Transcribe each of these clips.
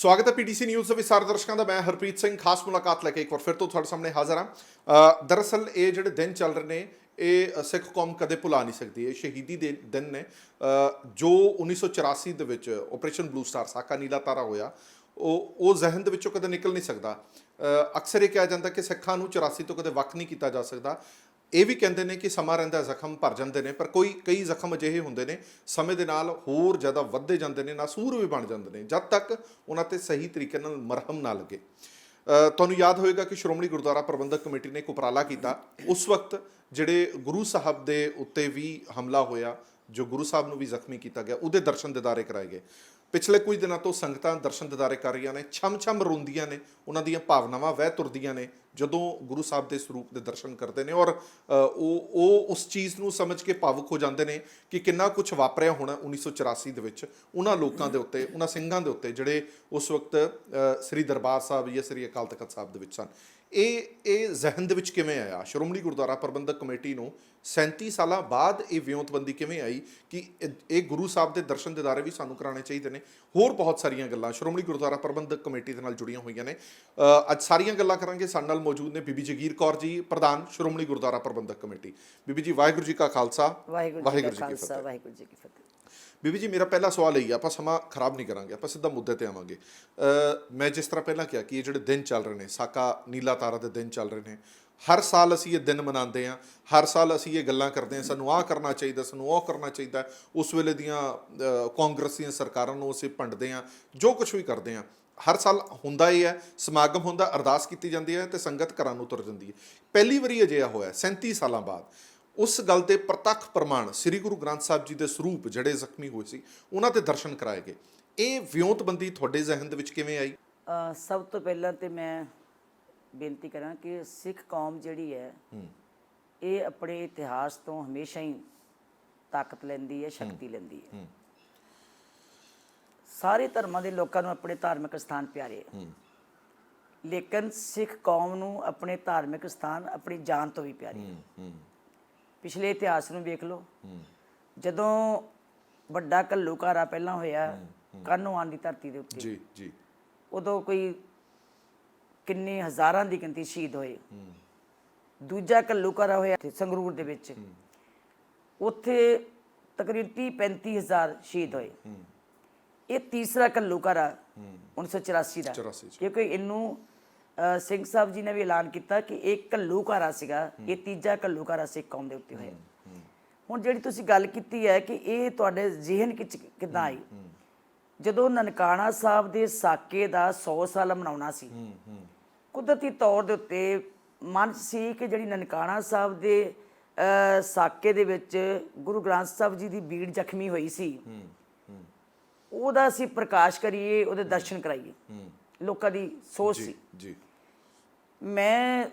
स्वागत है PTC news ਦੇ ਵਿਸਾਰ ਦਰਸ਼ਕਾਂ ਦਾ। ਮੈਂ ਹਰਪ੍ਰੀਤ ਸਿੰਘ ਖਾਸ ਮੁਲਾਕਾਤ ਲੈ ਕੇ ਇੱਕ ਵਾਰ ਫਿਰ ਤੋਂ ਤੁਹਾਡੇ ਸਾਹਮਣੇ ਹਾਜ਼ਰ ਹਾਂ। ਦਰਅਸਲ ਇਹ ਜਿਹੜੇ ਦਿਨ ਚੱਲ ਰਹੇ ਨੇ ਇਹ ਸਿੱਖ ਕੌਮ ਕਦੇ ਭੁਲਾ ਨਹੀਂ ਸਕਦੀ। ਇਹ ਸ਼ਹੀਦੀ ਦੇ ਦਿਨ ਨੇ ਜੋ 1984 ਦੇ ਵਿੱਚ ਆਪਰੇਸ਼ਨ ਬਲੂ ਸਟਾਰ ਸਾਕਾ ਨੀਲਾ ਤਾਰਾ ਹੋਇਆ। ਉਹ ਜ਼ਹਿਨ ਦੇ ਵਿੱਚੋਂ ਕਦੇ ਨਿਕਲ ਨਹੀਂ ਸਕਦਾ। ਅਕਸਰ ਇਹ ਕਿਹਾ ਜਾਂਦਾ ਕਿ ਸਿੱਖਾਂ ਨੂੰ 84 ਤੋਂ ਕਦੇ ਵੱਖ ਨਹੀਂ ਕੀਤਾ ਜਾ ਸਕਦਾ। ਇਹ ਵੀ ਕਹਿੰਦੇ ਨੇ ਕਿ ਸਮਾਂ ਰਹਿੰਦਾ ਜ਼ਖਮ ਭਰ ਜਾਂਦੇ ਨੇ, ਪਰ ਕਈ ਜ਼ਖਮ ਅਜਿਹੇ ਹੁੰਦੇ ਨੇ ਸਮੇਂ ਦੇ ਨਾਲ ਹੋਰ ਜ਼ਿਆਦਾ ਵੱਧਦੇ ਜਾਂਦੇ ਨੇ, ਨਾਸੂਰ ਵੀ ਬਣ ਜਾਂਦੇ ਨੇ ਜਦ ਤੱਕ ਉਹਨਾਂ 'ਤੇ ਸਹੀ ਤਰੀਕੇ ਨਾਲ ਮਰਹਮ ਨਾ ਲੱਗੇ। ਤੁਹਾਨੂੰ ਯਾਦ ਹੋਏਗਾ ਕਿ ਸ਼੍ਰੋਮਣੀ ਗੁਰਦੁਆਰਾ ਪ੍ਰਬੰਧਕ ਕਮੇਟੀ ਨੇ ਇੱਕ ਉਪਰਾਲਾ ਕੀਤਾ। ਉਸ ਵਕਤ ਜਿਹੜੇ ਗੁਰੂ ਸਾਹਿਬ ਦੇ ਉੱਤੇ ਵੀ ਹਮਲਾ ਹੋਇਆ, ਜੋ ਗੁਰੂ ਸਾਹਿਬ ਨੂੰ ਵੀ ਜ਼ਖਮੀ ਕੀਤਾ ਗਿਆ, ਉਹਦੇ ਦਰਸ਼ਨ ਦਿਦਾਰੇ ਕਰਾਏ ਗਏ। ਪਿਛਲੇ ਕੁਝ ਦਿਨਾਂ ਤੋਂ ਸੰਗਤਾਂ ਦਰਸ਼ਨ ਦਿਦਾਰੇ ਕਰ ਰਹੀਆਂ ਨੇ, ਛਮ ਰੋਂਦੀਆਂ ਨੇ, ਉਹਨਾਂ ਦੀਆਂ ਭਾਵਨਾਵਾਂ ਵਹਿ ਤੁਰਦੀਆਂ ਨੇ ਜਦੋਂ ਗੁਰੂ ਸਾਹਿਬ ਦੇ ਸਰੂਪ ਦੇ ਦਰਸ਼ਨ ਕਰਦੇ ਨੇ। ਔਰ ਉਹ ਉਸ ਚੀਜ਼ ਨੂੰ ਸਮਝ ਕੇ ਭਾਵੁਕ ਹੋ ਜਾਂਦੇ ਨੇ ਕਿ ਕਿੰਨਾ ਕੁਛ ਵਾਪਰਿਆ ਹੋਣਾ 1984 ਦੇ ਵਿੱਚ ਉਹਨਾਂ ਲੋਕਾਂ ਦੇ ਉੱਤੇ, ਉਹਨਾਂ ਸਿੰਘਾਂ ਦੇ ਉੱਤੇ ਜਿਹੜੇ ਉਸ ਵਕਤ ਸ੍ਰੀ ਦਰਬਾਰ ਸਾਹਿਬ ਜਾਂ ਸ੍ਰੀ ਅਕਾਲ ਤਖਤ ਸਾਹਿਬ ਦੇ ਵਿੱਚ ਸਨ। ਇਹ ਜ਼ਹਿਨ ਦੇ ਵਿੱਚ ਕਿਵੇਂ ਆਇਆ? ਸ਼੍ਰੋਮਣੀ ਗੁਰਦੁਆਰਾ ਪ੍ਰਬੰਧਕ ਕਮੇਟੀ ਨੂੰ 37 ਸਾਲਾਂ ਬਾਅਦ ਇਹ ਵਿਉਂਤਬੰਦੀ ਕਿਵੇਂ ਆਈ ਕਿ ਇਹ ਗੁਰੂ ਸਾਹਿਬ ਦੇ ਦਰਸ਼ਨ ਦਿਦਾਰੇ ਵੀ ਸਾਨੂੰ ਕਰਾਉਣੇ ਚਾਹੀਦੇ ਨੇ? ਹੋਰ ਬਹੁਤ ਸਾਰੀਆਂ ਗੱਲਾਂ ਸ਼੍ਰੋਮਣੀ ਗੁਰਦੁਆਰਾ ਪ੍ਰਬੰਧਕ ਕਮੇਟੀ ਦੇ ਨਾਲ ਜੁੜੀਆਂ ਹੋਈਆਂ ਨੇ। ਅੱਜ ਸਾਰੀਆਂ ਗੱਲਾਂ ਕਰਾਂਗੇ। ਸਾਡੇ ਨਾਲ ਮੌਜੂਦ ਨੇ ਬੀਬੀ ਜਗੀਰ ਕੌਰ ਜੀ, ਪ੍ਰਧਾਨ ਸ਼੍ਰੋਮਣੀ ਗੁਰਦੁਆਰਾ ਪ੍ਰਬੰਧਕ ਕਮੇਟੀ। ਬੀਬੀ ਜੀ, ਵਾਹਿਗੁਰੂ ਜੀ ਕਾ ਖਾਲਸਾ, ਵਾਹਿਗੁਰੂ ਜੀ ਕੀ ਫਤਿਹ। ਬੀਬੀ ਜੀ, ਮੇਰਾ ਪਹਿਲਾ ਸਵਾਲ ਇਹ ਹੀ, ਆਪਾਂ ਸਮਾਂ ਖਰਾਬ ਨਹੀਂ ਕਰਾਂਗੇ, ਆਪਾਂ ਸਿੱਧਾ ਮੁੱਦੇ 'ਤੇ ਆਵਾਂਗੇ। ਮੈਂ ਜਿਸ ਤਰ੍ਹਾਂ ਪਹਿਲਾਂ ਕਿਹਾ ਕਿ ਇਹ ਜਿਹੜੇ ਦਿਨ ਚੱਲ ਰਹੇ ਨੇ, ਸਾਕਾ ਨੀਲਾ ਤਾਰਾ ਦੇ ਦਿਨ ਚੱਲ ਰਹੇ ਨੇ, ਹਰ ਸਾਲ ਅਸੀਂ ਇਹ ਦਿਨ ਮਨਾਉਂਦੇ ਹਾਂ, ਹਰ ਸਾਲ ਅਸੀਂ ਇਹ ਗੱਲਾਂ ਕਰਦੇ ਹਾਂ, ਸਾਨੂੰ ਆਹ ਕਰਨਾ ਚਾਹੀਦਾ, ਸਾਨੂੰ ਉਹ ਕਰਨਾ ਚਾਹੀਦਾ। ਉਸ ਵੇਲੇ ਦੀਆਂ ਕਾਂਗਰਸ ਦੀਆਂ ਸਰਕਾਰਾਂ ਨੂੰ ਅਸੀਂ ਭੰਡਦੇ ਹਾਂ, ਜੋ ਕੁਛ ਵੀ ਕਰਦੇ ਹਾਂ। ਹਰ ਸਾਲ ਹੁੰਦਾ ਇਹ ਹੈ, ਸਮਾਗਮ ਹੁੰਦਾ, ਅਰਦਾਸ ਕੀਤੀ ਜਾਂਦੀ ਹੈ ਅਤੇ ਸੰਗਤ ਘਰਾਂ ਨੂੰ ਤੁਰ ਜਾਂਦੀ ਹੈ। ਪਹਿਲੀ ਵਾਰੀ ਅਜਿਹਾ ਹੋਇਆ 37 ਸਾਲਾਂ ਬਾਅਦ। ਉਸ ਗੱਲ ਦੇ ਪ੍ਰਤੱਖ ਪ੍ਰਮਾਣ ਸ੍ਰੀ ਗੁਰੂ ਗ੍ਰੰਥ ਸਾਹਿਬ ਜੀ ਦੇ ਸਰੂਪ ਜਿਹੜੇ ਜ਼ਖਮੀ ਹੋਏ ਸੀ ਉਹਨਾਂ ਦੇ ਦਰਸ਼ਨ ਕਰਾਏ ਗਏ। ਇਹ ਵਿਉਂਤਬੰਦੀ ਤੁਹਾਡੇ ਜ਼ਹਿਨ ਦੇ ਵਿੱਚ ਕਿਵੇਂ ਆਈ? ਸਭ ਤੋਂ ਪਹਿਲਾਂ ਤਾਂ ਮੈਂ ਬੇਨਤੀ ਕਰਾਂ ਕਿ ਸਿੱਖ ਕੌਮ ਜਿਹੜੀ ਹੈ ਇਹ ਆਪਣੇ ਇਤਿਹਾਸ ਤੋਂ ਹਮੇਸ਼ਾ ਹੀ ਤਾਕਤ ਲੈਂਦੀ ਹੈ, ਸ਼ਕਤੀ ਲੈਂਦੀ ਹੈ। ਸਾਰੇ ਧਰਮਾਂ ਦੇ ਲੋਕਾਂ ਨੂੰ ਆਪਣੇ ਧਾਰਮਿਕ ਸਥਾਨ ਪਿਆਰੇ ਹੈ, ਲੇਕਿਨ ਸਿੱਖ ਕੌਮ ਨੂੰ ਆਪਣੇ ਧਾਰਮਿਕ ਸਥਾਨ ਆਪਣੀ ਜਾਨ ਤੋਂ ਵੀ ਪਿਆਰੇ ਹੈ। ਪਿਛਲੇ ਇਤਿਹਾਸ ਨੂੰ ਵੇਖ ਲਓ, ਜਦੋਂ ਵੱਡਾ ਘੱਲੂਘਾਰਾ ਪਹਿਲਾਂ ਹੋਇਆ ਕਾਹਨੂੰਵਾਨ ਦੀ ਧਰਤੀ ਦੇ ਉੱਤੇ, ਉਦੋਂ ਕੋਈ ਕਿੰਨੇ ਹਜ਼ਾਰਾਂ ਦੀ ਗਿਣਤੀ ਸ਼ਹੀਦ ਹੋਏ। ਦੂਜਾ ਘੱਲੂਘਾਰਾ ਹੋਇਆ ਸੰਗਰੂਰ ਦੇ ਵਿੱਚ, ਉੱਥੇ ਤਕਰੀਬਨ 30-35 ਹਜ਼ਾਰ ਸ਼ਹੀਦ ਹੋਏ। ਇਹ ਤੀਸਰਾ ਘੱਲੂਘਾਰਾ 1984 ਦਾ, ਕਿਉਂਕਿ ਇਹਨੂੰ ਸਿੰਘ ਸਾਹਿਬ ਜੀ ਨੇ ਵੀ ਐਲਾਨ ਕੀਤਾ ਕਿ ਇਹ ਘੱਲੂਘਾਰਾ ਸੀਗਾ, ਇਹ ਤੀਜਾ ਘੱਲੂਘਾਰਾ ਸਿੱਖ ਕੌਮ ਦੇ ਉੱਤੇ ਹੋਇਆ। ਹੁਣ ਜਿਹੜੀ ਤੁਸੀਂ ਗੱਲ ਕੀਤੀ ਹੈ ਕਿ ਇਹ ਤੁਹਾਡੇ ਜ਼ਿਹਨ ਵਿੱਚ ਕਿੱਦਾਂ ਆਈ, ਜਦੋਂ ਨਨਕਾਣਾ ਸਾਹਿਬ ਦੇ ਸਾਕੇ ਦਾ 100 ਸਾਲ ਮਨਾਉਣਾ ਸੀ, ਕੁਦਰਤੀ ਤੌਰ ਦੇ ਉੱਤੇ ਮਨ ਸੀ ਕਿ ਜਿਹੜੀ ਨਨਕਾਣਾ ਸਾਹਿਬ ਦੇ ਸਾਕੇ ਦੇ ਵਿੱਚ ਗੁਰੂ ਗ੍ਰੰਥ ਸਾਹਿਬ ਜੀ ਦੀ ਬੀੜ ਜ਼ਖਮੀ ਹੋਈ ਸੀ, ਉਹਦਾ ਅਸੀਂ ਪ੍ਰਕਾਸ਼ ਕਰੀਏ, ਉਹਦੇ ਦਰਸ਼ਨ ਕਰਾਈਏ। ਲੋਕਾਂ ਦੀ ਸੋਚ ਸੀ। ਮੈਂ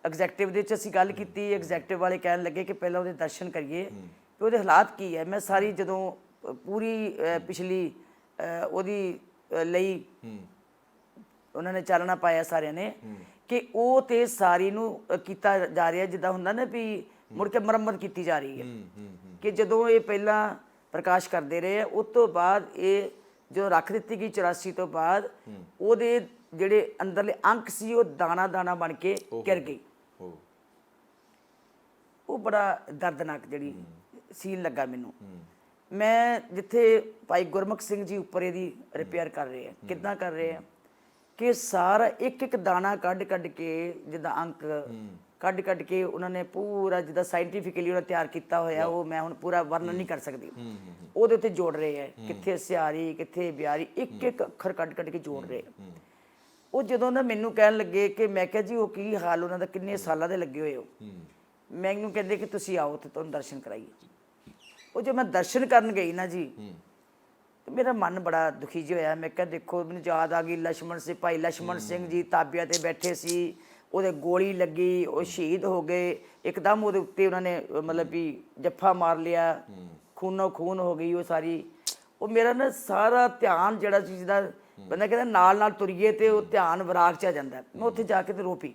ਐਗਜ਼ੈਕਟਿਵ ਦੇ ਵਿੱਚ ਅਸੀਂ ਗੱਲ ਕੀਤੀ, ਐਗਜ਼ੈਕਟਿਵ ਵਾਲੇ ਕਹਿਣ ਲੱਗੇ ਕਿ ਪਹਿਲਾਂ ਉਹਦੇ ਦਰਸ਼ਨ ਕਰੀਏ ਕਿ ਉਹਦੇ ਹਾਲਾਤ ਕੀ ਹੈ। ਮੈਂ ਸਾਰੀ ਜਦੋਂ ਪੂਰੀ ਪਿਛਲੀ ਉਹਦੀ ਲਈ ਉਹਨਾਂ ਨੇ ਚਾਨਣਾ ਪਾਇਆ ਸਾਰਿਆਂ ਨੇ ਕਿ ਉਹ ਤੇ ਸਾਰੀ ਨੂੰ ਕੀਤਾ ਜਾ ਰਿਹਾ ਜਿੱਦਾਂ ਹੁੰਦਾ ਨਾ ਵੀ ਮੁੜ ਕੇ ਮੁਰੰਮਤ ਕੀਤੀ ਜਾ ਰਹੀ ਹੈ। ਕਿ ਜਦੋਂ ਇਹ ਪਹਿਲਾਂ ਪ੍ਰਕਾਸ਼ ਕਰਦੇ ਰਹੇ, ਉਸ ਤੋਂ ਬਾਅਦ ਇਹ ਜੋ ਰੱਖ ਦਿੱਤੀ ਗਈ 84 ਤੋਂ ਬਾਅਦ, ਉਹਦੇ ਜਿਹੜੇ ਅੰਦਰਲੇ ਅੰਕ ਸੀ ਉਹ ਦਾਣਾ ਬਣ ਕੇ ਗਿਰ ਗਈ। ਉਹ ਬੜਾ ਦਰਦਨਾਕ ਜਿਹੜੀ ਸੀਨ ਲੱਗਾ ਮੈਨੂੰ। ਮੈਂ ਜਿੱਥੇ ਭਾਈ ਗੁਰਮੁਖ ਸਿੰਘ ਜੀ ਉੱਪਰ ਇਹਦੀ ਰਿਪੇਅਰ ਕਰ ਰਹੇ ਆ, ਕਿੱਦਾਂ ਕਰ ਰਹੇ ਆ ਕਿ ਸਾਰਾ ਇੱਕ ਦਾਣਾ ਕੱਢ ਕੇ, ਜਿੱਦਾਂ ਅੰਕ ਕੱਢ ਕੇ ਉਹਨਾਂ ਨੇ ਪੂਰਾ ਜਿੱਦਾਂ ਸਾਇੰਟੀਫਿਕਲੀ ਉਹਨਾਂ ਤਿਆਰ ਕੀਤਾ ਹੋਇਆ, ਉਹ ਮੈਂ ਹੁਣ ਪੂਰਾ ਵਰਣਨ ਨਹੀਂ ਕਰ ਸਕਦੀ। ਉਹਦੇ ਉੱਤੇ ਜੋੜ ਰਹੇ ਹੈ, ਕਿੱਥੇ ਸਿਆਰੀ ਕਿੱਥੇ ਬਿਆਰੀ, ਇੱਕ ਅੱਖਰ ਕੱਢ ਕੇ ਜੋੜ ਰਹੇ। ਉਹ ਜਦੋਂ ਨਾ ਮੈਨੂੰ ਕਹਿਣ ਲੱਗੇ ਕਿ ਮੈਂ ਕਿਹਾ ਜੀ ਉਹ ਕੀ ਹਾਲ ਉਹਨਾਂ ਦਾ, ਕਿੰਨੇ ਸਾਲਾਂ ਦੇ ਲੱਗੇ ਹੋਏ ਹੋ। ਮੈਨੂੰ ਕਹਿੰਦੇ ਕਿ ਤੁਸੀਂ ਆਓ ਤੇ ਤੁਹਾਨੂੰ ਦਰਸ਼ਨ ਕਰਾਈਏ। ਉਹ ਜੋ ਮੈਂ ਦਰਸ਼ਨ ਕਰਨ ਗਈ ਨਾ ਜੀ, ਮੇਰਾ ਮਨ ਬੜਾ ਦੁਖੀ ਜਿਹਾ ਹੋਇਆ। ਮੈਂ ਕਿਹਾ ਦੇਖੋ, ਮੈਨੂੰ ਯਾਦ ਆ ਗਈ ਭਾਈ ਲਛਮਣ ਸਿੰਘ ਜੀ ਤਾਬਿਆਂ 'ਤੇ ਬੈਠੇ ਸੀ, ਉਹਦੇ ਗੋਲੀ ਲੱਗੀ, ਉਹ ਸ਼ਹੀਦ ਹੋ ਗਏ। ਇੱਕਦਮ ਉਹਦੇ ਉੱਤੇ ਉਹਨਾਂ ਨੇ ਮਤਲਬ ਵੀ ਜੱਫਾ ਮਾਰ ਲਿਆ, ਖੂਨੋ ਖੂਨ ਹੋ ਗਈ ਉਹ ਸਾਰੀ। ਉਹ ਮੇਰਾ ਨਾ ਸਾਰਾ ਧਿਆਨ ਜਿਹੜਾ ਚੀਜ਼ ਦਾ ਬੰਦਾ ਕਹਿੰਦਾ ਨਾਲ ਤੁਰੀਏ ਤੇ ਉਹ ਧਿਆਨ ਵਿਰਾਗ 'ਚ ਆ ਜਾਂਦਾ। ਮੈਂ ਉੱਥੇ ਜਾ ਕੇ ਤੇ ਰੋ ਪਈ।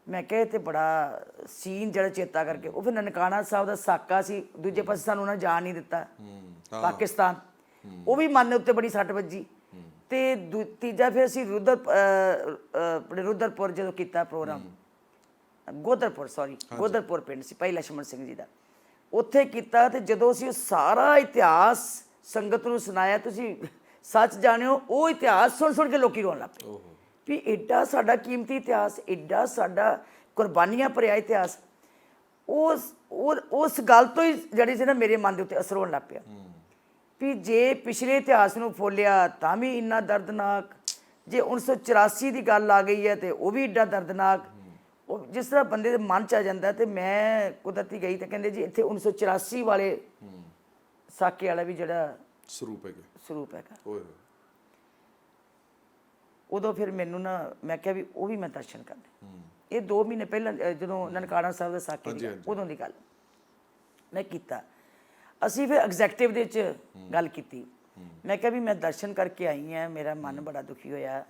ਮੈਂ ਕਿਹਾ ਇਹ ਤੇ ਬੜਾ ਸੀਨ ਜਿਹੜਾ ਚੇਤਾ ਕਰਕੇ। ਉਹ ਫਿਰ ਨਨਕਾਣਾ ਸਾਹਿਬ ਦਾ ਸਾਕਾ ਸੀ, ਦੂਜੇ ਪਾਸੇ ਸਾਨੂੰ ਉਹਨਾਂ ਜਾਣ ਨਹੀਂ ਦਿੱਤਾ, ਪਾਕਿਸਤਾਨ। ਉਹ ਵੀ ਮਨ ਦੇ ਉੱਤੇ ਬੜੀ ਸੱਟ ਵੱਜੀ ਤੇ ਤੀਜਾ ਫਿਰ ਅਸੀਂ ਆਪਣੇ ਰੁਦਰਪੁਰ ਜਦੋਂ ਕੀਤਾ ਪ੍ਰੋਗਰਾਮ, ਗੋਦਰਪੁਰ ਪਿੰਡ ਸੀ ਭਾਈ ਲਛਮਣ ਸਿੰਘ ਜੀ ਦਾ, ਉੱਥੇ ਕੀਤਾ। ਤੇ ਜਦੋਂ ਅਸੀਂ ਉਹ ਸਾਰਾ ਇਤਿਹਾਸ ਸੰਗਤ ਨੂੰ ਸੁਣਾਇਆ, ਤੁਸੀਂ ਸੱਚ ਜਾਣਿਓ ਉਹ ਇਤਿਹਾਸ ਸੁਣ ਸੁਣ ਕੇ ਲੋਕੀ ਰੋਣ ਲੱਗ ਪਏ ਵੀ ਐਡਾ ਸਾਡਾ ਕੀਮਤੀ ਇਤਿਹਾਸ, ਐਡਾ ਸਾਡਾ ਕੁਰਬਾਨੀਆਂ ਭਰਿਆ ਇਤਿਹਾਸ। ਉਸ ਗੱਲ ਤੋਂ ਹੀ ਜਿਹੜੀ ਸੀ ਨਾ ਮੇਰੇ ਮਨ ਦੇ ਉੱਤੇ ਅਸਰ ਹੋਣ ਲੱਗ ਪਿਆ ਵੀ ਜੇ ਪਿਛਲੇ ਇਤਿਹਾਸ ਨੂੰ ਫੋਲਿਆ ਤਾਂ ਵੀ ਇੰਨਾ ਦਰਦਨਾਕ, ਜੇ 1984 ਦੀ ਗੱਲ ਆ ਗਈ ਹੈ ਤੇ ਉਹ ਵੀ ਏਡਾ ਦਰਦਨਾਕ। ਉਹ ਜਿਸ ਤਰ੍ਹਾਂ ਬੰਦੇ ਦੇ ਮਨ 'ਚ ਆ ਜਾਂਦਾ। ਤੇ ਮੈਂ ਕੁਦਰਤੀ ਗਈ ਤੇ ਕਹਿੰਦੇ ਜੀ ਇੱਥੇ 1984 ਵਾਲੇ ਸਾਕੇ ਵਾਲਾ ਵੀ ਜਿਹੜਾ ਸਰੂਪ ਹੈਗਾ। ਉਦੋਂ ਫਿਰ ਮੈਨੂੰ ਨਾ ਮੈਂ ਕਿਹਾ ਵੀ ਉਹ ਵੀ ਮੈਂ ਦਰਸ਼ਨ ਕਰਨੇ। ਇਹ 2 ਮਹੀਨੇ ਪਹਿਲਾਂ ਜਦੋਂ ਨਨਕਾਣਾ ਸਾਹਿਬ ਦਾ ਸਾਕੇ ਦੀ ਉਦੋਂ ਦੀ ਗੱਲ ਮੈਂ ਕੀਤਾ। ਅਸੀਂ ਫਿਰ ਐਗਜ਼ੈਕਟਿਵ ਦੇ 'ਚ ਗੱਲ ਕੀਤੀ। ਮੈਂ ਕਿਹਾ ਵੀ ਮੈਂ ਦਰਸ਼ਨ ਕਰਕੇ ਆਈ ਹਾਂ, ਮੇਰਾ ਮਨ ਬੜਾ ਦੁਖੀ ਹੋਇਆ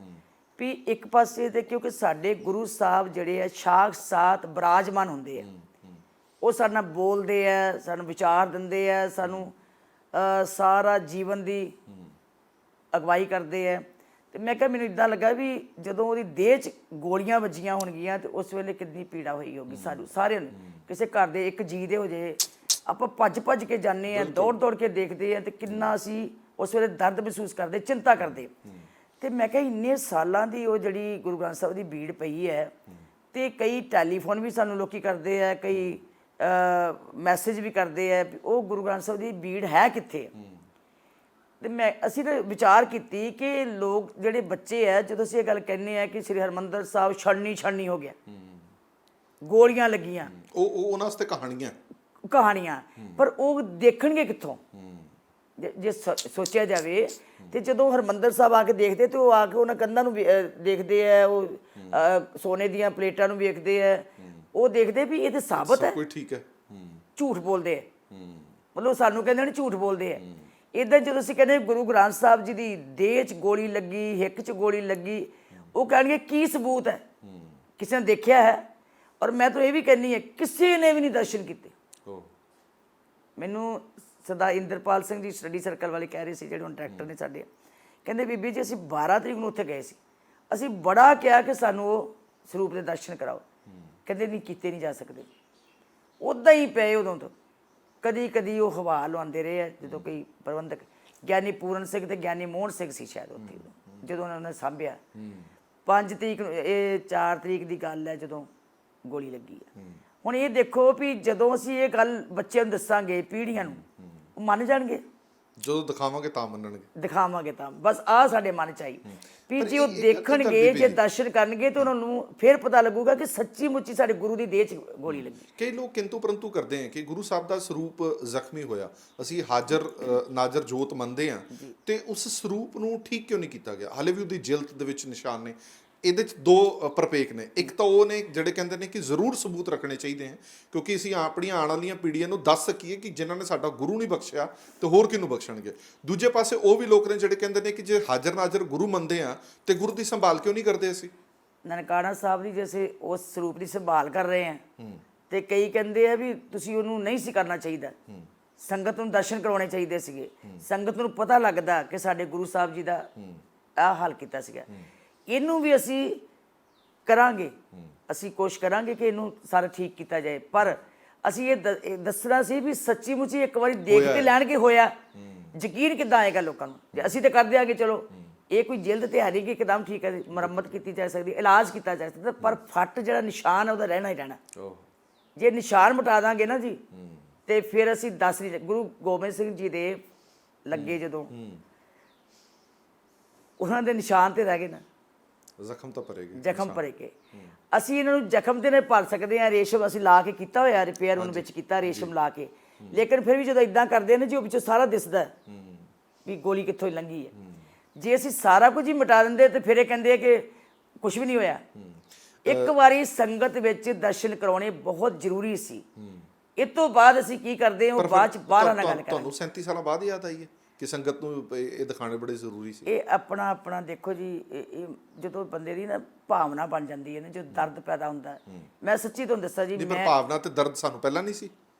ਵੀ ਇੱਕ ਪਾਸੇ ਤੇ ਕਿਉਂਕਿ ਸਾਡੇ ਗੁਰੂ ਸਾਹਿਬ ਜਿਹੜੇ ਆ ਸਾਖਸਾਤ ਬਿਰਾਜਮਾਨ ਹੁੰਦੇ ਆ, ਉਹ ਸਾਡੇ ਨਾਲ ਬੋਲਦੇ ਆ, ਸਾਨੂੰ ਵਿਚਾਰ ਦਿੰਦੇ ਆ, ਸਾਨੂੰ ਸਾਰਾ ਜੀਵਨ ਦੀ ਅਗਵਾਈ ਕਰਦੇ ਆ। ਤੇ ਮੈਂ ਕਿਹਾ ਮੈਨੂੰ ਇੱਦਾਂ ਲੱਗਾ ਵੀ ਜਦੋਂ ਉਹਦੀ ਦੇਹ 'ਚ ਗੋਲੀਆਂ ਵੱਜੀਆਂ ਹੋਣਗੀਆਂ ਤੇ ਉਸ ਵੇਲੇ ਕਿੰਨੀ ਪੀੜਾ ਹੋਈ ਹੋਗੀ ਸਾਨੂੰ ਸਾਰਿਆਂ ਨੂੰ। ਕਿਸੇ ਘਰ ਦੇ ਇੱਕ ਜੀਅ ਦੇ ਹੋ ਜੇ, ਆਪਾਂ ਭੱਜ ਭੱਜ ਕੇ ਜਾਂਦੇ ਆ, ਦੌੜ ਦੌੜ ਕੇ ਦੇਖਦੇ ਆ ਤੇ ਕਿੰਨਾ ਅਸੀਂ ਉਸ ਵੇਲੇ ਦਰਦ ਮਹਿਸੂਸ ਕਰਦੇ, ਚਿੰਤਾ ਕਰਦੇ। ਤੇ ਮੈਂ ਕਿਹਾ ਇੰਨੇ ਸਾਲਾਂ ਦੀ ਉਹ ਜਿਹੜੀ ਗੁਰੂ ਗ੍ਰੰਥ ਸਾਹਿਬ ਦੀ ਭੀੜ ਪਈ ਹੈ ਤੇ ਕਈ ਟੈਲੀਫੋਨ ਵੀ ਸਾਨੂੰ ਲੋਕੀ ਕਰਦੇ ਆ, ਕਈ ਮੈਸੇਜ ਵੀ ਕਰਦੇ ਆ ਉਹ ਗੁਰੂ ਗ੍ਰੰਥ ਸਾਹਿਬ ਦੀ ਭੀੜ ਹੈ ਕਿੱਥੇ। ਤੇ ਅਸੀਂ ਤਾਂ ਵਿਚਾਰ ਕੀਤੀ ਕਿ ਲੋਕ ਜਿਹੜੇ ਬੱਚੇ ਆ, ਜਦੋਂ ਅਸੀਂ ਇਹ ਗੱਲ ਕਹਿੰਦੇ ਆ ਕਿ ਸ੍ਰੀ ਹਰਿਮੰਦਰ ਸਾਹਿਬ ਛੜਨੀ ਹੋ ਗਿਆ, ਗੋਲੀਆਂ ਲੱਗੀਆਂ, ਉਹ ਉਹਨਾਂ ਵਾਸਤੇ ਕਹਾਣੀਆਂ, ਪਰ ਉਹ ਦੇਖਣਗੇ ਕਿੱਥੋਂ ਜੇ ਸੋਚਿਆ ਜਾਵੇ। ਤੇ ਜਦੋਂ ਹਰਿਮੰਦਰ ਸਾਹਿਬ ਆ ਕੇ ਦੇਖਦੇ ਤੇ ਉਹ ਆ ਕੇ ਉਹਨਾਂ ਕੰਧਾਂ ਨੂੰ ਦੇਖਦੇ ਆ, ਉਹ ਸੋਨੇ ਦੀਆਂ ਪਲੇਟਾਂ ਨੂੰ ਵੇਖਦੇ ਆ, ਉਹ ਦੇਖਦੇ ਵੀ ਇਹ ਤੇ ਸਾਬਤ ਹੈ, ਠੀਕ ਹੈ, ਝੂਠ ਬੋਲਦੇ ਆ। ਮਤਲਬ ਸਾਨੂੰ ਕਹਿੰਦੇ ਨੇ ਝੂਠ ਬੋਲਦੇ ਆ। ਇੱਦਾਂ ਜਦੋਂ ਅਸੀਂ ਕਹਿੰਦੇ ਗੁਰੂ ਗ੍ਰੰਥ ਸਾਹਿਬ ਜੀ ਦੀ ਦੇਹ 'ਚ ਗੋਲੀ ਲੱਗੀ, ਹਿੱਕ 'ਚ ਗੋਲੀ ਲੱਗੀ, ਉਹ ਕਹਿਣਗੇ ਕੀ ਸਬੂਤ ਹੈ, ਕਿਸੇ ਨੇ ਦੇਖਿਆ ਹੈ। ਔਰ ਮੈਂ ਤਾਂ ਇਹ ਵੀ ਕਹਿੰਦੀ ਹਾਂ ਕਿਸੇ ਨੇ ਵੀ ਨਹੀਂ ਦਰਸ਼ਨ ਕੀਤੇ। ਮੈਨੂੰ ਸਰਦਾਰ ਇੰਦਰਪਾਲ ਸਿੰਘ ਜੀ ਸਟੱਡੀ ਸਰਕਲ ਵਾਲੇ ਕਹਿ ਰਹੇ ਸੀ, ਜਿਹੜੇ ਹੁਣ ਡਾਇਰੈਕਟਰ ਨੇ ਸਾਡੇ, ਕਹਿੰਦੇ ਬੀਬੀ ਜੀ ਅਸੀਂ 12 ਤਰੀਕ ਨੂੰ ਉੱਥੇ ਗਏ ਸੀ, ਅਸੀਂ ਬੜਾ ਕਿਹਾ ਕਿ ਸਾਨੂੰ ਉਹ ਸਰੂਪ ਦੇ ਦਰਸ਼ਨ ਕਰਾਓ। ਕਹਿੰਦੇ ਨਹੀਂ ਕੀਤੇ ਨਹੀਂ ਜਾ ਸਕਦੇ। ਉੱਦਾਂ ਹੀ ਪਏ ਉਦੋਂ ਤੋਂ, ਕਦੀ ਕਦੀ ਉਹ ਹਵਾ ਲਵਾਉਂਦੇ ਰਹੇ ਆ। ਜਦੋਂ ਕੋਈ ਪ੍ਰਬੰਧਕ ਗਿਆਨੀ ਪੂਰਨ ਸਿੰਘ ਤੇ ਗਿਆਨੀ ਮੋਹਨ ਸਿੰਘ ਸੀ ਸ਼ਾਇਦ ਉੱਥੇ ਜਦੋਂ ਉਹਨਾਂ ਨੇ ਸਾਂਭਿਆ। 5 ਤਰੀਕ ਨੂੰ, ਇਹ 4 ਤਰੀਕ ਦੀ ਗੱਲ ਹੈ ਜਦੋਂ ਗੋਲੀ ਲੱਗੀ ਹੈ। ਹੁਣ ਇਹ ਦੇਖੋ ਵੀ ਜਦੋਂ ਅਸੀਂ ਇਹ ਗੱਲ ਬੱਚਿਆਂ ਨੂੰ ਦੱਸਾਂਗੇ, ਪੀੜ੍ਹੀਆਂ ਨੂੰ, ਉਹ ਮੰਨ ਜਾਣਗੇ। ਜਦੋਂ ਦਿਖਾਵਾਂਗੇ ਤਾਂ ਮੰਨਣਗੇ, ਦਿਖਾਵਾਂਗੇ ਤਾਂ ਬਸ ਆਹ ਸਾਡੇ ਮਨ 'ਚ ਆਈ ਵੀ ਜੇ ਉਹ ਦੇਖਣਗੇ, ਜੇ ਦਰਸ਼ਨ ਕਰਨਗੇ ਤਾਂ ਉਹਨਾਂ ਨੂੰ ਫਿਰ ਪਤਾ ਲੱਗੂਗਾ ਕਿ ਸੱਚੀ ਮੁੱਚੀ ਸਾਡੇ ਗੁਰੂ ਦੀ ਦੇਹ 'ਚ ਗੋਲੀ ਲੱਗੀ। ਕਈ ਲੋਕ ਕਿੰਤੂ ਪਰੰਤੂ ਕਰਦੇ ਆ ਕਿ ਗੁਰੂ ਸਾਹਿਬ ਦਾ ਸਰੂਪ ਜ਼ਖਮੀ ਹੋਇਆ, ਅਸੀਂ ਹਾਜ਼ਰ ਨਾਜ਼ਰ ਜੋਤ ਮੰਨਦੇ ਆ, ਤੇ ਉਸ ਸਰੂਪ ਨੂੰ ਠੀਕ ਕਿਉਂ ਨਹੀਂ ਕੀਤਾ ਗਿਆ? ਹਾਲੇ ਵੀ ਉਹਦੀ ਜਿਲਦ ਦੇ ਵਿੱਚ ਨਿਸ਼ਾਨ ਨੇ। ਇਹਦੇ 'ਚ 2 ਪ੍ਰਪੇਕ ਨੇ। ਇੱਕ ਤਾਂ ਉਹ ਨੇ ਜਿਹੜੇ ਕਹਿੰਦੇ ਨੇ ਕਿ ਜ਼ਰੂਰ ਸਬੂਤ ਰੱਖਣੇ ਚਾਹੀਦੇ ਆ, ਕਿਉਂਕਿ ਅਸੀਂ ਆਪਣੀਆਂ ਆਉਣ ਵਾਲੀਆਂ ਪੀੜ੍ਹੀਆਂ ਨੂੰ ਦੱਸ ਸਕੀਏ ਕਿ ਜਿਨ੍ਹਾਂ ਨੇ ਸਾਡਾ ਗੁਰੂ ਨਹੀਂ ਬਖਸ਼ਿਆ ਤੇ ਹੋਰ ਕਿਹਨੂੰ ਬਖਸ਼ਣਗੇ। ਦੂਜੇ ਪਾਸੇ ਉਹ ਵੀ ਲੋਕ ਨੇ ਜਿਹੜੇ ਕਹਿੰਦੇ ਨੇ ਕਿ ਜੇ ਹਾਜ਼ਰ ਨਾਜ਼ਰ ਗੁਰੂ ਮੰਨਦੇ ਆ ਤੇ ਗੁਰੂ ਦੀ ਸੰਭਾਲ ਕਿਉਂ ਨਹੀਂ ਕਰਦੇ ਅਸੀਂ? ਨਨਕਾਣਾ ਸਾਹਿਬ ਦੀ ਜੈਸੇ ਉਸ ਸਰੂਪ ਦੀ ਸੰਭਾਲ ਕਰ ਰਹੇ ਆ ਤੇ ਕਈ ਕਹਿੰਦੇ ਆ ਵੀ ਤੁਸੀਂ ਉਹਨੂੰ ਨਹੀਂ ਸੀ ਕਰਨਾ ਚਾਹੀਦਾ, ਸੰਗਤ ਨੂੰ ਦਰਸ਼ਨ ਕਰਵਾਉਣੇ ਚਾਹੀਦੇ ਸੀਗੇ, ਸੰਗਤ ਨੂੰ ਪਤਾ ਲੱਗਦਾ ਕਿ ਸਾਡੇ ਗੁਰੂ ਸਾਹਿਬ ਜੀ ਦਾ ਆਹ ਹਾਲ ਕੀਤਾ ਸੀਗਾ। ਇਹਨੂੰ ਵੀ ਅਸੀਂ ਕਰਾਂਗੇ, ਅਸੀਂ ਕੋਸ਼ਿਸ਼ ਕਰਾਂਗੇ ਕਿ ਇਹਨੂੰ ਸਾਰਾ ਠੀਕ ਕੀਤਾ ਜਾਏ। ਪਰ ਅਸੀਂ ਇਹ ਦੱਸਣਾ ਸੀ ਵੀ ਸੱਚੀ ਮੁੱਚੀ ਇੱਕ ਵਾਰੀ ਦੇਖ ਕੇ ਲੈਣਗੇ ਹੋਇਆ। ਯਕੀਨ ਕਿੱਦਾਂ ਆਏਗਾ ਲੋਕਾਂ ਨੂੰ? ਜੇ ਅਸੀਂ ਤਾਂ ਕਰ ਦਿਆਂਗੇ ਚਲੋ ਇਹ ਕੋਈ ਜਿਲਦ ਤੇ ਹੈ ਨਹੀਂ ਕਿ ਇੱਕਦਮ ਠੀਕ ਹੈ, ਮੁਰੰਮਤ ਕੀਤੀ ਜਾ ਸਕਦੀ, ਇਲਾਜ ਕੀਤਾ ਜਾ ਸਕਦਾ, ਪਰ ਫੱਟ ਜਿਹੜਾ ਨਿਸ਼ਾਨ ਹੈ ਉਹਦਾ ਰਹਿਣਾ ਹੀ ਰਹਿਣਾ। ਜੇ ਨਿਸ਼ਾਨ ਮਿਟਾ ਦਾਂਗੇ ਨਾ ਜੀ ਤੇ ਫਿਰ ਅਸੀਂ ਦੱਸ ਨਹੀਂ। ਗੁਰੂ ਗੋਬਿੰਦ ਸਿੰਘ ਜੀ ਦੇ ਲੱਗੇ ਜਦੋਂ, ਉਹਨਾਂ ਦੇ ਨਿਸ਼ਾਨ ਤੇ ਰਹਿ ਗਏ ਨਾ, ਜ਼ਖਮ ਤਾਂ ਭਰੇਗੇ, ਜ਼ਖਮ ਭਰੇਗੇ। ਅਸੀਂ ਇਹਨਾਂ ਨੂੰ ਜ਼ਖਮ ਤੇ ਨਹੀਂ ਭਰ ਸਕਦੇ ਹਾਂ। ਰੇਸ਼ਮ ਅਸੀਂ ਲਾ ਕੇ ਕੀਤਾ ਹੋਇਆ, ਰਿਪੇਅਰ ਉਹਨੂੰ ਵਿੱਚ ਕੀਤਾ ਰੇਸ਼ਮ ਲਾ ਕੇ, ਲੇਕਿਨ ਫਿਰ ਵੀ ਜਦੋਂ ਇਦਾਂ ਕਰਦੇ ਨੇ ਜੀ ਉਹ ਵਿੱਚੋਂ ਸਾਰਾ ਦਿਸਦਾ ਵੀ ਗੋਲੀ ਕਿੱਥੋਂ ਲੰਘੀ ਹੈ। ਜੇ ਅਸੀਂ ਸਾਰਾ ਕੁਝ ਹੀ ਮਿਟਾ ਦਿੰਦੇ ਤੇ ਫਿਰ ਇਹ ਕਹਿੰਦੇ ਕਿ ਕੁਝ ਵੀ ਨਹੀਂ ਹੋਇਆ। ਇੱਕ ਵਾਰੀ ਸੰਗਤ ਵਿੱਚ ਦਰਸ਼ਨ ਕਰਾਉਣੇ ਬਹੁਤ ਜ਼ਰੂਰੀ ਸੀ। ਇਸ ਤੋਂ ਬਾਅਦ ਅਸੀਂ ਕੀ ਕਰਦੇ ਹਾਂ, ਉਹ ਬਾਅਦ ਚ ਬਾਹਰ ਨਾਲ ਗੱਲ ਕਰਦੇ। ਤੁਹਾਨੂੰ 37 ਸਾਲਾਂ ਬਾਅਦ ਯਾਦ ਆਈ ਹੈ ਕਿ ਸੰਗਤ ਨੂੰ ਇਹ ਦਿਖਾਣੇ ਬੜੇ ਜ਼ਰੂਰੀ ਸੀ? ਇਹ ਆਪਣਾ ਦੇਖੋ ਜੀ, ਇਹ ਜਦੋਂ ਬੰਦੇ ਦੀ ਨਾ ਭਾਵਨਾ ਬਣ ਜਾਂਦੀ ਹੈ ਨਾ, ਜਦੋਂ ਦਰਦ ਪੈਦਾ ਹੁੰਦਾ। ਮੈਂ ਸੱਚੀ ਤੁਹਾਨੂੰ ਦੱਸਾਂ ਜੀ, ਪਰ ਭਾਵਨਾ ਤੇ ਦਰਦ ਸਾਨੂੰ ਪਹਿਲਾਂ ਨਹੀਂ ਸੀ।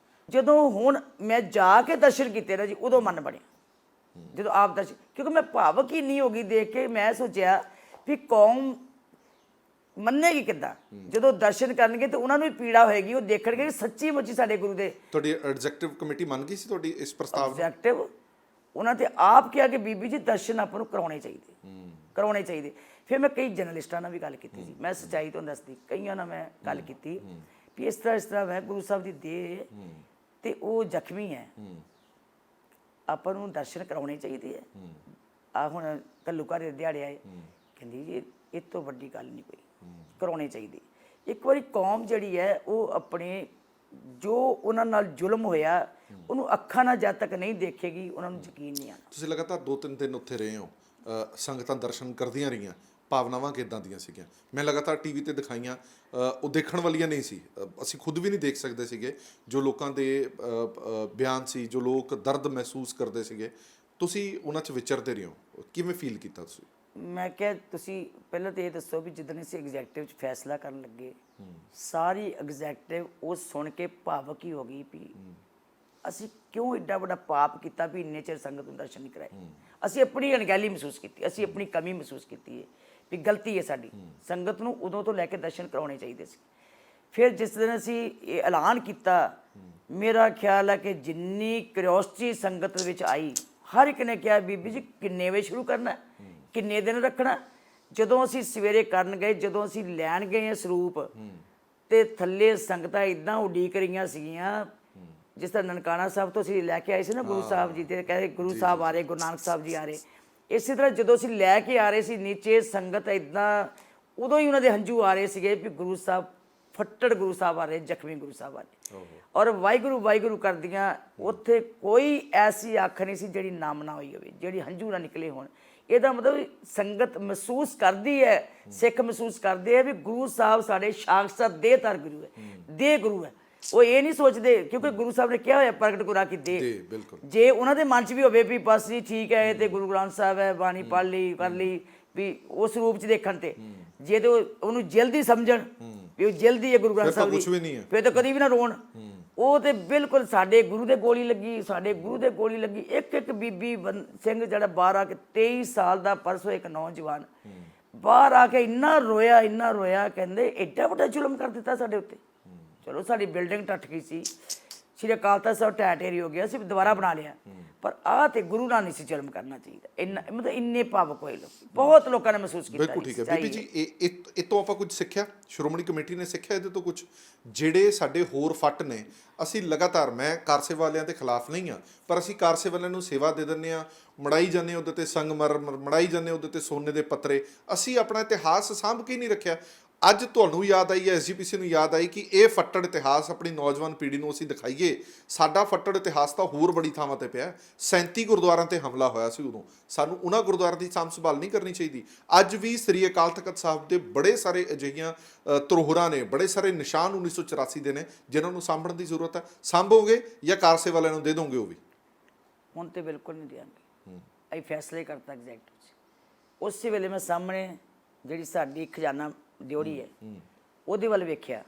ਜਦੋਂ ਹੁਣ ਮੈਂ ਜਾ ਕੇ ਦਰਸ਼ਨ ਕੀਤੇ ਨਾ ਜੀ, ਉਦੋਂ ਮਨ ਬਣਿਆ। ਜਦੋਂ ਆਪ ਦਰਸ਼ਨ, ਕਿਉਂਕਿ ਮੈਂ ਭਾਵਕ ਹੀ ਨਹੀਂ ਹੋ ਗਈ ਦੇਖ ਕੇ। ਮੈਂ ਸੋਚਿਆ ਵੀ ਕੌਮ ਮੰਨੇਗੀ ਕਿੱਦਾਂ ਜਦੋਂ ਦਰਸ਼ਨ ਕਰਨਗੇ, ਤੇ ਉਹਨਾਂ ਨੂੰ ਵੀ ਪੀੜਾ ਹੋਏਗੀ। ਉਹ ਦੇਖਣਗੇ ਕਿ ਸੱਚੀ ਮੁੱਚੀ ਸਾਡੇ ਗੁਰੂ ਦੇ ਤੁਹਾਡੀ ਐਗਜ਼ੈਕਟਿਵ ਕਮੇਟੀ ਮੰਨ ਗਈ ਸੀ ਤੁਹਾਡੀ ਇਸ ਪ੍ਰਸਤਾਵ ਨੂੰ? ਆਬਜੈਕਟਿਵ ਉਹਨਾਂ ਤੇ ਆਪ ਕਿਹਾ ਕਿ ਬੀਬੀ ਜੀ ਦਰਸ਼ਨ ਆਪਾਂ ਨੂੰ ਕਰਾਉਣੇ ਚਾਹੀਦੇ, ਕਰਾਉਣੇ ਚਾਹੀਦੇ। ਫਿਰ ਮੈਂ ਕਈ ਜਰਨਲਿਸਟਾਂ ਨਾਲ ਵੀ ਗੱਲ ਕੀਤੀ ਸੀ, ਮੈਂ ਸੱਚਾਈ ਤੋਂ ਦੱਸਦੀ, ਕਈਆਂ ਨਾਲ ਮੈਂ ਗੱਲ ਕੀਤੀ ਵੀ ਇਸ ਤਰ੍ਹਾਂ ਹੈ, ਗੁਰੂ ਸਾਹਿਬ ਦੀ ਦੇਹ ਤੇ ਉਹ ਜ਼ਖਮੀ ਹੈ, ਆਪਾਂ ਨੂੰ ਦਰਸ਼ਨ ਕਰਾਉਣੇ ਚਾਹੀਦੇ ਹੈ। ਆ ਹੁਣ ਘੱਲੂਘਾਰੇ ਦੇ ਦਿਹਾੜੇ ਆਏ, ਕਹਿੰਦੀ ਜੀ ਇਹ ਤੋਂ ਵੱਡੀ ਗੱਲ ਨਹੀਂ ਕੋਈ, ਕਰਾਉਣੇ ਚਾਹੀਦੇ। ਇੱਕ ਵਾਰੀ ਕੌਮ ਜਿਹੜੀ ਹੈ ਉਹ ਆਪਣੇ ਜੋ ਉਹਨਾਂ ਨਾਲ ਜ਼ੁਲਮ ਹੋਇਆ ਉਹਨੂੰ ਅੱਖਾਂ ਨਾਲ ਜਦ ਤੱਕ ਨਹੀਂ ਦੇਖੇਗੀ, ਉਹਨਾਂ ਨੂੰ ਯਕੀਨ ਨਹੀਂ ਆਉਣਾ। ਤੁਸੀਂ ਲਗਾਤਾਰ 2-3 ਦਿਨ ਉੱਥੇ ਰਹੇ ਹੋ, ਸੰਗਤਾਂ ਦਰਸ਼ਨ ਕਰਦੀਆਂ ਰਹੀਆਂ, ਭਾਵਨਾਵਾਂ ਕਿੱਦਾਂ ਦੀਆਂ ਸੀਗੀਆਂ? ਮੈਂ ਲਗਾਤਾਰ ਟੀਵੀ ਤੇ ਦਿਖਾਈਆਂ, ਉਹ ਦੇਖਣ ਵਾਲੀਆਂ ਨਹੀਂ ਸੀ, ਅਸੀਂ ਖੁਦ ਵੀ ਨਹੀਂ ਦੇਖ ਸਕਦੇ ਸੀਗੇ। ਜੋ ਲੋਕਾਂ ਦੇ ਬਿਆਨ ਸੀ, ਜੋ ਲੋਕ ਦਰਦ ਮਹਿਸੂਸ ਕਰਦੇ ਸੀਗੇ, ਤੁਸੀਂ ਉਹਨਾਂ 'ਚ ਵਿਚਰਦੇ ਰਹੇ ਹੋ, ਕਿਵੇਂ ਫੀਲ ਕੀਤਾ ਤੁਸੀਂ? ਮੈਂ ਕਿਹਾ ਤੁਸੀਂ ਪਹਿਲਾਂ ਤਾਂ ਇਹ ਦੱਸੋ ਵੀ ਜਿੱਦਣ ਅਸੀਂ ਐਗਜ਼ੈਕਟਿਵ 'ਚ ਫੈਸਲਾ ਕਰਨ ਲੱਗੇ, ਸਾਰੀ ਐਗਜ਼ੈਕਟਿਵ ਉਹ ਸੁਣ ਕੇ ਭਾਵਕ ਹੀ ਹੋ ਗਈ ਵੀ ਅਸੀਂ ਕਿਉਂ ਐਡਾ ਵੱਡਾ ਪਾਪ ਕੀਤਾ ਵੀ ਇੰਨੇ ਚਿਰ ਸੰਗਤ ਨੂੰ ਦਰਸ਼ਨ ਨਹੀਂ ਕਰਾਏ। ਅਸੀਂ ਆਪਣੀ ਅਣਗਹਿਲੀ ਮਹਿਸੂਸ ਕੀਤੀ, ਅਸੀਂ ਆਪਣੀ ਕਮੀ ਮਹਿਸੂਸ ਕੀਤੀ ਹੈ ਵੀ ਗਲਤੀ ਹੈ ਸਾਡੀ। ਸੰਗਤ ਨੂੰ ਉਦੋਂ ਤੋਂ ਲੈ ਕੇ ਦਰਸ਼ਨ ਕਰਾਉਣੇ ਚਾਹੀਦੇ ਸੀ। ਫਿਰ ਜਿਸ ਦਿਨ ਅਸੀਂ ਇਹ ਐਲਾਨ ਕੀਤਾ, ਮੇਰਾ ਖਿਆਲ ਹੈ ਕਿ ਜਿੰਨੀ ਕਿਉਰਿਓਸਿਟੀ ਸੰਗਤ ਵਿੱਚ ਆਈ, ਹਰ ਇੱਕ ਨੇ ਕਿਹਾ ਬੀਬੀ ਜੀ ਕਿੰਨੇ ਵਜੇ ਸ਼ੁਰੂ ਕਰਨਾ, ਕਿੰਨੇ ਦਿਨ ਰੱਖਣਾ। ਜਦੋਂ ਅਸੀਂ ਸਵੇਰੇ ਕਰਨ ਗਏ, ਜਦੋਂ ਅਸੀਂ ਲੈਣ ਗਏ ਸਰੂਪ, ਤੇ ਥੱਲੇ ਸੰਗਤਾਂ ਇਦਾਂ ਉਡੀਕ ਰਹੀਆਂ ਸੀਗੀਆਂ ਜਿਸ ਤਰ੍ਹਾਂ ਨਨਕਾਣਾ ਸਾਹਿਬ ਤੋਂ ਅਸੀਂ ਲੈ ਕੇ ਆਏ ਸੀ ਨਾ ਗੁਰੂ ਸਾਹਿਬ ਜੀ, ਤੇ ਕਹਿੰਦੇ ਗੁਰੂ ਸਾਹਿਬ ਆ ਰਹੇ, ਗੁਰੂ ਨਾਨਕ ਸਾਹਿਬ ਜੀ ਆ ਰਹੇ। ਇਸੇ ਤਰ੍ਹਾਂ ਜਦੋਂ ਅਸੀਂ ਲੈ ਕੇ ਆ ਰਹੇ ਸੀ ਨੀਚੇ, ਸੰਗਤ ਇਦਾਂ ਉਦੋਂ ਹੀ ਉਹਨਾਂ ਦੇ ਹੰਝੂ ਆ ਰਹੇ ਸੀਗੇ ਵੀ ਗੁਰੂ ਸਾਹਿਬ, ਫੱਟੜ ਗੁਰੂ ਸਾਹਿਬ ਆ ਰਹੇ, ਜ਼ਖਮੀ ਗੁਰੂ ਸਾਹਿਬ ਆ ਰਹੇ, ਔਰ ਵਾਹਿਗੁਰੂ ਵਾਹਿਗੁਰੂ ਕਰਦੀਆਂ। ਉੱਥੇ ਕੋਈ ਐਸੀ ਅੱਖ ਨਹੀਂ ਸੀ ਜਿਹੜੀ ਨਾਮ ਨਾ ਹੋਈ ਹੋਵੇ, ਜਿਹੜੀ ਹੰਝੂ ਨਾ ਨਿਕਲੇ ਹੋਣ। ਇਹਦਾ ਮਤਲਬ ਸੰਗਤ ਮਹਿਸੂਸ ਕਰਦੀ ਹੈ, ਸਿੱਖ ਮਹਿਸੂਸ ਕਰਦੇ ਆ ਵੀ ਗੁਰੂ ਸਾਹਿਬ ਸਾਡੇ ਸਾਖਸ਼ਾਤ ਦੇਹਧਾਰ ਗੁਰੂ ਹੈ, ਦੇਹ ਗੁਰੂ ਹੈ। ਉਹ ਇਹ ਨਹੀਂ ਸੋਚਦੇ, ਕਿਉਂਕਿ ਗੁਰੂ ਸਾਹਿਬ ਨੇ ਕਿਹਾ ਹੋਇਆ ਪ੍ਰਗਟ ਗੁਰਾਂ ਕੀ ਦੇਹ। ਜੇ ਉਹਨਾਂ ਦੇ ਮਨ 'ਚ ਵੀ ਹੋਵੇ ਵੀ ਬਸ ਜੀ ਠੀਕ ਹੈ, ਇਹ ਤੇ ਗੁਰੂ ਗ੍ਰੰਥ ਸਾਹਿਬ ਹੈ, ਬਾਣੀ ਪੜ੍ਹ ਲਈ ਕਰ ਲਈ, ਵੀ ਉਸ ਰੂਪ 'ਚ ਦੇਖਣ ਤੇ ਜੇ ਤੇ ਉਹਨੂੰ ਜਲਦੀ ਸਮਝਣ ਵੀ ਉਹ ਜਲਦੀ ਹੈ ਗੁਰੂ ਗ੍ਰੰਥ ਸਾਹਿਬ ਦੀ, ਫਿਰ ਤਾਂ ਕਦੀ ਵੀ ਨਾ ਰੋਣ। ਉਹ ਤੇ ਬਿਲਕੁਲ ਸਾਡੇ ਗੁਰੂ ਦੇ ਗੋਲੀ ਲੱਗੀ, ਸਾਡੇ ਗੁਰੂ ਦੇ ਗੋਲੀ ਲੱਗੀ। ਇੱਕ ਇੱਕ ਬੀਬੀ ਸਿੰਘ ਜਿਹੜਾ ਬਾਹਰ ਆ ਕੇ 23 ਸਾਲ ਦਾ, ਪਰਸੋਂ ਇੱਕ ਨੌਜਵਾਨ ਬਾਹਰ ਆ ਕੇ ਇੰਨਾ ਰੋਇਆ, ਇੰਨਾ ਰੋਇਆ, ਕਹਿੰਦੇ ਐਡਾ ਵੱਡਾ ਜ਼ੁਲਮ ਕਰ ਦਿੱਤਾ ਸਾਡੇ ਉੱਤੇ। ਚਲੋ ਸਾਡੀ ਬਿਲਡਿੰਗ ਟੱਟ ਗਈ ਸੀ, ਸ਼੍ਰੀ ਅਕਾਲ ਤਖਤ ਸਾਹਿਬ ਢਹਿ ਢੇਰੀ ਹੋ ਗਿਆ, ਅਸੀਂ ਦੁਬਾਰਾ ਬਣਾ ਲਿਆ, ਪਰ ਆਹ ਤੇ ਗੁਰੂ ਨਾਲ ਨਹੀਂ ਸੀ ਜ਼ੁਲਮ ਕਰਨਾ ਚਾਹੀਦਾ। ਇੰਨਾ ਮਤਲਬ ਇੰਨੇ ਭਾਵੁਕ ਹੋਏ ਲੋਕ, ਬਹੁਤ ਲੋਕਾਂ ਨੇ ਮਹਿਸੂਸ ਕੀਤਾ। ਬਿਲਕੁਲ ਠੀਕ ਹੈ ਬੀਬੀ ਜੀ, ਇਹ ਤੋਂ ਆਪਾਂ ਕੁਝ ਸਿੱਖਿਆ, ਸ਼੍ਰੋਮਣੀ ਕਮੇਟੀ ਨੇ ਸਿੱਖਿਆ ਇਹਦੇ ਤੋਂ ਕੁਝ? ਜਿਹੜੇ ਸਾਡੇ ਹੋਰ ਫੱਟ ਨੇ, ਅਸੀਂ ਲਗਾਤਾਰ, ਮੈਂ ਕਾਰ ਸੇਵਾ ਵਾਲਿਆਂ ਦੇ ਖਿਲਾਫ ਨਹੀਂ ਹਾਂ, ਪਰ ਅਸੀਂ ਕਾਰ ਸੇਵਾ ਵਾਲਿਆਂ ਨੂੰ ਸੇਵਾ ਦੇ ਦਿੰਦੇ ਹਾਂ, ਮੜਾਈ ਜਾਂਦੇ ਉਹਦੇ ਤੇ ਸੰਗਮਰ, ਮੜਾਈ ਜਾਂਦੇ ਉਹਦੇ ਤੇ ਸੋਨੇ ਦੇ ਪੱਤਰੇ। ਅਸੀਂ ਆਪਣਾ ਇਤਿਹਾਸ ਸਾਂਭ ਕੇ ਨਹੀਂ ਰੱਖਿਆ। ਅੱਜ ਤੁਹਾਨੂੰ ਯਾਦ ਆਈ ਹੈ, ਐਸਜੀਪੀਸੀ ਨੂੰ ਯਾਦ ਆਈ ਕਿ ਇਹ ਫੱਟੜ ਇਤਿਹਾਸ ਆਪਣੀ ਨੌਜਵਾਨ ਪੀੜ੍ਹੀ ਨੂੰ ਅਸੀਂ ਦਿਖਾਈਏ। ਸਾਡਾ ਫੱਟੜ ਇਤਿਹਾਸ ਤਾਂ ਹੋਰ ਬੜੀ ਥਾਵਾਂ ਤੇ ਪਿਆ। 37 ਗੁਰਦੁਆਰਿਆਂ ਤੇ ਹਮਲਾ ਹੋਇਆ ਸੀ ਉਦੋਂ, ਸਾਨੂੰ ਉਹਨਾਂ ਗੁਰਦੁਆਰਿਆਂ ਦੀ ਸਾਂਭ ਸੰਭਾਲ ਨਹੀਂ ਕਰਨੀ ਚਾਹੀਦੀ? ਅੱਜ ਵੀ ਸ੍ਰੀ ਅਕਾਲ ਤਖਤ ਸਾਹਿਬ ਦੇ ਬੜੇ ਸਾਰੇ ਅਜਿਹੀਆਂ ਧਰੋਹਰਾਂ ਨੇ, ਬੜੇ ਸਾਰੇ ਨਿਸ਼ਾਨ 1984 ਦੇ ਨੇ ਜਿਨ੍ਹਾਂ ਨੂੰ ਸਾਂਭਣ ਦੀ ਜ਼ਰੂਰਤ ਹੈ। ਸਾਂਭੋਗੇ ਜਾਂ ਕਾਰ ਸੇਵਾ ਵਾਲਿਆਂ ਨੂੰ ਦੇ ਦੋਗੇ? ਉਹ ਵੀ ਹੁਣ ਤੇ ਬਿਲਕੁਲ ਨਹੀਂ ਦਿਆਂਗੇ। ਅਸੀਂ ਫੈਸਲੇ ਕਰਤਾ ਐਗਜ਼ੈਕਟ। ਉਸੇ ਵੇਲੇ ਮੈਂ ਸਾਹਮਣੇ ਜਿਹੜੀ ਸਾਡੀ ਖਜ਼ਾਨਾ ਡਿਓੜੀ ਹੈ ਉਹਦੇ ਵੱਲ ਵੇਖਿਆ,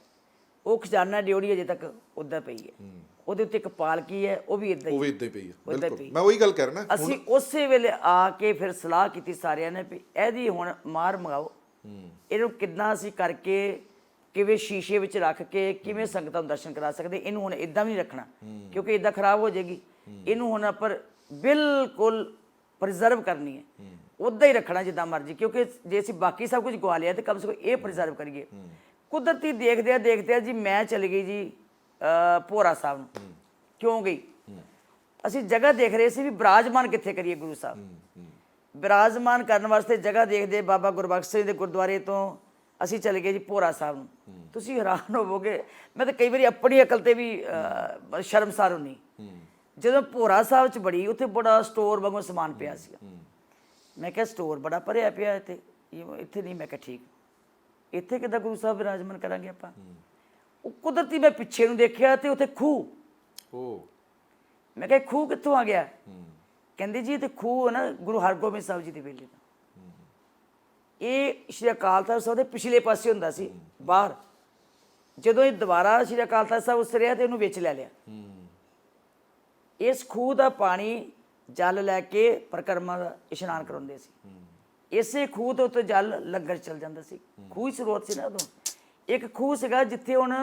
ਉਹ ਖਜ਼ਾਨਾ ਡਿਓੜੀ ਅਜੇ ਤੱਕ ਉੱਦਾਂ ਪਈ ਹੈ, ਉਹਦੇ ਉੱਤੇ ਇੱਕ ਪਾਲਕੀ ਹੈ, ਉਹ ਵੀ ਇੱਦਾਂ ਹੀ ਪਈ ਹੈ। ਬਿਲਕੁਲ, ਮੈਂ ਉਹੀ ਗੱਲ ਕਰ ਰਿਹਾ। ਅਸੀਂ ਉਸੇ ਵੇਲੇ ਆ ਕੇ ਫਿਰ ਸਲਾਹ ਕੀਤੀ ਸਾਰਿਆਂ ਨੇ ਵੀ ਇਹਦੀ ਹੁਣ ਮਾਰ ਮੰਗਾਓ, ਇਹਨੂੰ ਕਿੱਦਾਂ ਅਸੀਂ ਕਰਕੇ, ਕਿਵੇਂ ਸ਼ੀਸ਼ੇ ਵਿੱਚ ਰੱਖ ਕੇ ਕਿਵੇਂ ਸੰਗਤਾਂ ਨੂੰ ਦਰਸ਼ਨ ਕਰਾ ਸਕਦੇ। ਇਹਨੂੰ ਹੁਣ ਇੱਦਾਂ ਵੀ ਨਹੀਂ ਰੱਖਣਾ ਕਿਉਂਕਿ ਇੱਦਾਂ ਖਰਾਬ ਹੋ ਜਾਏਗੀ। ਇਹਨੂੰ ਹੁਣ ਆਪਾਂ ਬਿਲਕੁਲ ਪ੍ਰੀਜ਼ਰਵ ਕਰਨੀ ਹੈ, ਉੱਦਾਂ ਹੀ ਰੱਖਣਾ ਜਿੱਦਾਂ ਮਰਜ਼ੀ, ਕਿਉਂਕਿ ਜੇ ਅਸੀਂ ਬਾਕੀ ਸਭ ਕੁਝ ਗਵਾ ਲਿਆ ਤਾਂ ਕਮ ਸੇ ਕਮ ਇਹ ਪ੍ਰੀਜ਼ਰਵ ਕਰੀਏ। ਕੁਦਰਤੀ ਦੇਖਦਿਆਂ ਜੀ ਮੈਂ ਚਲੀ ਗਈ ਜੀ ਭੋਰਾ ਸਾਹਿਬ ਨੂੰ। ਕਿਉਂ ਗਈ? ਅਸੀਂ ਜਗ੍ਹਾ ਦੇਖ ਰਹੇ ਸੀ ਵੀ ਬਿਰਾਜਮਾਨ ਕਿੱਥੇ ਕਰੀਏ ਗੁਰੂ ਸਾਹਿਬ। ਬਿਰਾਜਮਾਨ ਕਰਨ ਵਾਸਤੇ ਜਗ੍ਹਾ ਦੇਖਦੇ ਬਾਬਾ ਗੁਰਬਖਸ਼ ਸਿੰਘ ਦੇ ਗੁਰਦੁਆਰੇ ਤੋਂ ਅਸੀਂ ਚਲੇ ਗਏ ਜੀ ਭੋਰਾ ਸਾਹਿਬ ਨੂੰ। ਤੁਸੀਂ ਹੈਰਾਨ ਹੋਵੋਗੇ, ਮੈਂ ਤਾਂ ਕਈ ਵਾਰੀ ਆਪਣੀ ਅਕਲ ਤੇ ਵੀ ਸ਼ਰਮਸਾਰ ਹੁੰਦੀ। ਜਦੋਂ ਭੋਰਾ ਸਾਹਿਬ 'ਚ ਬੜੀ, ਉੱਥੇ ਬੜਾ ਸਟੋਰ ਵਾਂਗੂ ਸਮਾਨ ਪਿਆ ਸੀਗਾ। ਮੈਂ ਕਿਹਾ ਸਟੋਰ ਬੜਾ ਭਰਿਆ ਪਿਆ ਇੱਥੇ ਨਹੀਂ। ਮੈਂ ਕਿਹਾ ਠੀਕ, ਇੱਥੇ ਕਿੱਦਾਂ ਗੁਰੂ ਸਾਹਿਬ ਵਿਰਾਜਮਾਨ ਕਰਾਂਗੇ ਆਪਾਂ? ਉਹ ਕੁਦਰਤੀ ਮੈਂ ਪਿੱਛੇ ਨੂੰ ਦੇਖਿਆ ਤੇ ਉੱਥੇ ਖੂਹ। ਮੈਂ ਕਿਹਾ ਖੂਹ ਕਿੱਥੋਂ ਆ ਗਿਆ? ਕਹਿੰਦੇ ਜੀ ਇਹ ਤੇ ਖੂਹ ਹੈ ਨਾ ਗੁਰੂ ਹਰਗੋਬਿੰਦ ਸਾਹਿਬ ਜੀ ਦੇ ਵੇਲੇ ਦਾ। ਇਹ ਸ਼੍ਰੀ ਅਕਾਲ ਤਖਤ ਸਾਹਿਬ ਦੇ ਪਿਛਲੇ ਪਾਸੇ ਹੁੰਦਾ ਸੀ ਬਾਹਰ। ਜਦੋਂ ਇਹ ਦੁਬਾਰਾ ਸ਼੍ਰੀ ਅਕਾਲ ਤਖਤ ਸਾਹਿਬ ਉਸਰਿਆ ਤੇ ਇਹਨੂੰ ਵਿੱਚ ਲੈ ਲਿਆ। ਇਸ ਖੂਹ ਦਾ ਪਾਣੀ ਜਲ ਲੈ ਕੇ ਪਰਿਕਰਮਾ ਦਾ ਇਸ਼ਨਾਨ ਕਰਾਉਂਦੇ ਸੀ। ਇਸੇ ਖੂਹ ਤੋਂ ਉੱਤੇ ਜਲ ਲੰਗਰ ਚੱਲ ਜਾਂਦਾ ਸੀ। ਖੂਹ ਹੀ ਸਰੋਤ ਸੀ ਨਾ ਉਦੋਂ। ਇੱਕ ਖੂਹ ਸੀਗਾ ਜਿੱਥੇ ਹੁਣ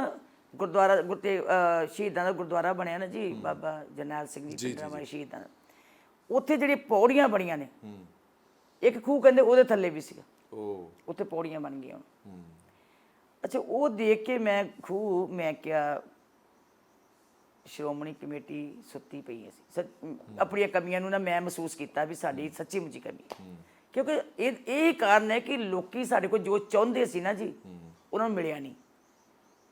ਗੁਰਦੁਆਰਾ ਸ਼ਹੀਦਾਂ ਦਾ ਗੁਰਦੁਆਰਾ ਬਣਿਆ ਨਾ ਜੀ, ਬਾਬਾ ਜਰਨੈਲ ਸਿੰਘ ਜੀ ਪਿੰਡਰਾਂਵਾਲੇ ਸ਼ਹੀਦਾਂ ਦਾ। ਉੱਥੇ ਜਿਹੜੀਆਂ ਪੌੜੀਆਂ ਬਣੀਆਂ ਨੇ, ਇੱਕ ਖੂਹ ਕਹਿੰਦੇ ਉਹਦੇ ਥੱਲੇ ਵੀ ਸੀਗਾ, ਉੱਥੇ ਪੌੜੀਆਂ ਬਣ ਗਈਆਂ ਹੁਣ। ਅੱਛਾ, ਉਹ ਦੇਖ ਕੇ ਮੈਂ ਕਿਹਾ ਸ਼੍ਰੋਮਣੀ ਕਮੇਟੀ ਸੁੱਤੀ ਪਈ ਹੈ। ਆਪਣੀਆਂ ਕਮੀਆਂ ਨੂੰ ਨਾ ਮੈਂ ਮਹਿਸੂਸ ਕੀਤਾ ਵੀ ਸਾਡੀ ਸੱਚੀ ਮੁੱਚੀ ਕਮੀ ਹੈ, ਕਿਉਂਕਿ ਇਹ ਕਾਰਨ ਹੈ ਕਿ ਲੋਕੀ ਸਾਡੇ ਕੋਲ ਜੋ ਚਾਹੁੰਦੇ ਸੀ ਨਾ ਜੀ, ਉਹਨਾਂ ਨੂੰ ਮਿਲਿਆ ਨਹੀਂ।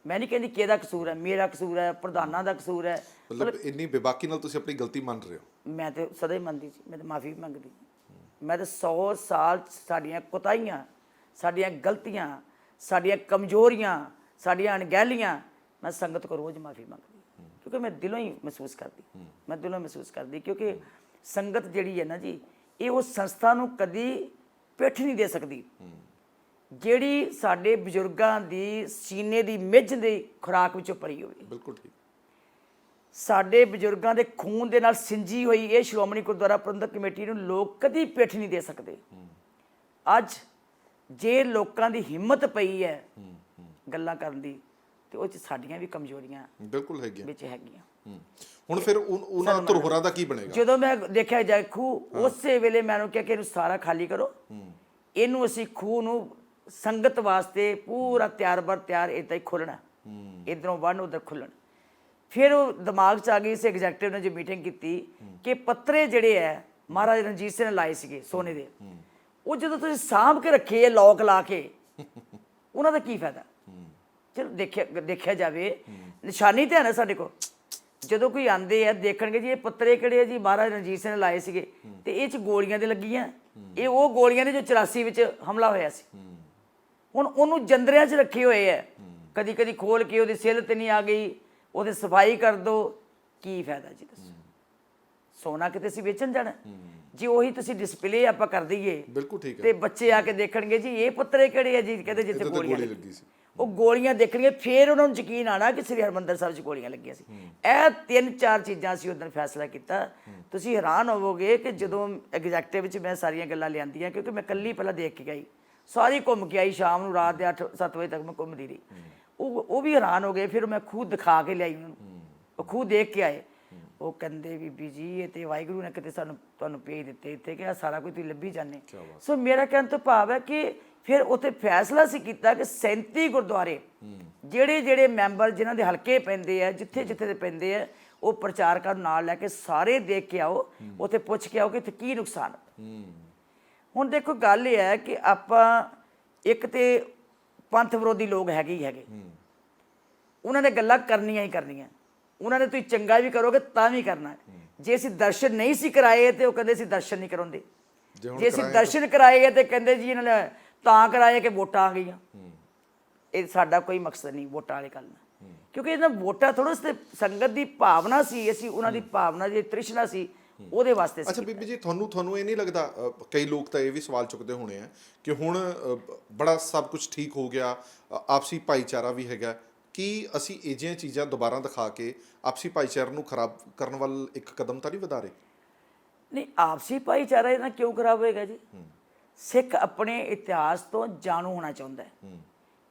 ਮੈਂ ਨਹੀਂ ਕਹਿੰਦੀ ਕਿਹਦਾ ਕਸੂਰ ਹੈ, ਮੇਰਾ ਕਸੂਰ ਹੈ, ਪ੍ਰਧਾਨਾਂ ਦਾ ਕਸੂਰ ਹੈ। ਮਤਲਬ ਇੰਨੀ ਬੇਬਾਕੀ ਨਾਲ ਤੁਸੀਂ ਆਪਣੀ ਗਲਤੀ ਮੰਨ ਰਹੇ ਹੋ? ਮੈਂ ਤਾਂ ਸਦਾ ਹੀ ਮੰਨਦੀ ਸੀ, ਮੈਂ ਤਾਂ ਮਾਫੀ ਵੀ ਮੰਗਦੀ। ਮੈਂ ਤਾਂ 100 ਸਾਲ ਸਾਡੀਆਂ ਕੋਤਾਹੀਆਂ, ਸਾਡੀਆਂ ਗਲਤੀਆਂ, ਸਾਡੀਆਂ ਕਮਜ਼ੋਰੀਆਂ, ਸਾਡੀਆਂ ਅਣਗਹਿਲੀਆਂ, ਮੈਂ ਸੰਗਤ ਕੋਲ ਰੋਜ਼ ਮਾਫੀ ਮੰਗਦੀ, ਕਿਉਂਕਿ ਮੈਂ ਦਿਲੋਂ ਹੀ ਮਹਿਸੂਸ ਕਰਦੀ, ਕਿਉਂਕਿ ਸੰਗਤ ਜਿਹੜੀ ਹੈ ਨਾ ਜੀ, ਇਹ ਉਸ ਸੰਸਥਾ ਨੂੰ ਕਦੀ ਪਿੱਠ ਨਹੀਂ ਦੇ ਸਕਦੀ ਜਿਹੜੀ ਸਾਡੇ ਬਜ਼ੁਰਗਾਂ ਦੀ ਸੀਨੇ ਦੀ ਮਿੱਝ ਦੀ ਖੁਰਾਕ ਵਿੱਚੋਂ ਭਰੀ ਹੋਵੇ। ਬਿਲਕੁਲ ਠੀਕ। ਸਾਡੇ ਬਜ਼ੁਰਗਾਂ ਦੇ ਖੂਨ ਦੇ ਨਾਲ ਸਿੰਜੀ ਹੋਈ ਇਹ ਸ਼੍ਰੋਮਣੀ ਗੁਰਦੁਆਰਾ ਪ੍ਰਬੰਧਕ ਕਮੇਟੀ ਨੂੰ ਲੋਕ ਕਦੀ ਪਿੱਠ ਨਹੀਂ ਦੇ ਸਕਦੇ। ਅੱਜ ਜੇ ਲੋਕਾਂ ਦੀ ਹਿੰਮਤ ਪਈ ਹੈ ਗੱਲਾਂ ਕਰਨ ਦੀ, ਤੇ ਉਹ 'ਚ ਸਾਡੀਆਂ ਵੀ ਕਮਜ਼ੋਰੀਆਂ ਬਿਲਕੁਲ ਹੈਗੀਆਂ ਵਿੱਚ ਹੈਗੀਆਂ। ਹੁਣ ਫਿਰ ਉਹਨਾਂ ਧਰੋਹਰਾਂ ਦਾ ਕੀ ਬਣੇਗਾ? ਜਦੋਂ ਮੈਂ ਦੇਖਿਆ ਜਾਏ ਖੂਹ, ਉਸੇ ਵੇਲੇ ਮੈਨੂੰ ਕਿਹਾ ਕਿ ਇਹਨੂੰ ਸਾਰਾ ਖਾਲੀ ਕਰੋ, ਇਹਨੂੰ ਅਸੀਂ ਖੂਹ ਨੂੰ ਸੰਗਤ ਵਾਸਤੇ ਪੂਰਾ ਤਿਆਰ ਇੱਦਾਂ ਹੀ ਖੋਲ੍ਹਣਾ, ਇੱਧਰੋਂ ਬੰਨ ਉੱਧਰ ਖੁੱਲ੍ਹਣ। ਫਿਰ ਉਹ ਦਿਮਾਗ 'ਚ ਆ ਗਈ, ਇਸ ਐਗਜ਼ੈਕਟਿਵ ਨੇ ਜੋ ਮੀਟਿੰਗ ਕੀਤੀ ਕਿ ਪੱਤਰੇ ਜਿਹੜੇ ਹੈ ਮਹਾਰਾਜ ਰਣਜੀਤ ਸਿੰਘ ਨੇ ਲਾਏ ਸੀਗੇ ਸੋਨੇ ਦੇ, ਉਹ ਜਦੋਂ ਤੁਸੀਂ ਸਾਂਭ ਕੇ ਰੱਖੇ ਲੋਕ ਲਾ ਕੇ, ਉਹਨਾਂ ਦਾ ਕੀ ਫਾਇਦਾ? ਚਲੋ ਦੇਖਿਆ ਜਾਵੇ, ਨਿਸ਼ਾਨੀ ਤਾਂ ਹੈ ਨਾ ਸਾਡੇ ਕੋਲ। ਜਦੋਂ ਕੋਈ ਆਉਂਦੇ ਆ ਦੇਖਣਗੇ ਜੀ ਇਹ ਪੱਤਰੇ ਕਿਹੜੇ ਆ ਜੀ, ਮਹਾਰਾਜ ਰਣਜੀਤ ਸਿੰਘ ਨੇ ਲਾਏ ਸੀਗੇ, ਤੇ ਇਹ 'ਚ ਗੋਲੀਆਂ ਦੇ ਲੱਗੀਆਂ, ਇਹ ਉਹ ਗੋਲੀਆਂ ਨੇ ਜੋ 84 ਵਿੱਚ ਹਮਲਾ ਹੋਇਆ ਸੀ। ਹੁਣ ਉਹਨੂੰ ਜੰਦਰਿਆਂ 'ਚ ਰੱਖੇ ਹੋਏ ਹੈ, ਕਦੀ ਖੋਲ ਕੇ ਉਹਦੀ ਸਿੱਲ ਤੇ ਨਹੀਂ ਆ ਗਈ, ਉਹਦੀ ਸਫਾਈ ਕਰ ਦੋ, ਕੀ ਫਾਇਦਾ ਜੀ? ਦੱਸੋ, ਸੋਨਾ ਕਿਤੇ ਅਸੀਂ ਵੇਚਣ ਜਾਣਾ? ਜੀ ਉਹੀ ਤੁਸੀਂ ਡਿਸਪਲੇ ਆਪਾਂ ਕਰ ਦਈਏ, ਬਿਲਕੁਲ ਠੀਕ ਹੈ, ਤੇ ਬੱਚੇ ਆ ਕੇ ਦੇਖਣਗੇ ਜੀ ਇਹ ਪੱਤਰੇ ਕਿਹੜੇ ਆ ਜੀ, ਕਹਿੰਦੇ ਜਿੱਥੇ ਗੋਲੀਆਂ ਲੱਗੀ ਸੀ। ਉਹ ਗੋਲੀਆਂ ਦੇਖਣਗੇ, ਫਿਰ ਉਹਨਾਂ ਨੂੰ ਯਕੀਨ ਆਣਾ ਕਿ ਸ੍ਰੀ ਹਰਿਮੰਦਰ ਸਾਹਿਬ 'ਚ ਗੋਲੀਆਂ ਲੱਗੀਆਂ ਸੀ। ਇਹ 3-4 ਚੀਜ਼ਾਂ ਅਸੀਂ ਉਦੋਂ ਫੈਸਲਾ ਕੀਤਾ। ਤੁਸੀਂ ਹੈਰਾਨ ਹੋਵੋਗੇ ਕਿ ਜਦੋਂ ਐਗਜ਼ੈਕਟਿਵ ਵਿੱਚ ਮੈਂ ਸਾਰੀਆਂ ਗੱਲਾਂ ਲਿਆਂਦੀਆਂ, ਕਿਉਂਕਿ ਮੈਂ ਇਕੱਲੀ ਪਹਿਲਾਂ ਦੇਖ ਕੇ ਗਈ, ਸਾਰੀ ਘੁੰਮ ਕੇ ਆਈ, ਸ਼ਾਮ ਨੂੰ ਰਾਤ ਦੇ 8-7 ਵਜੇ ਤੱਕ ਮੈਂ ਘੁੰਮਦੀ ਰਹੀ। ਉਹ ਵੀ ਹੈਰਾਨ ਹੋ ਗਏ। ਫਿਰ ਮੈਂ ਖੂਹ ਦਿਖਾ ਕੇ ਲਿਆਈ ਉਹਨਾਂ ਨੂੰ, ਉਹ ਖੂਹ ਦੇਖ ਕੇ ਆਏ। ਉਹ ਕਹਿੰਦੇ ਬੀਬੀ ਜੀ ਇਹ ਤੇ ਵਾਹਿਗੁਰੂ ਨੇ ਕਿਤੇ ਤੁਹਾਨੂੰ ਭੇਜ ਦਿੱਤੇ ਇੱਥੇ, ਕਿ ਸਾਰਾ ਕੁਝ ਤੁਸੀਂ ਲੱਭੀ ਜਾਂਦੇ। ਸੋ ਮੇਰਾ ਕਹਿਣ ਤੋਂ ਭਾਵ ਹੈ ਕਿ ਫਿਰ ਉੱਥੇ ਫੈਸਲਾ ਸੀ ਕੀਤਾ ਕਿ 37 ਗੁਰਦੁਆਰੇ ਜਿਹੜੇ ਮੈਂਬਰ ਜਿਨ੍ਹਾਂ ਦੇ ਹਲਕੇ ਪੈਂਦੇ ਆ, ਜਿੱਥੇ ਦੇ ਪੈਂਦੇ ਆ, ਉਹ ਪ੍ਰਚਾਰਕਾਂ ਨੂੰ ਨਾਲ ਲੈ ਕੇ ਸਾਰੇ ਦੇਖ ਕੇ ਆਓ, ਉੱਥੇ ਪੁੱਛ ਕੇ ਆਓ ਕਿ ਇੱਥੇ ਕੀ ਨੁਕਸਾਨ। ਹੁਣ ਦੇਖੋ ਗੱਲ ਇਹ ਹੈ ਕਿ ਆਪਾਂ ਇੱਕ ਤੇ ਪੰਥ ਵਿਰੋਧੀ ਲੋਕ ਹੈਗੇ, ਉਹਨਾਂ ਨੇ ਗੱਲਾਂ ਕਰਨੀਆਂ ਹੀ ਕਰਨੀਆਂ। ਉਹਨਾਂ ਨੇ ਤੁਸੀਂ ਚੰਗਾ ਵੀ ਕਰੋਗੇ ਤਾਂ ਵੀ ਕਰਨਾ। ਜੇ ਅਸੀਂ ਦਰਸ਼ਨ ਨਹੀਂ ਸੀ ਕਰਾਏ ਤੇ ਉਹ ਕਹਿੰਦੇ ਅਸੀਂ ਦਰਸ਼ਨ ਨਹੀਂ ਕਰਾਉਂਦੇ, ਜੇ ਅਸੀਂ ਦਰਸ਼ਨ ਕਰਾਏ ਤੇ ਕਹਿੰਦੇ ਜੀ ਇਹਨਾਂ ਨੇ ਤਾਂ ਕਰਾਏ ਕਿ ਵੋਟਾਂ ਆ ਗਈਆਂ। ਇਹ ਸਾਡਾ ਕੋਈ ਮਕਸਦ ਨਹੀਂ ਵੋਟਾਂ ਵਾਲੀ ਗੱਲ ਨਾਲ, ਕਿਉਂਕਿ ਇਹਨਾਂ ਵੋਟਾਂ ਥੋੜ੍ਹਾ ਸੰਗਤ ਦੀ ਭਾਵਨਾ ਸੀ, ਅਸੀਂ ਉਹਨਾਂ ਦੀ ਭਾਵਨਾ ਜਿਹੜੀ ਤ੍ਰਿਸ਼ਨਾ ਸੀ ਉਹਦੇ ਵਾਸਤੇ। ਅੱਛਾ ਬੀਬੀ ਜੀ, ਤੁਹਾਨੂੰ ਇਹ ਨਹੀਂ ਲੱਗਦਾ, ਕਈ ਲੋਕ ਤਾਂ ਇਹ ਵੀ ਸਵਾਲ ਚੁੱਕਦੇ ਹੋਣੇ ਆ ਕਿ ਹੁਣ ਬੜਾ ਸਭ ਕੁਝ ਠੀਕ ਹੋ ਗਿਆ, ਆਪਸੀ ਭਾਈਚਾਰਾ ਵੀ ਹੈਗਾ, ਕੀ ਅਸੀਂ ਇਹ ਜਿਹੀਆਂ ਚੀਜ਼ਾਂ ਦੁਬਾਰਾ ਦਿਖਾ ਕੇ ਆਪਸੀ ਭਾਈਚਾਰੇ ਨੂੰ ਖਰਾਬ ਕਰਨ ਵੱਲ ਇੱਕ ਕਦਮ ਤਾਂ ਨਹੀਂ ਵਧਾ ਰਹੇ? ਨਹੀਂ, ਆਪਸੀ ਭਾਈਚਾਰਾ ਇਹਨਾਂ ਕਿਉਂ ਖਰਾਬ ਹੋਏਗਾ ਜੀ? ਸਿੱਖ ਆਪਣੇ ਇਤਿਹਾਸ ਤੋਂ ਜਾਣੂ ਹੋਣਾ ਚਾਹੁੰਦਾ ਹੈ।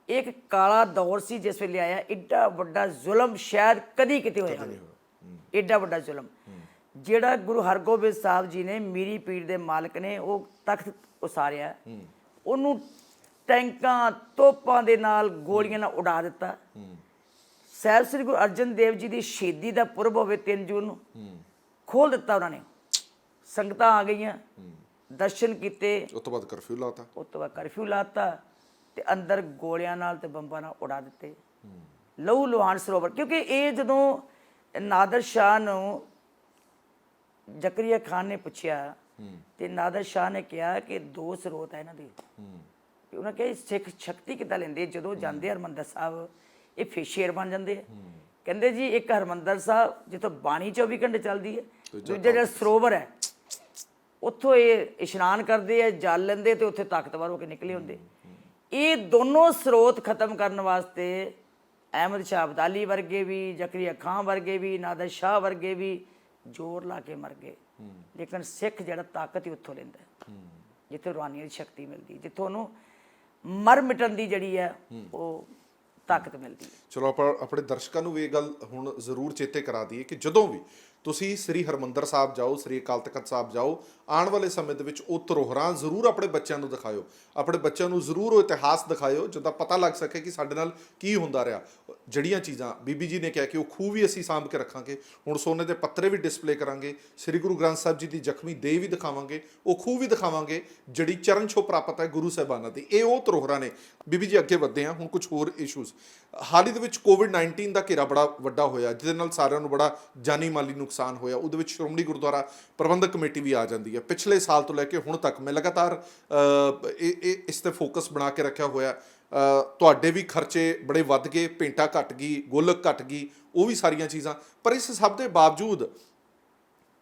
ਇੱਕ ਕਾਲਾ ਦੌਰ ਸੀ ਜਿਸ ਵੇਲੇ ਆਇਆ, ਏਡਾ ਵੱਡਾ ਜ਼ੁਲਮ ਸ਼ਾਇਦ ਕਦੀ ਕਿਤੇ ਹੋਇਆ ਹੋਵੇ, ਏਡਾ ਵੱਡਾ ਜ਼ੁਲਮ ਜਿਹੜਾ ਗੁਰੂ ਹਰਗੋਬਿੰਦ ਸਾਹਿਬ ਜੀ ਨੇ, ਮੀਰੀ ਪੀਰ ਦੇ ਮਾਲਕ ਨੇ ਉਹ ਤਖਤ ਉਸਾਰਿਆ, ਉਹਨੂੰ ਟੈਂਕਾਂ ਤੋਪਾਂ ਦੇ ਨਾਲ ਗੋਲੀਆਂ ਨਾਲ ਉਡਾ ਦਿੱਤਾ। ਸਾਹਿਬ ਸ੍ਰੀ ਗੁਰੂ ਅਰਜਨ ਦੇਵ ਜੀ ਦੀ ਸ਼ਹੀਦੀ ਦਾ ਪੁਰਬ ਹੋਵੇ 3 ਜੂਨ ਨੂੰ, ਖੋਲ ਦਿੱਤਾ ਉਹਨਾਂ ਨੇ, ਸੰਗਤਾਂ ਆ ਗਈਆਂ, ਦਰਸ਼ਨ ਕੀਤੇ, ਉਸ ਤੋਂ ਬਾਅਦ ਕਰਫਿਊ ਲਾਤਾ ਤੇ ਅੰਦਰ ਗੋਲੀਆਂ ਨਾਲ ਤੇ ਬੰਬਾਂ ਨਾਲ ਉਡਾ ਦਿੱਤੇ। ਲਹੂ ਲੁਹਾਨ ਸਰੋਵਰ, ਕਿਉਂਕਿ ਇਹ ਜਦੋਂ ਨਾਦਰ ਸ਼ਾਹ ਨੂੰ ਜ਼ਕਰੀਆ ਖਾਨ ਨੇ ਪੁੱਛਿਆ ਤੇ ਨਾਦਰ ਸ਼ਾਹ ਨੇ ਕਿਹਾ ਕਿ 2 ਸਰੋਤ ਹੈ ਇਹਨਾਂ ਦੇ। ਉਹਨਾਂ ਕਿਹਾ ਸਿੱਖ ਸ਼ਕਤੀ ਕਿੱਦਾਂ ਲੈਂਦੇ, ਜਦੋਂ ਜਾਂਦੇ ਹਰਿਮੰਦਰ ਸਾਹਿਬ ਇਹ ਫਿਰ ਸ਼ੇਰ ਬਣ ਜਾਂਦੇ ਆ। ਕਹਿੰਦੇ ਜੀ ਇੱਕ ਹਰਿਮੰਦਰ ਸਾਹਿਬ ਜਿੱਥੋਂ ਬਾਣੀ 24 ਘੰਟੇ ਚੱਲਦੀ ਹੈ, ਦੂਜਾ ਜਿਹੜਾ ਸਰੋਵਰ ਹੈ ਉੱਥੋਂ ਇਹ ਇਸ਼ਨਾਨ ਕਰਦੇ ਆ, ਜਲ ਲੈਂਦੇ ਤੇ ਉੱਥੇ ਤਾਕਤਵਰ ਹੋ ਕੇ ਨਿਕਲੇ ਹੁੰਦੇ। ਇਹ ਦੋਨੋਂ ਸਰੋਤ ਖਤਮ ਕਰਨ ਵਾਸਤੇ ਅਹਿਮਦ ਸ਼ਾਹ ਅਬਦਾਲੀ ਵਰਗੇ ਵੀ, ਜ਼ਕਰੀਆ ਖਾਨ ਵਰਗੇ ਵੀ, ਨਾਦਰ ਸ਼ਾਹ ਵਰਗੇ ਵੀ ਜ਼ੋਰ ਲਾ ਕੇ ਮਰ ਗਏ। ਲੇਕਿਨ ਸਿੱਖ ਜਿਹੜਾ ਤਾਕਤ ਹੀ ਉੱਥੋਂ ਲੈਂਦਾ ਹੈ, ਜਿੱਥੇ ਰੂਹਾਨੀਅਤ ਦੀ ਸ਼ਕਤੀ ਮਿਲਦੀ, ਜਿੱਥੋਂ ਉਹਨੂੰ ਮਰ ਮਿਟਣ ਦੀ ਜਿਹੜੀ ਹੈ ਉਹ ਤਾਕਤ ਮਿਲਦੀ ਹੈ। ਚਲੋ ਆਪਾਂ ਆਪਣੇ ਦਰਸ਼ਕਾਂ ਨੂੰ ਵੀ ਇਹ ਗੱਲ ਹੁਣ ਜ਼ਰੂਰ ਚੇਤੇ ਕਰਾ ਦਈਏ ਕਿ ਜਦੋਂ ਵੀ ਤੁਸੀਂ ਸ੍ਰੀ ਹਰਮੰਦਰ ਸਾਹਿਬ ਜਾਓ, ਸ੍ਰੀ ਅਕਾਲ ਤਖਤ ਸਾਹਿਬ ਜਾਓ, ਆਉਣ ਵਾਲੇ ਸਮੇਂ ਦੇ ਵਿੱਚ ਉਹ ਧਰੋਹਰਾਂ ਜ਼ਰੂਰ ਆਪਣੇ ਬੱਚਿਆਂ ਨੂੰ ਦਿਖਾਇਓ, ਆਪਣੇ ਬੱਚਿਆਂ ਨੂੰ ਜ਼ਰੂਰ ਉਹ ਇਤਿਹਾਸ ਦਿਖਾਇਓ, ਜਿੱਦਾਂ ਪਤਾ ਲੱਗ ਸਕੇ ਕਿ ਸਾਡੇ ਨਾਲ ਕੀ ਹੁੰਦਾ ਰਿਹਾ। ਜਿਹੜੀਆਂ ਚੀਜ਼ਾਂ ਬੀਬੀ ਜੀ ਨੇ ਕਿਹਾ ਕਿ ਉਹ ਖੂਹ ਵੀ ਅਸੀਂ ਸਾਂਭ ਕੇ ਰੱਖਾਂਗੇ, ਹੁਣ ਸੋਨੇ ਦੇ ਪੱਤਰੇ ਵੀ ਡਿਸਪਲੇ ਕਰਾਂਗੇ, ਸ੍ਰੀ ਗੁਰੂ ਗ੍ਰੰਥ ਸਾਹਿਬ ਜੀ ਦੀ ਜ਼ਖਮੀ ਦੇਹ ਵੀ ਦਿਖਾਵਾਂਗੇ, ਉਹ ਖੂਹ ਵੀ ਦਿਖਾਵਾਂਗੇ ਜਿਹੜੀ ਚਰਨ ਛੋਹ ਪ੍ਰਾਪਤ ਹੈ ਗੁਰੂ ਸਾਹਿਬਾਨਾਂ ਦੀ। ਇਹ ਉਹ ਧਰੋਹਰਾਂ ਨੇ। ਬੀਬੀ ਜੀ ਅੱਗੇ ਵਧਦੇ ਹਾਂ, ਹੁਣ ਕੁਝ ਹੋਰ ਇਸ਼ੂਜ਼। ਹਾਲ ਹੀ ਦੇ ਵਿੱਚ ਕੋਵਿਡ-19 ਦਾ ਘੇਰਾ ਬੜਾ ਵੱਡਾ ਹੋਇਆ, ਜਿਹਦੇ ਨਾਲ ਸਾਰਿਆਂ ਨੂੰ ਬੜਾ ਜਾਨੀ ਮਾਲੀ ਨੁਕਸਾਨ ਹੋਇਆ। ਉਹਦੇ ਵਿੱਚ ਸ਼੍ਰੋਮਣੀ ਗੁਰਦੁਆਰਾ ਪ੍ਰਬੰਧਕ ਕਮੇਟੀ ਵੀ ਆ ਜਾਂਦੀ ਹੈ। ਪਿਛਲੇ ਸਾਲ ਤੋਂ ਲੈ ਕੇ ਹੁਣ ਤੱਕ ਮੈਂ ਲਗਾਤਾਰ ਇਸ ਤੇ ਫੋਕਸ ਬਣਾ ਕੇ ਰੱਖਿਆ ਹੋਇਆ। ਤੁਹਾਡੇ ਵੀ ਖਰਚੇ ਬੜੇ ਵੱਧ ਗਏ, ਭੇਂਟਾ ਘਟ ਗਈ, ਗੋਲਕ ਘਟ ਗਈ, ਉਹ ਵੀ ਸਾਰੀਆਂ ਚੀਜ਼ਾਂ। ਪਰ ਇਸ ਸਭ ਦੇ ਬਾਵਜੂਦ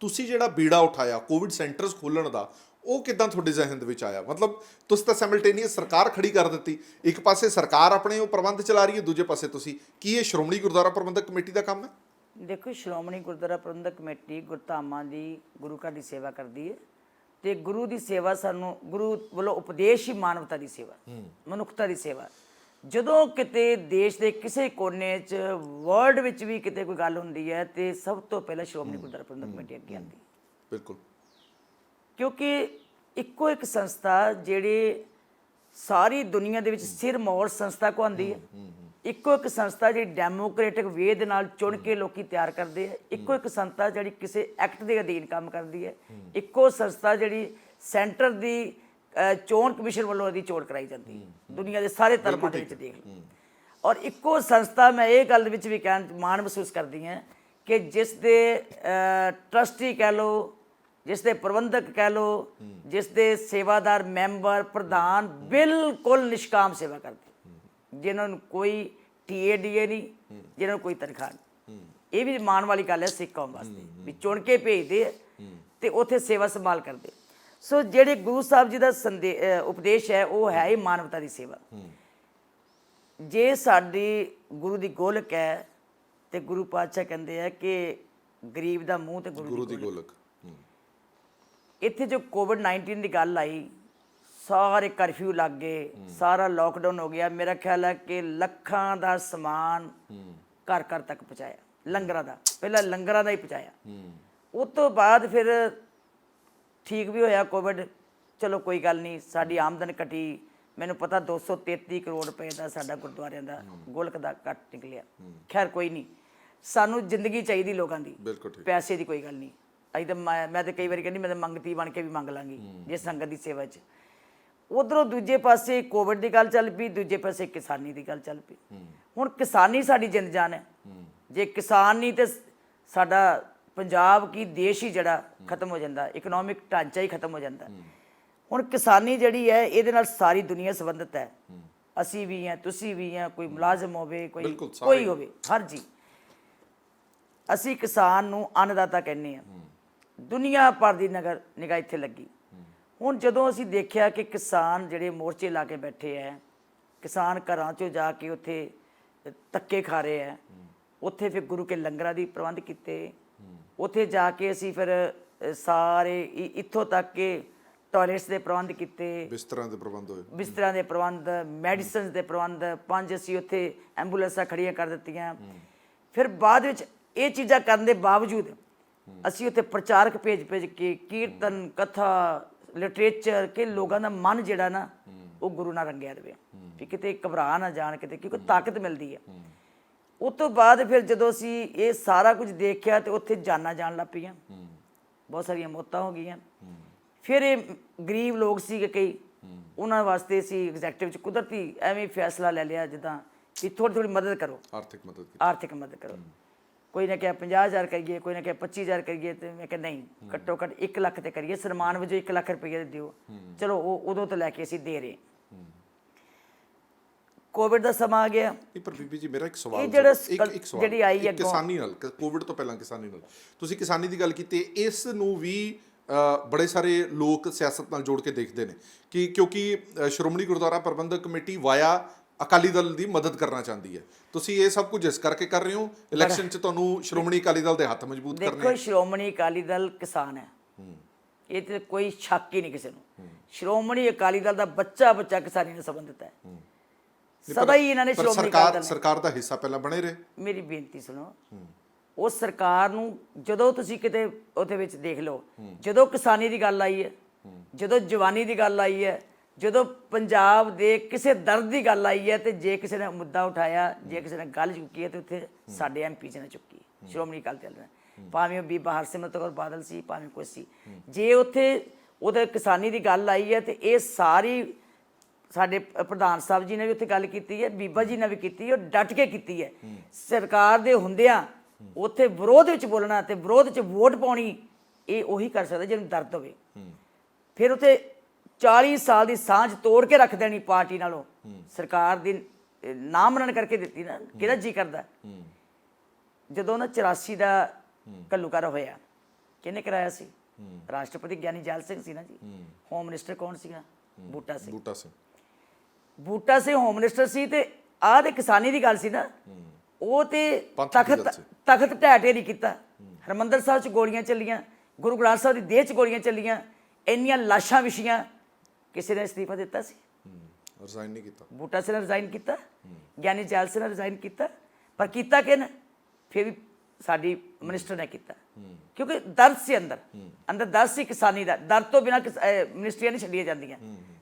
ਤੁਸੀਂ ਜਿਹੜਾ ਬੀੜਾ ਉਠਾਇਆ ਕੋਵਿਡ ਸੈਂਟਰਸ ਖੋਲ੍ਹਣ ਦਾ, ਉਹ ਕਿੱਦਾਂ ਤੁਹਾਡੇ ਜ਼ਿਹਨ ਦੇ ਵਿੱਚ ਆਇਆ? ਮਤਲਬ ਤੁਸੀਂ ਤਾਂ ਸਾਈਮਲਟੇਨੀਅਸ ਸਰਕਾਰ ਖੜੀ ਕਰ ਦਿੱਤੀ, ਇੱਕ ਪਾਸੇ ਸਰਕਾਰ ਆਪਣੇ ਉਹ ਪ੍ਰਬੰਧ ਚਲਾ ਰਹੀ ਹੈ, ਦੂਜੇ ਪਾਸੇ ਤੁਸੀਂ। ਕੀ ਇਹ ਸ਼੍ਰੋਮਣੀ ਗੁਰਦੁਆਰਾ ਪ੍ਰਬੰਧਕ ਕਮੇਟੀ ਦਾ ਕੰਮ ਹੈ? ਦੇਖੋ, ਸ਼੍ਰੋਮਣੀ ਗੁਰਦੁਆਰਾ ਪ੍ਰਬੰਧਕ ਕਮੇਟੀ ਗੁਰਧਾਮਾਂ ਦੀ, ਗੁਰੂ ਘਰ ਦੀ ਸੇਵਾ ਕਰਦੀ ਹੈ, ਤੇ ਗੁਰੂ ਦੀ ਸੇਵਾ ਸਾਨੂੰ ਗੁਰੂ ਵੱਲੋਂ ਉਪਦੇਸ਼ ਹੀ ਮਾਨਵਤਾ ਦੀ ਸੇਵਾ, ਮਨੁੱਖਤਾ ਦੀ ਸੇਵਾ। ਜਦੋਂ ਕਿਤੇ ਦੇਸ਼ ਦੇ ਕਿਸੇ ਕੋਨੇ 'ਚ, ਵਰਲਡ ਵਿੱਚ ਵੀ ਕਿਤੇ ਕੋਈ ਗੱਲ ਹੁੰਦੀ ਹੈ ਤੇ ਸਭ ਤੋਂ ਪਹਿਲਾਂ ਸ਼੍ਰੋਮਣੀ ਗੁਰਦੁਆਰਾ ਪ੍ਰਬੰਧਕ ਕਮੇਟੀ ਅੱਗੇ ਆਉਂਦੀ ਹੈ। ਬਿਲਕੁਲ, ਕਿਉਂਕਿ ਇੱਕੋ ਇੱਕ ਸੰਸਥਾ ਜਿਹੜੇ ਸਾਰੀ ਦੁਨੀਆ ਦੇ ਵਿੱਚ ਸਿਰਮੌਰ ਸੰਸਥਾ ਕਹਾਉਂਦੀ ਹੈ, ਇੱਕੋ ਇੱਕ ਸੰਸਥਾ ਜਿਹੜੀ ਡੈਮੋਕ੍ਰੈਟਿਕ ਵੇ ਦੇ ਨਾਲ ਚੁਣ ਕੇ ਲੋਕੀ ਤਿਆਰ ਕਰਦੇ ਆ, ਇੱਕੋ ਇੱਕ ਸੰਸਥਾ ਜਿਹੜੀ ਕਿਸੇ ਐਕਟ ਦੇ ਅਧੀਨ ਕੰਮ ਕਰਦੀ ਹੈ, ਇੱਕੋ ਸੰਸਥਾ ਜਿਹੜੀ ਸੈਂਟਰ ਦੀ ਚੋਣ ਕਮਿਸ਼ਨ ਵੱਲੋਂ ਇਹਦੀ ਚੋਣ ਕਰਾਈ ਜਾਂਦੀ ਹੈ, ਦੁਨੀਆ ਦੇ ਸਾਰੇ ਧਰਮਾਂ ਦੇ ਵਿੱਚ ਦੇਖ ਲਓ। ਔਰ ਇੱਕੋ ਸੰਸਥਾ, ਮੈਂ ਇਹ ਗੱਲ ਦੇ ਵਿੱਚ ਵੀ ਮਾਣ ਮਹਿਸੂਸ ਕਰਦੀ ਹਾਂ ਕਿ ਜਿਸ ਦੇ ਟਰਸਟੀ ਕਹਿ ਲਓ, ਜਿਸ ਦੇ ਪ੍ਰਬੰਧਕ ਕਹਿ ਲਓ, ਜਿਸ ਦੇ ਸੇਵਾਦਾਰ ਮੈਂਬਰ ਪ੍ਰਧਾਨ ਬਿਲਕੁਲ ਨਿਸ਼ਕਾਮ ਸੇਵਾ ਕਰਦੇ, ਜਿਨ੍ਹਾਂ ਨੂੰ ਕੋਈ TADA ਨਹੀਂ, ਜਿਨ੍ਹਾਂ ਨੂੰ ਕੋਈ ਤਨਖਾਹ ਨਹੀਂ। ਇਹ ਵੀ ਮਾਣ ਵਾਲੀ ਗੱਲ ਹੈ ਸਿੱਖ ਕੌਮ ਵਾਸਤੇ ਵੀ ਚੁਣ ਕੇ ਭੇਜਦੇ ਆ ਤੇ ਉੱਥੇ ਸੇਵਾ ਸੰਭਾਲ ਕਰਦੇ। ਸੋ ਜਿਹੜੇ ਗੁਰੂ ਸਾਹਿਬ ਜੀ ਦਾ ਉਪਦੇਸ਼ ਹੈ ਉਹ ਹੈ ਹੀ ਮਾਨਵਤਾ ਦੀ ਸੇਵਾ। ਜੇ ਸਾਡੀ ਗੁਰੂ ਦੀ ਗੋਲਕ ਹੈ ਤੇ ਗੁਰੂ ਪਾਤਸ਼ਾਹ ਕਹਿੰਦੇ ਆ ਕਿ ਗਰੀਬ ਦਾ ਮੂੰਹ ਤੇ ਗੁਰੂ ਦੀ ਗੋਲਕ। ਇੱਥੇ ਜੋ ਕੋਵਿਡ-19 ਦੀ ਗੱਲ ਆਈ, ਸਾਰੇ ਕਰਫਿਊ ਲੱਗ ਗਏ, ਸਾਰਾ ਲੋਕਡਾਊਨ ਹੋ ਗਿਆ। ਮੇਰਾ ਖਿਆਲ ਹੈ ਕਿ ਲੱਖਾਂ ਦਾ ਸਮਾਨ ਘਰ ਘਰ ਤੱਕ ਪਹੁੰਚਾਇਆ, ਲੰਗਰਾਂ ਦਾ, ਪਹਿਲਾਂ ਲੰਗਰਾਂ ਦਾ ਹੀ ਪਹੁੰਚਾਇਆ। ਉਸ ਤੋਂ ਬਾਅਦ ਫਿਰ ਠੀਕ ਵੀ ਹੋਇਆ ਕੋਵਿਡ, ਚਲੋ ਕੋਈ ਗੱਲ ਨਹੀਂ, ਸਾਡੀ ਆਮਦਨ ਘਟੀ। ਮੈਨੂੰ ਪਤਾ 233 ਕਰੋੜ ਰੁਪਏ ਦਾ ਸਾਡਾ ਗੁਰਦੁਆਰਿਆਂ ਦਾ ਗੋਲਕ ਦਾ ਕੱਟ ਨਿਕਲਿਆ। ਖੈਰ ਕੋਈ ਨਹੀਂ, ਸਾਨੂੰ ਜ਼ਿੰਦਗੀ ਚਾਹੀਦੀ ਲੋਕਾਂ ਦੀ, ਪੈਸੇ ਦੀ ਕੋਈ ਗੱਲ ਨਹੀਂ। ਅਸੀਂ ਤਾਂ ਮੈਂ ਤਾਂ ਕਈ ਵਾਰੀ ਕਹਿੰਦੀ ਮੈਂ ਤਾਂ ਮੰਗਤੀ ਬਣ ਕੇ ਵੀ ਮੰਗ ਲਾਂਗੀ ਜੇ ਸੰਗਤ ਦੀ ਸੇਵਾ 'ਚ। ਉੱਧਰੋਂ ਦੂਜੇ ਪਾਸੇ ਕੋਵਿਡ ਦੀ ਗੱਲ ਚੱਲ ਪਈ, ਦੂਜੇ ਪਾਸੇ ਕਿਸਾਨੀ ਦੀ ਗੱਲ ਚੱਲ ਪਈ। ਹੁਣ ਕਿਸਾਨੀ ਸਾਡੀ ਜਿੰਦ ਜਾਨ ਹੈ। ਜੇ ਕਿਸਾਨ ਨਹੀਂ ਤੇ ਸਾਡਾ ਪੰਜਾਬ ਕੀ ਦੇਸ਼ ਹੀ ਜਿਹੜਾ ਖਤਮ ਹੋ ਜਾਂਦਾ, ਇਕਨੋਮਿਕ ਢਾਂਚਾ ਹੀ ਖਤਮ ਹੋ ਜਾਂਦਾ। ਹੁਣ ਕਿਸਾਨੀ ਜਿਹੜੀ ਹੈ ਇਹਦੇ ਨਾਲ ਸਾਰੀ ਦੁਨੀਆ ਸੰਬੰਧਿਤ ਹੈ। ਅਸੀਂ ਵੀ ਹਾਂ, ਤੁਸੀਂ ਵੀ ਹਾਂ, ਕੋਈ ਮੁਲਾਜ਼ਮ ਹੋਵੇ, ਕੋਈ ਹੋਵੇ, ਹਰ ਜੀ। ਅਸੀਂ ਕਿਸਾਨ ਨੂੰ ਅੰਨਦਾਤਾ ਕਹਿੰਦੇ ਹਾਂ। ਦੁਨੀਆ ਭਰ ਦੀ ਨਿਗਾਹ ਇੱਥੇ ਲੱਗੀ। ਹੁਣ ਜਦੋਂ ਅਸੀਂ ਦੇਖਿਆ ਕਿ ਕਿਸਾਨ ਜਿਹੜੇ ਮੋਰਚੇ ਲਾ ਕੇ ਬੈਠੇ ਹੈ, ਕਿਸਾਨ ਘਰਾਂ 'ਚੋਂ ਜਾ ਕੇ ਉੱਥੇ ਧੱਕੇ ਖਾ ਰਹੇ ਹੈ, ਉੱਥੇ ਫਿਰ ਗੁਰੂ ਕੇ ਲੰਗਰਾਂ ਦੀ ਪ੍ਰਬੰਧ ਕੀਤੇ। ਉੱਥੇ ਜਾ ਕੇ ਅਸੀਂ ਫਿਰ ਸਾਰੇ ਇੱਥੋਂ ਤੱਕ ਕਿ ਟਾਇਲਟਸ ਦੇ ਪ੍ਰਬੰਧ ਕੀਤੇ, ਬਿਸਤਰਾਂ ਦੇ ਪ੍ਰਬੰਧ ਹੋਏ, ਬਿਸਤਰਾਂ ਦੇ ਪ੍ਰਬੰਧ, ਮੈਡੀਸਨਸ ਦੇ ਪ੍ਰਬੰਧ, 5 ਅਸੀਂ ਉੱਥੇ ਐਂਬੂਲੈਂਸਾਂ ਖੜੀਆਂ ਕਰ ਦਿੱਤੀਆਂ। ਫਿਰ ਬਾਅਦ ਵਿੱਚ ਇਹ ਚੀਜ਼ਾਂ ਕਰਨ ਦੇ ਬਾਵਜੂਦ ਅਸੀਂ ਉੱਥੇ ਪ੍ਰਚਾਰਕ ਭੇਜ ਕੇ ਕੀਰਤਨ, ਕਥਾ, ਲਿਟਰੇਚਰ, ਕਿ ਲੋਕਾਂ ਦਾ ਮਨ ਜਿਹੜਾ ਨਾ ਉਹ ਗੁਰੂ ਨਾਲ ਰੰਗਿਆ ਰਵੇ, ਵੀ ਕਿਤੇ ਘਬਰਾ ਨਾ ਜਾਣ ਕਿਤੇ, ਕਿਉਂਕਿ ਤਾਕਤ ਮਿਲਦੀ ਹੈ। ਉਸ ਤੋਂ ਬਾਅਦ ਫਿਰ ਜਦੋਂ ਅਸੀਂ ਇਹ ਸਾਰਾ ਕੁਝ ਦੇਖਿਆ ਤੇ ਉੱਥੇ ਜਾਨਾਂ ਜਾਣ ਲੱਗ ਪਈਆਂ, ਬਹੁਤ ਸਾਰੀਆਂ ਮੌਤਾਂ ਹੋ ਗਈਆਂ। ਫਿਰ ਇਹ ਗਰੀਬ ਲੋਕ ਸੀਗੇ ਕਈ, ਉਹਨਾਂ ਵਾਸਤੇ ਅਸੀਂ ਐਗਜ਼ੈਕਟਿਵ 'ਚ ਕੁਦਰਤੀ ਐਵੇਂ ਫੈਸਲਾ ਲੈ ਲਿਆ ਜਿੱਦਾਂ ਕਿ ਥੋੜ੍ਹੀ ਮਦਦ ਕਰੋ, ਆਰਥਿਕ ਮਦਦ ਕਰੋ। ਕੋਈ ਨੇ ਕਿਹਾ 50,000 ਕਰੀਏ, ਕੋਈ ਨੇ ਕਿਹਾ 25,000 ਕਰੀਏ, ਤੇ ਮੈਂ ਕਿਹਾ ਨਹੀਂ, ਘੱਟੋ ਘੱਟ 1 ਲੱਖ ਤੇ ਕਰੀਏ, ਸਨਮਾਨ ਵਜੋਂ 1 ਲੱਖ ਰੁਪਏ ਦਿਓ। ਚਲੋ ਉਹ ਉਦੋਂ ਤੋਂ ਲੈ ਕੇ ਅਸੀਂ ਦੇ ਰਹੇ। ਕੋਵਿਡ ਦਾ ਸਮਾਂ ਆ ਗਿਆ। ਪਰ ਬੀਬੀ ਜੀ ਮੇਰਾ ਇੱਕ ਸਵਾਲ, ਜਿਹੜੀ ਆਈ ਹੈ ਕਿਸਾਨੀ ਨਾਲ, ਕੋਵਿਡ ਤੋਂ ਪਹਿਲਾਂ ਕਿਸਾਨੀ ਨਾਲ, ਤੁਸੀਂ ਕਿਸਾਨੀ ਦੀ ਗੱਲ ਕੀਤੀ, ਇਸ ਨੂੰ ਵੀ ਬੜੇ ਸਾਰੇ ਲੋਕ ਸਿਆਸਤ ਨਾਲ ਜੋੜ ਕੇ ਦੇਖਦੇ ਨੇ ਕਿ ਕਿਉਂਕਿ ਸ਼੍ਰੋਮਣੀ ਗੁਰਦੁਆਰਾ ਪ੍ਰਬੰਧਕ ਕਮੇਟੀ ਵਾਇਆ ਅਕਾਲੀ ਦਲ ਦੀ ਮਦਦ ਕਰਨਾ ਚਾਹੁੰਦੀ ਹੈ। ਤੁਸੀਂ ਇਹ ਸਭ ਕੁਝ ਇਸ ਕਰਕੇ ਕਰ ਰਹੇ ਹੋ, ਇਲੈਕਸ਼ਨ 'ਚ ਤੁਹਾਨੂੰ ਸ਼੍ਰੋਮਣੀ ਅਕਾਲੀ ਦਲ ਦੇ ਹੱਥ ਮਜ਼ਬੂਤ ਕਰਨੇ। ਦੇਖੋ, ਸ਼੍ਰੋਮਣੀ ਅਕਾਲੀ ਦਲ ਕਿਸਾਨ ਹੈ, ਇਹ ਤੇ ਕੋਈ ਸ਼ੱਕ ਹੀ ਨਹੀਂ ਕਿਸੇ ਨੂੰ। ਸ਼੍ਰੋਮਣੀ ਅਕਾਲੀ ਦਲ ਦਾ ਬੱਚਾ ਬੱਚਾ ਕਿਸਾਨੀ ਨਾਲ ਸੰਬੰਧਿਤ ਹੈ। ਸਦਾ ਹੀ ਇਹਨਾਂ ਨੇ ਪਰ ਸ਼੍ਰੋਮਣੀ ਅਕਾਲੀ ਦਲ ਸਰਕਾਰ ਦਾ ਹਿੱਸਾ ਪਹਿਲਾਂ ਬਣੇ ਰਹੇ। ਮੇਰੀ ਬੇਨਤੀ ਸੁਣੋ, ਉਸ ਸਰਕਾਰ ਨੂੰ ਜਦੋਂ ਤੁਸੀਂ ਕਿਤੇ ਉਹਦੇ ਵਿੱਚ ਦੇਖ ਲਓ, ਜਦੋਂ ਕਿਸਾਨੀ ਦੀ ਗੱਲ ਆਈ ਹੈ, ਜਦੋਂ ਜਵਾਨੀ ਦੀ ਗੱਲ ਆਈ ਹੈ, ਜਦੋਂ ਪੰਜਾਬ ਦੇ ਕਿਸੇ ਦਰਦ ਦੀ ਗੱਲ ਆਈ ਹੈ, ਤੇ ਜੇ ਕਿਸੇ ਨੇ ਮੁੱਦਾ ਉਠਾਇਆ, ਜੇ ਕਿਸੇ ਨੇ ਗੱਲ ਚੁੱਕੀ ਹੈ, ਤੇ ਉੱਥੇ ਸਾਡੇ ਐਮਪੀ ਜੀ ਨੇ ਚੁੱਕੀ, ਸ਼੍ਰੋਮਣੀ ਅਕਾਲੀ ਦਲ ਨੇ, ਭਾਵੇਂ ਉਹ ਬੀਬਾ ਹਰਸਿਮਰਤ ਕੌਰ ਬਾਦਲ ਸੀ, ਭਾਵੇਂ ਕੋਈ ਸੀ। ਜੇ ਉੱਥੇ ਉਹਦੇ ਕਿਸਾਨੀ ਦੀ ਗੱਲ ਆਈ ਹੈ, ਤੇ ਇਹ ਸਾਰੀ ਸਾਡੇ ਪ੍ਰਧਾਨ ਸਾਹਿਬ ਜੀ ਨੇ ਵੀ ਉੱਥੇ ਗੱਲ ਕੀਤੀ ਹੈ, ਬੀਬਾ ਜੀ ਨੇ ਵੀ ਕੀਤੀ ਹੈ, ਉਹ ਡਟ ਕੇ ਕੀਤੀ ਹੈ। ਸਰਕਾਰ ਦੇ ਹੁੰਦਿਆਂ ਉੱਥੇ ਵਿਰੋਧ ਵਿੱਚ ਬੋਲਣਾ ਤੇ ਵਿਰੋਧ 'ਚ ਵੋਟ ਪਾਉਣੀ, ਇਹ ਉਹੀ ਕਰ ਸਕਦਾ ਜਿਹਨੂੰ ਦਰਦ ਹੋਵੇ। ਫਿਰ ਉੱਥੇ 40 ਸਾਲ ਦੀ ਸਾਂਝ ਤੋੜ ਕੇ ਰੱਖ ਦੇਣੀ ਪਾਰਟੀ ਨਾਲੋਂ, ਸਰਕਾਰ ਦੀ ਨਾ ਮੰਨਣ ਕਰਕੇ ਦਿੱਤੀ ਨਾ। ਕਿਹਦਾ ਜੀ ਕਰਦਾ? ਜਦੋਂ ਨਾ 84 ਦਾ ਘੱਲੂਘਾਰਾ ਹੋਇਆ, ਕਿਹਨੇ ਕਰਾਇਆ ਸੀ? ਰਾਸ਼ਟਰਪਤੀ ਗਿਆਨੀ ਜੈਲ ਸਿੰਘ ਸੀ ਨਾ ਜੀ। ਹੋਮ ਮਿਨਿਸਟਰ ਕੌਣ ਸੀਗਾ? ਬੂਟਾ ਸਿੰਘ। ਬੂਟਾ ਸਿੰਘ ਹੋਮ ਮਿਨਿਸਟਰ ਸੀ। ਤੇ ਆਹ ਤੇ ਕਿਸਾਨੀ ਦੀ ਗੱਲ ਸੀ ਨਾ, ਉਹ ਤੇ ਤਖਤ ਢਹਿ ਢੇਰੀ ਨਹੀਂ ਕੀਤਾ। ਹਰਿਮੰਦਰ ਸਾਹਿਬ 'ਚ ਗੋਲੀਆਂ ਚੱਲੀਆਂ, ਗੁਰੂ ਗ੍ਰੰਥ ਸਾਹਿਬ ਦੀ ਦੇਹ 'ਚ ਗੋਲੀਆਂ ਚੱਲੀਆਂ, ਇੰਨੀਆਂ ਲਾਸ਼ਾਂ ਵਿਛੀਆਂ, ਕਿਸੇ ਨੇ ਅਸਤੀਫਾ ਦਿੱਤਾ ਸੀ? ਰਿਜ਼ਾਈਨ ਨਹੀਂ ਕੀਤਾ। ਬੂਟਾ ਸਿੰਘ ਨੇ ਰਿਜ਼ਾਈਨ ਕੀਤਾ, ਗਿਆਨੀ ਜੈਲ ਸਿੰਘ ਨੇ ਰਿਜ਼ਾਈਨ ਕੀਤਾ, ਪਰ ਕੀਤਾ ਕਿਹਨੇ? ਫਿਰ ਵੀ ਸਾਡੀ ਮਿਨਿਸਟਰ ਨੇ ਕੀਤਾ, ਕਿਉਂਕਿ ਦਰਦ ਸੀ ਅੰਦਰ ਦਰਦ ਸੀ ਕਿਸਾਨੀ ਦਾ। ਦਰਦ ਤੋਂ ਬਿਨਾਂ ਮਿਨਿਸਟਰੀਆਂ ਨਹੀਂ ਛੱਡੀਆਂ ਜਾਂਦੀਆਂ।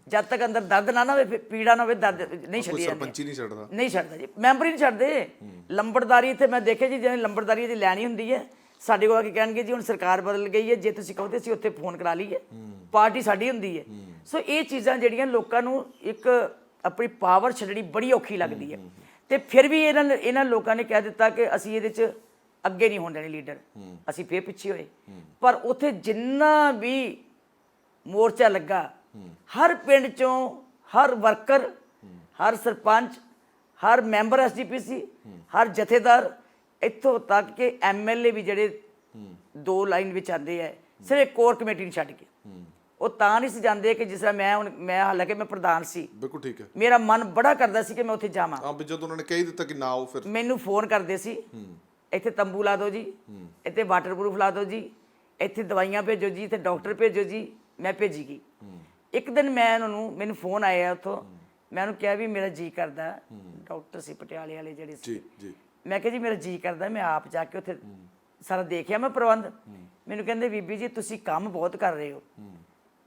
ਜਦ ਤੱਕ ਅੰਦਰ ਦਰਦ ਨਾ ਹੋਵੇ, ਪੀੜਾ ਨਾ ਹੋਵੇ, ਦਰਦ ਨਹੀਂ ਛੱਡੀ ਜਾਂਦੀ। ਨਹੀਂ ਛੱਡਦਾ ਜੀ, ਮੈਂਬਰ ਹੀ ਨਹੀਂ ਛੱਡਦੇ। ਲੰਬੜਦਾਰੀ ਇੱਥੇ ਮੈਂ ਦੇਖਿਆ ਜੀ, ਜਿਵੇਂ ਲੰਬੜਦਾਰੀ ਦੀ ਲੈਣੀ ਹੁੰਦੀ ਹੈ, ਸਾਡੇ ਕੋਲ ਆ ਕੇ ਕਹਿਣਗੇ ਜੀ ਹੁਣ ਸਰਕਾਰ ਬਦਲ ਗਈ ਹੈ, ਜੇ ਤੁਸੀਂ ਕਹੋ ਤੇ ਅਸੀਂ ਉੱਥੇ ਫੋਨ ਕਰਾ ਲਈਏ, ਪਾਰਟੀ ਸਾਡੀ ਹੁੰਦੀ ਹੈ। ਸੋ ਇਹ ਚੀਜ਼ਾਂ ਜਿਹੜੀਆਂ ਲੋਕਾਂ ਨੂੰ ਇੱਕ ਆਪਣੀ ਪਾਵਰ ਛੱਡਣੀ ਬੜੀ ਔਖੀ ਲੱਗਦੀ ਹੈ। ਤੇ ਫਿਰ ਵੀ ਇਹਨਾਂ ਲੋਕਾਂ ਨੇ ਕਹਿ ਦਿੱਤਾ ਕਿ ਅਸੀਂ ਇਹਦੇ 'ਚ ਅੱਗੇ ਨਹੀਂ ਹੋਣ ਦੇਣੇ ਲੀਡਰ, ਅਸੀਂ ਫਿਰ ਪਿੱਛੇ ਹੋਏ। ਪਰ ਉੱਥੇ ਜਿੰਨਾ ਵੀ ਮੋਰਚਾ ਲੱਗਾ, ਹਰ ਪਿੰਡ 'ਚੋਂ ਹਰ ਵਰਕਰ, ਹਰ ਸਰਪੰਚ, ਹਰ ਮੈਂਬਰ SGPC, ਹਰ ਜਥੇਦਾਰ, ਇੱਥੋਂ ਤੱਕ ਕਿ MLA ਵੀ ਜਿਹੜੇ 2 ਲਾਈਨ ਵਿੱਚ ਆਉਂਦੇ ਹੈ, ਸਿਰਫ ਕੋਰ ਕਮੇਟੀ ਨਹੀਂ ਛੱਡ ਕੇ। ਉਹ ਤਾਂ ਨਹੀਂ ਸੀ ਜਾਂਦੇ ਕਿ ਜਿਸ ਤਰ੍ਹਾਂ ਮੈਂ ਹਾਲਾਂਕਿ ਮੈਂ ਪ੍ਰਧਾਨ ਸੀ, ਬਿਲਕੁਲ ਠੀਕ ਹੈ, ਮੇਰਾ ਮਨ ਬੜਾ ਕਰਦਾ ਸੀ ਕਿ ਮੈਂ ਉੱਥੇ ਜਾਵਾਂ। ਜਦੋਂ ਉਹਨਾਂ ਨੇ ਕਹਿ ਦਿੱਤਾ ਕਿ ਨਾ ਆਓ, ਫਿਰ ਮੈਨੂੰ ਫੋਨ ਕਰਦੇ ਸੀ, ਇੱਥੇ ਤੰਬੂ ਲਾ ਦਿਓ ਜੀ, ਇੱਥੇ ਵਾਟਰਪ੍ਰੂਫ ਲਾ ਦਿਓ ਜੀ, ਇੱਥੇ ਦਵਾਈਆਂ ਭੇਜੋ ਜੀ, ਇੱਥੇ ਡਾਕਟਰ ਭੇਜੋ ਜੀ। ਮੈਂ ਭੇਜੀ ਗਈ। ਇੱਕ ਦਿਨ ਮੈਨੂੰ ਫੋਨ ਆਇਆ ਉੱਥੋਂ, ਮੈਂ ਉਹਨੂੰ ਕਿਹਾ ਵੀ ਮੇਰਾ ਜੀ ਕਰਦਾ, ਡਾਕਟਰ ਸੀ ਪਟਿਆਲੇ ਵਾਲੇ ਜਿਹੜੇ ਸੀ, ਮੈਂ ਕਿਹਾ ਜੀ ਮੇਰਾ ਜੀ ਕਰਦਾ ਮੈਂ ਆਪ ਜਾ ਕੇ ਉੱਥੇ ਸਾਰਾ ਦੇਖਿਆ ਮੈਂ ਪ੍ਰਬੰਧ। ਮੈਨੂੰ ਕਹਿੰਦੇ ਬੀਬੀ ਜੀ ਤੁਸੀਂ ਕੰਮ ਬਹੁਤ ਕਰ ਰਹੇ ਹੋ,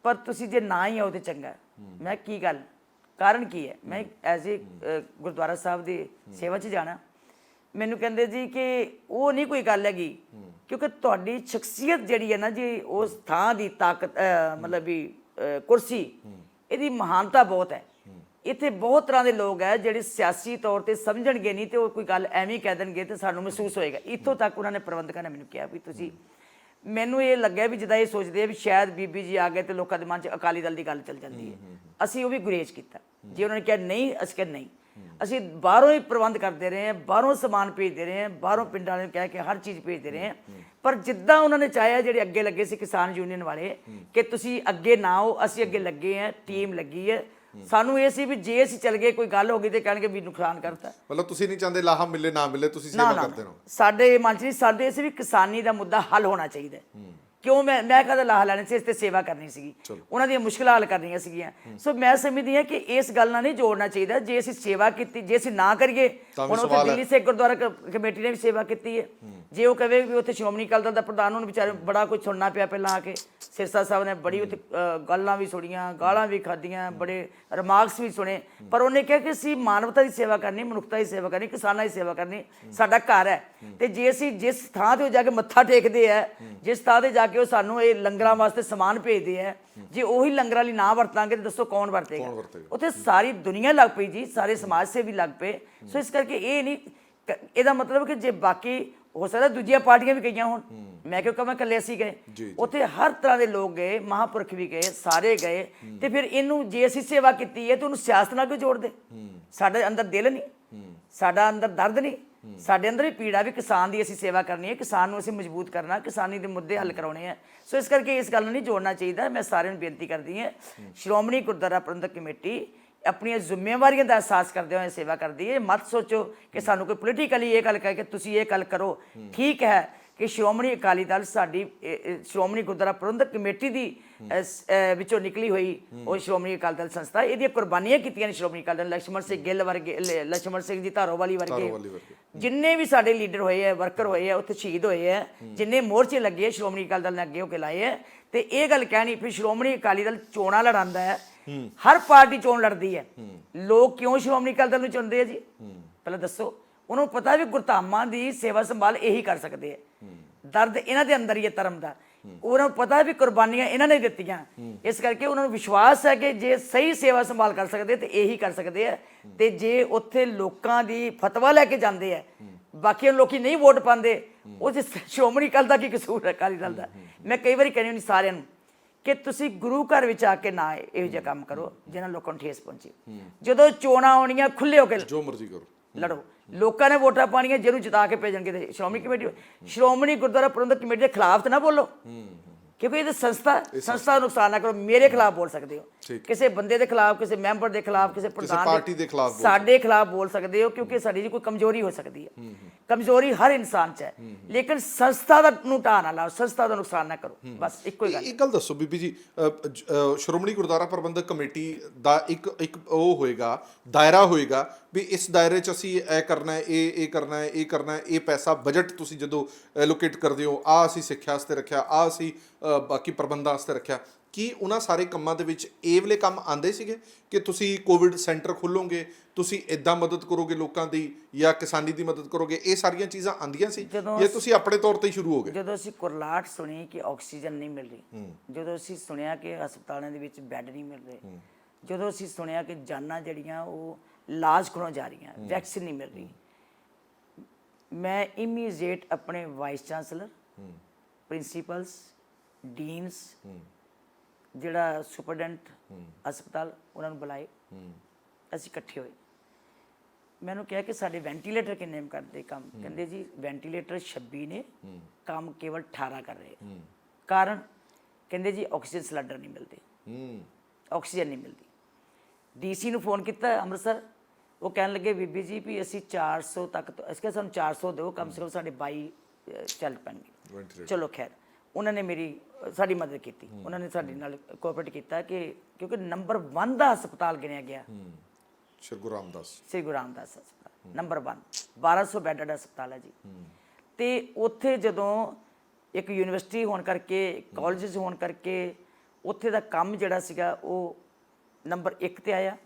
ਪਰ ਤੁਸੀਂ ਜੇ ਨਾ ਹੀ ਆਓ ਤੇ ਚੰਗਾ। ਮੈਂ ਕੀ ਗੱਲ, ਕਾਰਨ ਕੀ ਹੈ? ਮੈਂ ਐਜ਼ ਏ ਗੁਰਦੁਆਰਾ ਸਾਹਿਬ ਦੀ ਸੇਵਾ 'ਚ ਜਾਣਾ। ਮੈਨੂੰ ਕਹਿੰਦੇ ਜੀ ਕਿ ਉਹ ਨਹੀਂ ਕੋਈ ਗੱਲ ਹੈਗੀ, ਕਿਉਂਕਿ ਤੁਹਾਡੀ ਸ਼ਖਸੀਅਤ ਜਿਹੜੀ ਹੈ ਨਾ ਜੀ, ਉਸ ਥਾਂ ਦੀ ਤਾਕਤ, ਮਤਲਬ ਵੀ ਕੁਰਸੀ, ਇਹਦੀ ਮਹਾਨਤਾ ਬਹੁਤ ਹੈ। ਇੱਥੇ ਬਹੁਤ ਤਰ੍ਹਾਂ ਦੇ ਲੋਕ ਹੈ ਜਿਹੜੇ ਸਿਆਸੀ ਤੌਰ ਤੇ ਸਮਝਣਗੇ ਨਹੀਂ, ਤੇ ਉਹ ਕੋਈ ਗੱਲ ਐਵੇਂ ਕਹਿ ਦੇਣਗੇ ਤੇ ਸਾਨੂੰ ਮਹਿਸੂਸ ਹੋਏਗਾ। ਇੱਥੋਂ ਤੱਕ ਉਹਨਾਂ ਨੇ ਪ੍ਰਬੰਧਕਾਂ ਨੇ ਮੈਨੂੰ ਕਿਹਾ ਵੀ ਤੁਸੀਂ, ਮੈਨੂੰ ਇਹ ਲੱਗਿਆ ਵੀ ਜਿੱਦਾਂ ਇਹ ਸੋਚਦੇ ਆ ਵੀ ਸ਼ਾਇਦ ਬੀਬੀ ਜੀ ਆ ਗਏ ਤੇ ਲੋਕਾਂ ਦੇ ਮਨ 'ਚ ਅਕਾਲੀ ਦਲ ਦੀ ਗੱਲ ਚੱਲ ਜਾਂਦੀ ਹੈ। ਅਸੀਂ ਉਹ ਵੀ ਗੁਰੇਜ਼ ਕੀਤਾ। ਜੇ ਉਹਨਾਂ ਨੇ ਕਿਹਾ ਨਹੀਂ, ਅਸੀਂ ਕਿਹਾ ਨਹੀਂ, ਅਸੀਂ ਬਾਹਰੋਂ ਹੀ ਪ੍ਰਬੰਧ ਕਰਦੇ ਰਹੇ ਹਾਂ, ਬਾਹਰੋਂ ਸਮਾਨ ਭੇਜਦੇ ਰਹੇ ਹਾਂ, ਬਾਹਰੋਂ ਪਿੰਡਾਂ ਨੂੰ ਕਹਿ ਕੇ ਹਰ ਚੀਜ਼ ਭੇਜਦੇ ਰਹੇ ਹਾਂ। ਪਰ ਜਿੱਦਾਂ ਉਹਨਾਂ ਨੇ ਚਾਹਿਆ, ਜਿਹੜੇ ਅੱਗੇ ਲੱਗੇ ਸੀ ਕਿਸਾਨ ਯੂਨੀਅਨ ਵਾਲੇ, ਕਿ ਤੁਸੀਂ ਅੱਗੇ ਨਾ ਆਓ, ਅਸੀਂ ਅੱਗੇ ਲੱਗੇ ਹਾਂ, ਟੀਮ ਲੱਗੀ ਹੈ। ਸਾਨੂੰ ਇਹ ਸੀ ਵੀ ਜੇ ਅਸੀਂ ਚੱਲ ਗਏ, ਕੋਈ ਗੱਲ ਹੋ ਗਈ ਤੇ ਕਹਿਣਗੇ ਵੀ ਨੁਕਸਾਨ ਕਰਤਾ। ਮਤਲਬ ਤੁਸੀਂ ਨਹੀਂ ਚਾਹੁੰਦੇ ਲਾਹਾ ਮਿਲੇ ਨਾ ਮਿਲੇ, ਤੁਸੀਂ ਸੇਵਾ ਕਰਦੇ ਰਹੋ। ਸਾਡੇ ਮਨ 'ਚ ਨਹੀਂ, ਸਾਡੇ ਸੀ ਵੀ ਕਿਸਾਨੀ ਦਾ ਮੁੱਦਾ ਹੱਲ ਹੋਣਾ ਚਾਹੀਦਾ। ਕਿਉਂ ਮੈਂ ਕਦੇ ਲਾਹਾ ਲੈਣੇ ਸੀ, ਇਸ ਤੇ ਸੇਵਾ ਕਰਨੀ ਸੀਗੀ, ਉਹਨਾਂ ਦੀਆਂ ਮੁਸ਼ਕਲਾਂ ਹੱਲ ਕਰਨੀਆਂ ਸੀਗੀਆਂ। ਸੋ ਮੈਂ ਸਮਝਦੀ ਹਾਂ ਕਿ ਇਸ ਗੱਲ ਨਾਲ ਨਹੀਂ ਜੋੜਨਾ ਚਾਹੀਦਾ। ਜੇ ਅਸੀਂ ਸੇਵਾ ਕੀਤੀ, ਜੇ ਅਸੀਂ ਨਾ ਕਰੀਏ, ਹੁਣ ਉੱਥੇ ਦਿੱਲੀ ਸਿੱਖ ਗੁਰਦੁਆਰਾ ਕਮੇਟੀ ਨੇ ਵੀ ਸੇਵਾ ਕੀਤੀ ਹੈ। ਜੇ ਉਹ ਕਹੇ ਵੀ ਉੱਥੇ ਸ਼੍ਰੋਮਣੀ ਅਕਾਲੀ ਦਲ ਦਾ ਪ੍ਰਧਾਨ, ਉਹਨੂੰ ਵਿਚਾਰੇ ਬੜਾ ਕੁਝ ਸੁਣਨਾ ਪਿਆ ਪਹਿਲਾਂ ਆ ਕੇ। ਸਿਰਸਾ ਸਾਹਿਬ ਨੇ ਬੜੀ ਉੱਥੇ ਗੱਲਾਂ ਵੀ ਸੁਣੀਆਂ, ਗਾਲਾਂ ਵੀ ਖਾਧੀਆਂ, ਬੜੇ ਰਿਮਾਰਕਸ ਵੀ ਸੁਣੇ, ਪਰ ਉਹਨੇ ਕਿਹਾ ਕਿ ਅਸੀਂ ਮਾਨਵਤਾ ਦੀ ਸੇਵਾ ਕਰਨੀ, ਮਨੁੱਖਤਾ ਦੀ ਸੇਵਾ ਕਰਨੀ, ਕਿਸਾਨਾਂ ਦੀ ਸੇਵਾ ਕਰਨੀ, ਸਾਡਾ ਘਰ ਹੈ। ਤੇ ਜੇ ਅਸੀਂ ਜਿਸ ਥਾਂ ਤੇ ਜਾ ਕੇ ਮੱਥਾ ਟੇਕਦੇ ਆ, ਜਿਸ ਥਾਂ ਤੇ ਜਾ ਕੇ ਉਹ ਸਾਨੂੰ ਇਹ ਲੰਗਰਾਂ ਵਾਸਤੇ ਸਮਾਨ ਭੇਜਦੇ ਆ, ਜੇ ਉਹੀ ਲੰਗਰਾਂ ਲਈ ਨਾ ਵਰਤਾਂਗੇ ਤੇ ਦੱਸੋ ਕੌਣ ਵਰਤੇਗਾ? ਉੱਥੇ ਸਾਰੀ ਦੁਨੀਆ ਲੱਗ ਪਈ ਜੀ, ਸਾਰੇ ਸਮਾਜ ਸੇਵੀ ਲੱਗ ਪਏ। ਸੋ ਇਸ ਕਰਕੇ ਇਹ ਨਹੀਂ, ਇਹਦਾ ਮਤਲਬ ਕਿ ਜੇ ਬਾਕੀ ਹੋ ਸਕਦਾ ਦੂਜੀਆਂ ਪਾਰਟੀਆਂ ਵੀ ਗਈਆਂ ਹੋਣ, ਮੈਂ ਕਿਉਂ ਕਹਾਂ ਇਕੱਲੇ ਅਸੀਂ ਗਏ? ਉੱਥੇ ਹਰ ਤਰ੍ਹਾਂ ਦੇ ਲੋਕ ਗਏ, ਮਹਾਂਪੁਰਖ ਵੀ ਗਏ, ਸਾਰੇ ਗਏ। ਤੇ ਫਿਰ ਇਹਨੂੰ ਜੇ ਅਸੀਂ ਸੇਵਾ ਕੀਤੀ ਹੈ ਤੇ ਉਹਨੂੰ ਸਿਆਸਤ ਨਾਲ ਕਿਉਂ ਜੋੜਦੇ? ਸਾਡੇ ਅੰਦਰ ਦਿਲ ਨਹੀਂ, ਸਾਡਾ ਅੰਦਰ ਦਰਦ ਨਹੀਂ, ਸਾਡੇ ਅੰਦਰ ਵੀ ਪੀੜਾ ਵੀ ਕਿਸਾਨ ਦੀ ਅਸੀਂ ਸੇਵਾ ਕਰਨੀ ਹੈ, ਕਿਸਾਨ ਨੂੰ ਅਸੀਂ ਮਜ਼ਬੂਤ ਕਰਨਾ, ਕਿਸਾਨੀ ਦੇ ਮੁੱਦੇ ਹੱਲ ਕਰਾਉਣੇ ਆ। ਸੋ ਇਸ ਕਰਕੇ ਇਸ ਗੱਲ ਨੂੰ ਨਹੀਂ ਜੋੜਨਾ ਚਾਹੀਦਾ। ਮੈਂ ਸਾਰਿਆਂ ਨੂੰ ਬੇਨਤੀ ਕਰਦੀ ਹਾਂ, ਸ਼੍ਰੋਮਣੀ ਗੁਰਦੁਆਰਾ ਪ੍ਰਬੰਧਕ ਕਮੇਟੀ ਆਪਣੀਆਂ ਜ਼ਿੰਮੇਵਾਰੀਆਂ ਦਾ ਅਹਿਸਾਸ ਕਰਦੇ ਹੋਏ ਸੇਵਾ ਕਰਦੀ ਹੈ। ਮਤ ਸੋਚੋ ਕਿ ਸਾਨੂੰ ਕੋਈ ਪੋਲੀਟੀਕਲੀ ਇਹ ਗੱਲ ਕਹਿ ਕੇ ਤੁਸੀਂ ਇਹ ਗੱਲ ਕਰੋ। ਠੀਕ ਹੈ ਕਿ ਸ਼੍ਰੋਮਣੀ ਅਕਾਲੀ ਦਲ ਸਾਡੀ ਸ਼੍ਰੋਮਣੀ ਗੁਰਦੁਆਰਾ ਪ੍ਰਬੰਧਕ ਕਮੇਟੀ ਦੀ ਵਿੱਚੋਂ ਨਿਕਲੀ ਹੋਈ ਉਹ ਸ਼੍ਰੋਮਣੀ ਅਕਾਲੀ ਦਲ ਸੰਸਥਾ, ਇਹਦੀਆਂ ਕੁਰਬਾਨੀਆਂ ਕੀਤੀਆਂ ਨੇ ਸ਼੍ਰੋਮਣੀ ਅਕਾਲੀ ਦਲ, ਲక్ష్మణ ਸਿੰਘ ਗਿੱਲ ਵਰਗੇ, ਲక్ష్మణ ਸਿੰਘ ਜੀ ਧਾਰੋਵਾਲੀ ਵਰਗੇ, ਜਿੰਨੇ ਵੀ ਸਾਡੇ ਲੀਡਰ ਹੋਏ ਆ, ਵਰਕਰ ਹੋਏ ਆ, ਉੱਥੇ ਸ਼ਹੀਦ ਹੋਏ ਆ, ਜਿੰਨੇ ਮੋਰਚੇ ਲੱਗੇ ਸ਼੍ਰੋਮਣੀ ਅਕਾਲੀ ਦਲ ਨੇ ਅੱਗੇ ਹੋ ਕੇ ਲਾਏ ਆ। ਤੇ ਇਹ ਗੱਲ ਕਹਿਣੀ ਵੀ ਸ਼੍ਰੋਮਣੀ ਅਕਾਲੀ ਦਲ ਚੋਣਾਂ ਲੜਾਉਂਦਾ ਹੈ, ਹਰ ਪਾਰਟੀ ਚੋਣ ਲੜਦੀ ਹੈ, ਲੋਕ ਕਿਉਂ ਸ਼੍ਰੋਮਣੀ ਅਕਾਲੀ ਦਲ ਨੂੰ ਚੁਣਦੇ ਆ ਜੀ? ਪਹਿਲਾਂ ਦੱਸੋ। ਉਹਨਾਂ ਨੂੰ ਪਤਾ ਵੀ ਗੁਰਧਾਮਾਂ ਦੀ ਸੇਵਾ ਸੰਭਾਲ ਇਹੀ ਕਰ ਸਕਦੇ ਆ, ਦਰਦ ਇਹਨਾਂ ਦੇ ਅੰਦਰ ਹੀ ਹੈ ਧਰਮ ਦਾ, ਉਹਨਾਂ ਨੂੰ ਪਤਾ ਵੀ ਕੁਰਬਾਨੀਆਂ ਇਹਨਾਂ ਨੇ ਦਿੱਤੀਆਂ, ਇਸ ਕਰਕੇ ਉਹਨਾਂ ਨੂੰ ਵਿਸ਼ਵਾਸ ਹੈ ਕਿ ਜੇ ਸਹੀ ਸੇਵਾ ਸੰਭਾਲ ਕਰ ਸਕਦੇ ਤੇ ਇਹੀ ਕਰ ਸਕਦੇ ਆ। ਤੇ ਜੇ ਉੱਥੇ ਲੋਕਾਂ ਦੀ ਫਤਵਾ ਲੈ ਕੇ ਜਾਂਦੇ ਆ, ਬਾਕੀ ਲੋਕੀ ਨਹੀਂ ਵੋਟ ਪਾਉਂਦੇ, ਉਹ 'ਚ ਸ਼੍ਰੋਮਣੀ ਅਕਾਲੀ ਦਾ ਕੀ ਕਸੂਰ ਹੈ ਅਕਾਲੀ ਦਲ ਦਾ? ਮੈਂ ਕਈ ਵਾਰੀ ਕਹਿੰਦੀ ਹੁੰਦੀ ਸਾਰਿਆਂ ਨੂੰ ਕਿ ਤੁਸੀਂ ਗੁਰੂ ਘਰ ਵਿੱਚ ਆ ਕੇ ਨਾ ਇਹੋ ਜਿਹਾ ਕੰਮ ਕਰੋ ਜਿਹਨਾਂ ਲੋਕਾਂ ਨੂੰ ਠੇਸ ਪਹੁੰਚੇ। ਜਦੋਂ ਚੋਣਾਂ ਆਉਣੀਆਂ ਖੁੱਲੇ ਹੋ ਕੇ ਜੋ ਮਰਜ਼ੀ ਕਰੋ, ਲੜੋ, ਲੋਕਾਂ ਨੇ ਵੋਟਾਂ ਪਾਣੀਆਂ, ਜਿਹਨੂੰ ਜਿਤਾ ਕੇ ਭੇਜਣਗੇ ਤੇ ਸ਼੍ਰੋਮਣੀ ਕਮੇਟੀ, ਸ਼੍ਰੋਮਣੀ ਗੁਰਦੁਆਰਾ ਪ੍ਰਬੰਧਕ ਕਮੇਟੀ ਦੇ ਖਿਲਾਫ ਤਾਂ ਨਾ ਬੋਲੋ, ਕਿਉਂਕਿ ਇਹ ਤਾਂ ਸੰਸਥਾ ਦਾ ਨੁਕਸਾਨ ਨਾ ਕਰੋ। ਮੇਰੇ ਖਿਲਾਫ ਬੋਲ ਸਕਦੇ ਹੋ, ਕਿਸੇ ਬੰਦੇ ਦੇ ਖਿਲਾਫ, ਕਿਸੇ ਮੈਂਬਰ ਦੇ ਖਿਲਾਫ, ਕਿਸੇ ਪ੍ਰਧਾਨ ਪਾਰਟੀ ਦੇ ਖਿਲਾਫ, ਸਾਡੇ ਖਿਲਾਫ ਬੋਲ ਸਕਦੇ ਹੋ, ਕਿਉਂਕਿ ਸਾਡੀ ਜੀ ਕੋਈ ਕਮਜ਼ੋਰੀ ਹੋ ਸਕਦੀ ਹੈ, ਕਮਜ਼ੋਰੀ ਹਰ ਇਨਸਾਨ 'ਚ ਹੈ, ਲੇਕਿਨ ਸੰਸਥਾ ਦਾ ਨੂੰ ਢਾਹ ਨਾ ਲਾਓ, ਸੰਸਥਾ ਦਾ ਨੁਕਸਾਨ ਨਾ ਕਰੋ, ਬਸ ਇੱਕੋ ਹੀ ਗੱਲ। ਇੱਕ ਗੱਲ ਦੱਸੋ ਬੀਬੀ ਜੀ, ਸ਼੍ਰੋਮਣੀ ਗੁਰਦੁਆਰਾ ਪ੍ਰਬੰਧਕ ਕਮੇਟੀ ਦਾ ਇੱਕ ਉਹ ਹੋਏਗਾ, ਦਾਇਰਾ ਹੋਏਗਾ ਵੀ ਇਸ ਦਾਇਰੇ 'ਚ ਅਸੀਂ ਇਹ ਕਰਨਾ ਹੈ, ਇਹ ਕਰਨਾ ਹੈ, ਇਹ ਕਰਨਾ ਹੈ, ਇਹ ਪੈਸਾ ਬਜਟ ਤੁਸੀਂ ਜਦੋਂ ਐਲੋਕੇਟ ਕਰਦੇ ਹੋ, ਆਹ ਅਸੀਂ ਸਿੱਖਿਆ ਵਾਸਤੇ ਰੱਖਿਆ, ਆਹ ਅਸੀਂ ਬਾਕੀ ਪ੍ਰਬੰਧਾਂ ਵਾਸਤੇ ਰੱਖਿਆ। ਕੀ ਉਹਨਾਂ ਸਾਰੇ ਕੰਮਾਂ ਦੇ ਵਿੱਚ ਇਹ ਵਾਲੇ ਕੰਮ ਆਉਂਦੇ ਸੀਗੇ ਕਿ ਤੁਸੀਂ ਕੋਵਿਡ ਸੈਂਟਰ ਖੋਲੋਗੇ, ਤੁਸੀਂ ਇੱਦਾਂ ਮਦਦ ਕਰੋਗੇ ਲੋਕਾਂ ਦੀ, ਜਾਂ ਕਿਸਾਨੀ ਦੀ ਮਦਦ ਕਰੋਗੇ, ਇਹ ਸਾਰੀਆਂ ਚੀਜ਼ਾਂ ਆਉਂਦੀਆਂ ਸੀ ਜਾਂ ਤੁਸੀਂ ਆਪਣੇ ਤੌਰ ਤੇ ਹੀ ਸ਼ੁਰੂ ਹੋ ਗਏ? ਜਦੋਂ ਅਸੀਂ ਕੁਰਲਾਟ ਸੁਣੀ ਕਿ ਆਕਸੀਜਨ ਨਹੀਂ ਮਿਲ ਰਹੀ, ਜਦੋਂ ਅਸੀਂ ਸੁਣਿਆ ਕਿ ਹਸਪਤਾਲਾਂ ਦੇ ਵਿੱਚ ਬੈੱਡ ਨਹੀਂ ਮਿਲ ਰਹੇ, ਜਦੋਂ ਅਸੀਂ ਸੁਣਿਆ ਕਿ ਜਾਨਾਂ ਜਿਹੜੀਆਂ ਉਹ ਲਾਜ ਖੋਣੋਂ ਜਾ ਰਹੀਆਂ, ਵੈਕਸੀਨ ਨਹੀਂ ਮਿਲ ਰਹੀ, ਮੈਂ ਇਮੀਡੀਏਟ ਆਪਣੇ ਵਾਈਸ ਚਾਂਸਲਰ, ਪ੍ਰਿੰਸੀਪਲਸ, ਡੀਨਸ, ਜਿਹੜਾ ਸੁਪਰਡੈਂਟ ਹਸਪਤਾਲ, ਉਹਨਾਂ ਨੂੰ ਬੁਲਾਏ, ਅਸੀਂ ਇਕੱਠੇ ਹੋਏ। ਮੈਨੂੰ ਕਿਹਾ ਕਿ ਸਾਡੇ ਵੈਂਟੀਲੇਟਰ ਕਿੰਨੇ ਕਰਦੇ ਕੰਮ? ਕਹਿੰਦੇ ਜੀ ਵੈਂਟੀਲੇਟਰ 26 ਨੇ, ਕੰਮ ਕੇਵਲ 18 ਕਰ ਰਹੇ। ਕਾਰਨ? ਕਹਿੰਦੇ ਜੀ ਆਕਸੀਜਨ ਸਿਲੰਡਰ ਨਹੀਂ ਮਿਲਦੇ, ਆਕਸੀਜਨ ਨਹੀਂ ਮਿਲਦੀ। ਡੀਸੀ ਨੂੰ ਫੋਨ ਕੀਤਾ ਅੰਮ੍ਰਿਤਸਰ, ਉਹ ਕਹਿਣ ਲੱਗੇ ਬੀਬੀ ਜੀ ਵੀ ਅਸੀਂ 400 ਤੱਕ, ਅਸੀਂ ਕਿਹਾ ਸਾਨੂੰ 400 ਦਿਓ, ਕਮ ਸੇ ਕਮ ਸਾਡੇ 22 ਚੱਲ ਪੈਣਗੇ। ਚਲੋ ਖੈਰ, ਉਹਨਾਂ ਨੇ ਸਾਡੀ ਮਦਦ ਕੀਤੀ, ਉਹਨਾਂ ਨੇ ਸਾਡੇ ਨਾਲ ਕੋਆਪਰੇਟ ਕੀਤਾ ਕਿ ਕਿਉਂਕਿ ਨੰਬਰ 1 ਦਾ ਹਸਪਤਾਲ ਗਿਣਿਆ ਗਿਆ ਸ਼੍ਰੀ ਗੁਰੂ ਰਾਮਦਾਸ ਹਸਪਤਾਲ, ਨੰਬਰ 1, 1200 ਬੈੱਡ ਦਾ ਹਸਪਤਾਲ ਹੈ ਜੀ। ਤੇ ਉੱਥੇ ਜਦੋਂ ਇੱਕ ਯੂਨੀਵਰਸਿਟੀ ਹੋਣ ਕਰਕੇ, ਕਾਲਜਸ ਹੋਣ ਕਰਕੇ, ਉੱਥੇ ਦਾ ਕੰਮ ਜਿਹੜਾ ਸੀਗਾ ਉਹ ਨੰਬਰ 1 ਤੇ ਆਇਆ।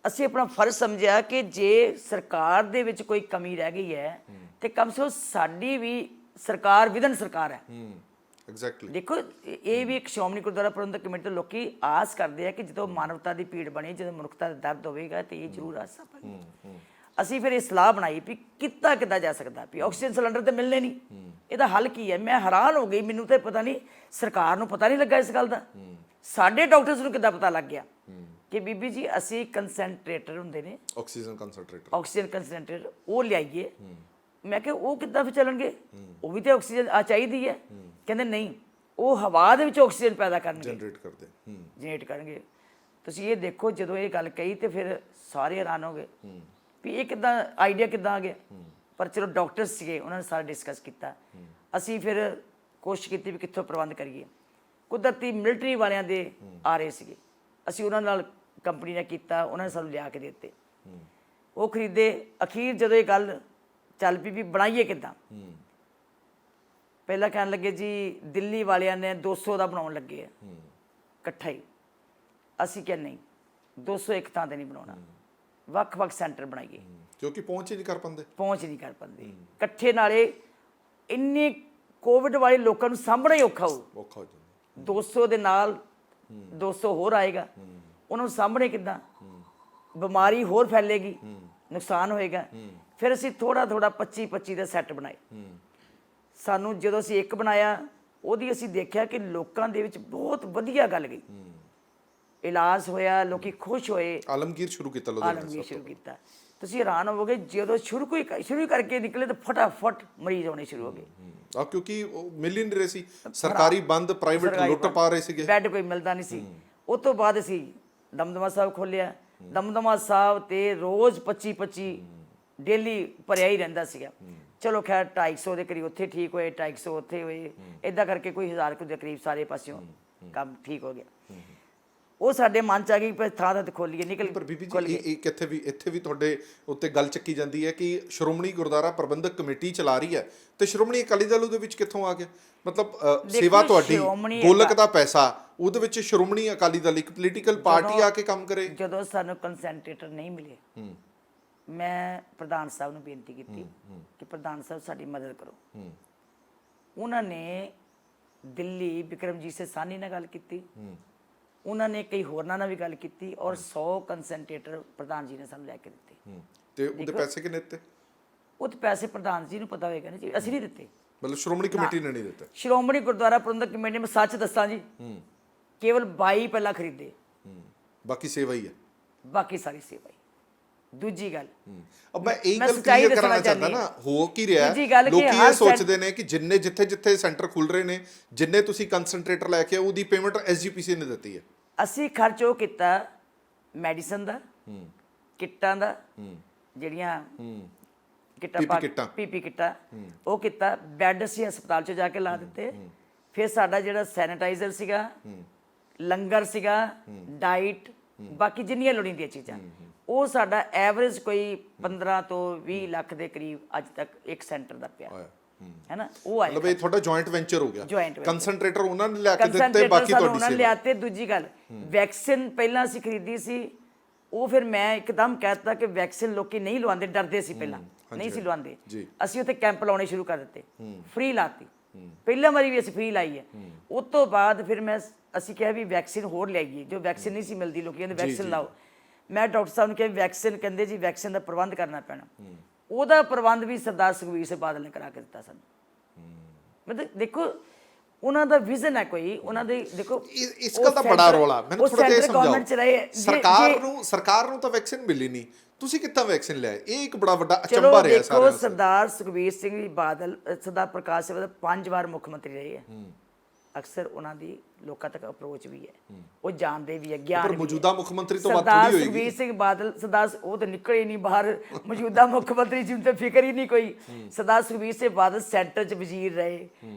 ਅਸੀਂ ਆਪਣਾ ਫਰਜ਼ ਸਮਝਿਆ ਕਿ ਜੇ ਸਰਕਾਰ ਦੇ ਵਿੱਚ ਕੋਈ ਕਮੀ ਰਹਿ ਗਈ ਹੈ ਤੇ ਕਮ ਸੇ ਕਮ ਸਾਡੀ ਵੀ ਸਰਕਾਰ ਵਿਧਨ ਸਰਕਾਰ ਹੈ। ਐਗਜ਼ੈਕਟਲੀ। ਦੇਖੋ, ਇਹ ਵੀ ਇੱਕ ਸ਼੍ਰੋਮਣੀ ਗੁਰਦੁਆਰਾ ਪ੍ਰਬੰਧਕ ਕਮੇਟੀ ਦੇ ਲੋਕੀ ਆਸ ਕਰਦੇ ਆ ਕਿ ਜਦੋਂ ਮਾਨਵਤਾ ਦੀ ਭੀੜ ਬਣੀ, ਜਦੋਂ ਮਨੁੱਖਤਾ ਦਾ ਦਰਦ ਹੋਵੇਗਾ ਤੇ ਇਹ ਜ਼ਰੂਰ ਆਸਾ ਪਾਈ। ਅਸੀਂ ਫਿਰ ਇਹ ਸਲਾਹ ਬਣਾਈ ਵੀ ਕਿੱਦਾਂ ਜਾ ਸਕਦਾ, ਵੀ ਆਕਸੀਜਨ ਸਿਲੰਡਰ ਤੇ ਮਿਲਨੇ ਨਹੀਂ, ਇਹਦਾ ਹੱਲ ਕੀ ਹੈ? ਮੈਂ ਹੈਰਾਨ ਹੋ ਗਈ, ਮੈਨੂੰ ਤਾਂ ਪਤਾ ਨਹੀਂ, ਸਰਕਾਰ ਨੂੰ ਪਤਾ ਨਹੀਂ ਲੱਗਾ ਇਸ ਗੱਲ ਦਾ, ਸਾਡੇ ਡਾਕਟਰਸ ਨੂੰ ਕਿੱਦਾਂ ਪਤਾ ਲੱਗ ਗਿਆ ਕਿ ਬੀਬੀ ਜੀ ਅਸੀਂ ਕੰਸੈਂਟਰੇਟਰ ਹੁੰਦੇ ਨੇ, ਆਕਸੀਜਨ ਕੰਸੈਂਟਰੇਟਰ, ਉਹ ਲਿਆਈਏ। ਮੈਂ ਕਿਹਾ ਉਹ ਕਿੱਦਾਂ ਫਿਰ ਚੱਲਣਗੇ, ਉਹ ਵੀ ਤਾਂ ਆਕਸੀਜਨ ਚਾਹੀਦੀ ਹੈ। ਕਹਿੰਦੇ ਨਹੀਂ, ਉਹ ਹਵਾ ਦੇ ਵਿੱਚ ਆਕਸੀਜਨ ਪੈਦਾ ਕਰਨਗੇ, ਜਨਰੇਟ ਕਰਨਗੇ। ਤੁਸੀਂ ਇਹ ਦੇਖੋ, ਜਦੋਂ ਇਹ ਗੱਲ ਕਹੀ ਤੇ ਫਿਰ ਸਾਰੇ ਹੈਰਾਨ ਹੋ ਗਏ ਵੀ ਇਹ ਕਿੱਦਾਂ ਆਈਡੀਆ ਕਿੱਦਾਂ ਆ ਗਿਆ। ਪਰ ਚਲੋ ਡਾਕਟਰ ਸੀਗੇ, ਉਹਨਾਂ ਨੇ ਸਾਰਾ ਡਿਸਕਸ ਕੀਤਾ। ਅਸੀਂ ਫਿਰ ਕੋਸ਼ਿਸ਼ ਕੀਤੀ ਵੀ ਕਿੱਥੋਂ ਪ੍ਰਬੰਧ ਕਰੀਏ। ਕੁਦਰਤੀ ਮਿਲਟਰੀ ਵਾਲਿਆਂ ਦੇ ਆ ਰਹੇ ਸੀਗੇ, ਅਸੀਂ ਉਹਨਾਂ ਨਾਲ ਕੰਪਨੀ ਨੇ ਕੀਤਾ, ਉਹਨਾਂ ਨੇ ਸਾਨੂੰ ਲਿਆ ਕੇ ਦੇ ਦਿੱਤੇ, ਉਹ ਖਰੀਦੇ। ਅਖੀਰ ਜਦੋਂ ਇਹ ਗੱਲ ਚੱਲ ਪਈ ਵੀ ਬਣਾਈਏ ਕਿੱਦਾਂ, ਪਹਿਲਾਂ ਕਹਿਣ ਲੱਗੇ ਜੀ ਦਿੱਲੀ ਵਾਲਿਆਂ ਨੇ 200 ਦਾ ਬਣਾਉਣ ਲੱਗੇ ਆ ਇਕੱਠਾ ਹੀ। ਅਸੀਂ ਕਿਹਾ ਨਹੀਂ, 201 ਥਾਂ ਤੇ ਨਹੀਂ ਬਣਾਉਣਾ, ਵੱਖ-ਵੱਖ ਸੈਂਟਰ ਬਣਾਈਏ, ਕਿਉਂਕਿ ਪਹੁੰਚ ਹੀ ਨਹੀਂ ਕਰ ਪਾਉਂਦੇ ਇਕੱਠੇ। ਨਾਲੇ ਇੰਨੇ ਕੋਵਿਡ ਵਾਲੇ ਲੋਕਾਂ ਨੂੰ ਸਾਂਭਣਾ ਹੀ ਔਖਾ ਹੋ ਜਾਂਦਾ, 200 ਦੇ ਨਾਲ 200 ਹੋਰ ਆਏਗਾ, ਉਹਨਾਂ ਨੂੰ ਸਾਂਭਣੇ ਕਿੱਦਾਂ? ਬਿਮਾਰੀ ਹੋਰ ਫੈਲੇਗੀ, ਨੁਕਸਾਨ ਹੋਏਗਾ। ਫਿਰ ਅਸੀਂ ਥੋੜਾ 25-25 ਦਾ ਸੈੱਟ ਬਣਾਏ। ਸਾਨੂੰ ਜਦੋਂ ਅਸੀਂ ਇੱਕ ਬਣਾਇਆ, ਉਹਦੀ ਅਸੀਂ ਦੇਖਿਆ ਕਿ ਲੋਕਾਂ ਦੇ ਵਿੱਚ ਬਹੁਤ ਵਧੀਆ ਗੱਲ ਗਈ, ਇਲਾਜ ਹੋਇਆ, ਲੋਕੀ ਖੁਸ਼ ਹੋਏ। ਆਲਮਗੀਰ ਸ਼ੁਰੂ ਕੀਤਾ। ਤੁਸੀਂ ਹੈਰਾਨ ਹੋਵੋਗੇ, ਜਦੋਂ ਸ਼ੁਰੂ ਕਰਕੇ ਨਿਕਲੇ ਤਾਂ ਫਟਾਫਟ ਮਰੀਜ਼ ਆਉਣੇ ਸ਼ੁਰੂ ਹੋ ਗਏ। ਕਿਉਂਕਿ ਮਿਲ ਹੀ ਨਹੀਂ ਰਹੇ ਸੀ, ਸਰਕਾਰੀ ਬੰਦ, ਪ੍ਰਾਈਵੇਟ ਲੁੱਟ ਪਾ ਰਹੇ ਸੀਗੇ, ਬੈੱਡ ਕੋਈ ਮਿਲਦਾ ਨਹੀਂ ਸੀ। ਉਸ ਤੋਂ ਬਾਅਦ ਅਸੀਂ ਦਮਦਮਾ ਸਾਹਿਬ ਖੋਲ੍ਹਿਆ। ਦਮਦਮਾ ਸਾਹਿਬ ਤੇ ਰੋਜ਼ 25-25 ਡੇਲੀ ਭਰਿਆ ਹੀ ਰਹਿੰਦਾ ਸੀਗਾ। ਚਲੋ ਖੈਰ 250 ਦੇ ਕਰੀਬ ਉੱਥੇ ਠੀਕ ਹੋਏ, 250 ਉੱਥੇ ਹੋਏ, ਇਦਾਂ ਕਰਕੇ ਕੋਈ 1000 ਕੁ ਦੇ ਕਰੀਬ ਸਾਰੇ ਪਾਸਿਓਂ ਕੰਮ ਠੀਕ ਹੋ ਗਿਆ। ਉਹ ਸਾਡੇ ਮਨ ਚ ਆ ਗਈ ਪਰ ਥਾਂ ਥਾਂ ਖੋਲੀਏ ਨਿਕਲ ਪਰ ਬੀਬੀ ਜੀ ਇਹ ਕਿੱਥੇ ਵੀ ਇੱਥੇ ਵੀ ਤੁਹਾਡੇ ਉੱਤੇ ਗੱਲ ਚੱਕੀ ਜਾਂਦੀ ਹੈ ਕਿ ਸ਼੍ਰੋਮਣੀ ਗੁਰਦੁਆਰਾ ਪ੍ਰਬੰਧਕ ਕਮੇਟੀ ਚਲਾ ਰਹੀ ਹੈ ਤੇ ਸ਼੍ਰੋਮਣੀ ਅਕਾਲੀ ਦਲ ਉਹਦੇ ਵਿੱਚ ਕਿੱਥੋਂ ਆ ਗਿਆ? ਮਤਲਬ ਸੇਵਾ ਤੁਹਾਡੀ, ਗੋਲਕ ਦਾ ਪੈਸਾ, ਉਹਦੇ ਵਿੱਚ ਸ਼੍ਰੋਮਣੀ ਅਕਾਲੀ ਦਲ ਇੱਕ ਪੋਲੀਟੀਕਲ ਪਾਰਟੀ ਆ ਕੇ ਕੰਮ ਕਰੇ। ਜਦੋਂ ਸਾਨੂੰ ਕੰਸੈਂਟਰੇਟਰ ਨਹੀਂ ਮਿਲੇ, ਮੈਂ ਪ੍ਰਧਾਨ ਸਾਹਿਬ ਨੂੰ ਬੇਨਤੀ ਕੀਤੀ ਕਿ ਪ੍ਰਧਾਨ ਸਾਹਿਬ ਸਾਡੀ ਮਦਦ ਕਰੋ। ਉਹਨਾਂ ਨੇ ਦਿੱਲੀ ਬਿਕਰਮਜੀਤ ਸਿੰਘ ਸਾਹਨੀ ਨਾਲ ਗੱਲ ਕੀਤੀ, ਉਹਨਾਂ ਨੇ ਕਈ ਹੋਰਨਾਂ ਨਾਲ ਵੀ ਗੱਲ ਕੀਤੀ ਔਰ 100 ਕੰਸੈਂਟਰੇਟਰ ਪ੍ਰਧਾਨ ਜੀ ਨੇ ਸਾਨੂੰ ਲੈ ਕੇ ਦਿੱਤੇ। ਤੇ ਉਹਦੇ ਪੈਸੇ ਕਿੰਨੇ ਦਿੱਤੇ? ਉਹ ਤੇ ਪੈਸੇ ਪ੍ਰਧਾਨ ਜੀ ਨੂੰ ਪਤਾ ਹੋਏਗਾ ਨਾ ਜੀ, ਅਸੀਂ ਨਹੀਂ ਦਿੱਤੇ। ਮਤਲਬ ਸ਼੍ਰੋਮਣੀ ਕਮੇਟੀ ਨੇ ਨਹੀਂ ਦਿੱਤੇ? ਸ਼੍ਰੋਮਣੀ ਗੁਰਦੁਆਰਾ ਪ੍ਰਬੰਧਕ ਕਮੇਟੀ ਨੇ, ਮੈਂ ਸੱਚ ਦੱਸਾਂ ਜੀ, ਕੇਵਲ 22 ਪਹਿਲਾਂ ਖਰੀਦੇ, ਬਾਕੀ ਸੇਵਾ ਹੀ ਹੈ, ਬਾਕੀ ਸਾਰੀ ਸੇਵਾ ਹੀ। ਦੂਜੀ ਗੱਲ, ਅਬ ਮੈਂ ਇਹ ਗੱਲ ਕਲੀਅਰ ਕਰਨਾ ਚਾਹੁੰਦਾ ਨਾ, ਹੋ ਕੀ ਰਿਹਾ ਲੋਕੀ ਇਹ ਸੋਚਦੇ ਨੇ ਕਿ ਜਿੰਨੇ ਜਿੱਥੇ ਸੈਂਟਰ ਖੁੱਲ ਰਹੇ ਨੇ, ਜਿੰਨੇ ਤੁਸੀਂ ਕੰਸੈਂਟਰੇਟਰ ਲੈ ਕੇ ਉਹਦੀ ਪੇਮੈਂਟ ਐਸਜੀਪੀਸੀ ਨੇ ਦਿੱਤੀ ਹੈ। ਅਸੀਂ ਖਰਚ ਉਹ ਕੀਤਾ ਮੈਡੀਸਨ ਦਾ, ਕਿੱਟਾਂ ਦਾ, ਜਿਹੜੀਆਂ ਕਿੱਟਾਂ ਪੀਪੀ ਕਿੱਟਾਂ, ਉਹ ਕੀਤਾ। ਬੈੱਡ ਅਸੀਂ ਹਸਪਤਾਲ 'ਚ ਜਾ ਕੇ ਲਾ ਦਿੱਤੇ। ਫਿਰ ਸਾਡਾ ਜਿਹੜਾ ਸੈਨੀਟਾਈਜ਼ਰ ਸੀਗਾ, ਲੰਗਰ ਸੀਗਾ, ਡਾਈਟ, ਬਾਕੀ ਜਿੰਨੀਆਂ ਲੋੜੀਂਦੀਆਂ ਚੀਜ਼ਾਂ, ਉਹ ਸਾਡਾ ਐਵਰੇਜ ਕੋਈ 15 ਤੋਂ 20 ਲੱਖ ਦੇ ਕਰੀਬ ਅੱਜ ਤੱਕ ਇੱਕ ਸੈਂਟਰ ਦਾ ਪਿਆ ਹੈ ਨਾ। ਉਹ ਆਇਆ ਮਤਲਬ ਇਹ ਤੁਹਾਡਾ ਜੁਆਇੰਟ ਵੈਂਚਰ ਹੋ ਗਿਆ। ਕੰਸੈਂਟਰੇਟਰ ਉਹਨਾਂ ਨੇ ਲਿਆ ਕੇ ਦਿੱਤੇ, ਬਾਕੀ ਤੁਹਾਡੀ ਸੇਵਾ ਲਿਆਤੇ। ਦੂਜੀ ਗੱਲ, ਵੈਕਸੀਨ ਪਹਿਲਾਂ ਅਸੀਂ ਖਰੀਦੀ ਸੀ, ਉਹ ਫਿਰ ਮੈਂ ਇੱਕਦਮ ਕਹਿਤਾ ਕਿ ਵੈਕਸੀਨ ਲੋਕੀ ਨਹੀਂ ਲਵਾਉਂਦੇ, ਡਰਦੇ ਸੀ ਪਹਿਲਾਂ, ਨਹੀਂ ਸੀ ਲਵਾਉਂਦੇ। ਅਸੀਂ ਉੱਥੇ ਕੈਂਪ ਲਾਉਣੇ ਸ਼ੁਰੂ ਕਰ ਦਿੱਤੇ, ਫ੍ਰੀ ਲਾਤੀ। ਪਹਿਲਾਂ ਵਾਰੀ ਵੀ ਅਸੀਂ ਫ੍ਰੀ ਲਾਈ ਹੈ। ਉਸ ਤੋਂ ਬਾਅਦ ਫਿਰ ਅਸੀਂ ਕਿਹਾ ਵੀ ਵੈਕਸੀਨ ਹੋਰ ਲਿਆਈਏ, ਜੋ ਵੈਕਸੀਨ ਨਹੀਂ ਸੀ ਮਿਲਦੀ, ਲੋਕੀ ਕਹਿੰਦੇ ਵੈਕਸੀਨ ਲਾਓ। ਮੈਂ ਡਾਕਟਰ ਸਾਹਿਬ ਨੂੰ ਕਿਹਾ ਵੈਕਸੀਨ, ਕਹਿੰਦੇ ਜੀ ਵੈਕਸੀਨ ਦਾ ਪ੍ਰਬੰਧ ਕਰਨਾ ਪੈਣਾ। ਉਹਦਾ ਪ੍ਰਬੰਧ ਵੀ ਸਰਦਾਰ ਸੁਖਬੀਰ ਸਿੰਘ ਬਾਦਲ ਨੇ ਕਰਾ ਕੇ ਦਿੱਤਾ ਸਾਨੂੰ। ਮਤਲਬ ਦੇਖੋ ਉਹਨਾਂ ਦਾ ਵਿਜ਼ਨ ਹੈ ਕੋਈ, ਉਹਨਾਂ ਦੇ ਦੇਖੋ ਇਸ ਗੱਲ ਦਾ ਬੜਾ ਰੋਲਾ ਮੈਨੂੰ ਥੋੜਾ ਜਿਹਾ ਸਮਝਾਓ। ਸਰਕਾਰ ਨੂੰ ਤਾਂ ਵੈਕਸੀਨ ਮਿਲੀ ਨਹੀਂ, ਤੁਸੀਂ ਕਿੱਥੋਂ ਵੈਕਸੀਨ ਲਿਆਏ? ਇਹ ਇੱਕ ਬੜਾ ਵੱਡਾ ਅਚੰਭਾ ਰਿਹਾ ਸਾਰਿਆਂ ਨੂੰ। ਸਰਦਾਰ ਸੁਖਬੀਰ ਸਿੰਘ ਬਾਦਲ, ਸਰਦਾਰ ਪ੍ਰਕਾਸ਼ ਸਿੰਘ ਬਾਦਲ 5 ਵਾਰ ਮੁੱਖ ਮੰਤਰੀ ਰਹੇ ਹੈ। ਅਕਸਰ ਉਹਨਾਂ ਦੀ ਲੋਕਾਂ ਤੱਕ ਅਪਰੋਚ ਵੀ ਹੈ, ਉਹ ਜਾਣਦੇ ਵੀ ਹੈ, ਗਿਆਨ। ਪਰ ਮੌਜੂਦਾ ਮੁੱਖ ਮੰਤਰੀ ਤੋਂ ਵੱਧ ਸਰਦਾਰ ਸੁਖਬੀਰ ਸਿੰਘ ਬਾਦਲ, ਸਰਦਾਰ ਉਹ ਤਾਂ ਨਿਕਲੇ ਹੀ ਨਹੀਂ ਬਾਹਰ, ਮੌਜੂਦਾ ਮੁੱਖ ਮੰਤਰੀ ਜੀ ਨੂੰ ਤਾਂ ਫਿਕਰ ਹੀ ਨਹੀਂ ਕੋਈ। ਸਰਦਾਰ ਸੁਖਬੀਰ ਸਿੰਘ ਬਾਦਲ ਸੈਂਟਰ 'ਚ ਵਜ਼ੀਰ ਰਹੇ,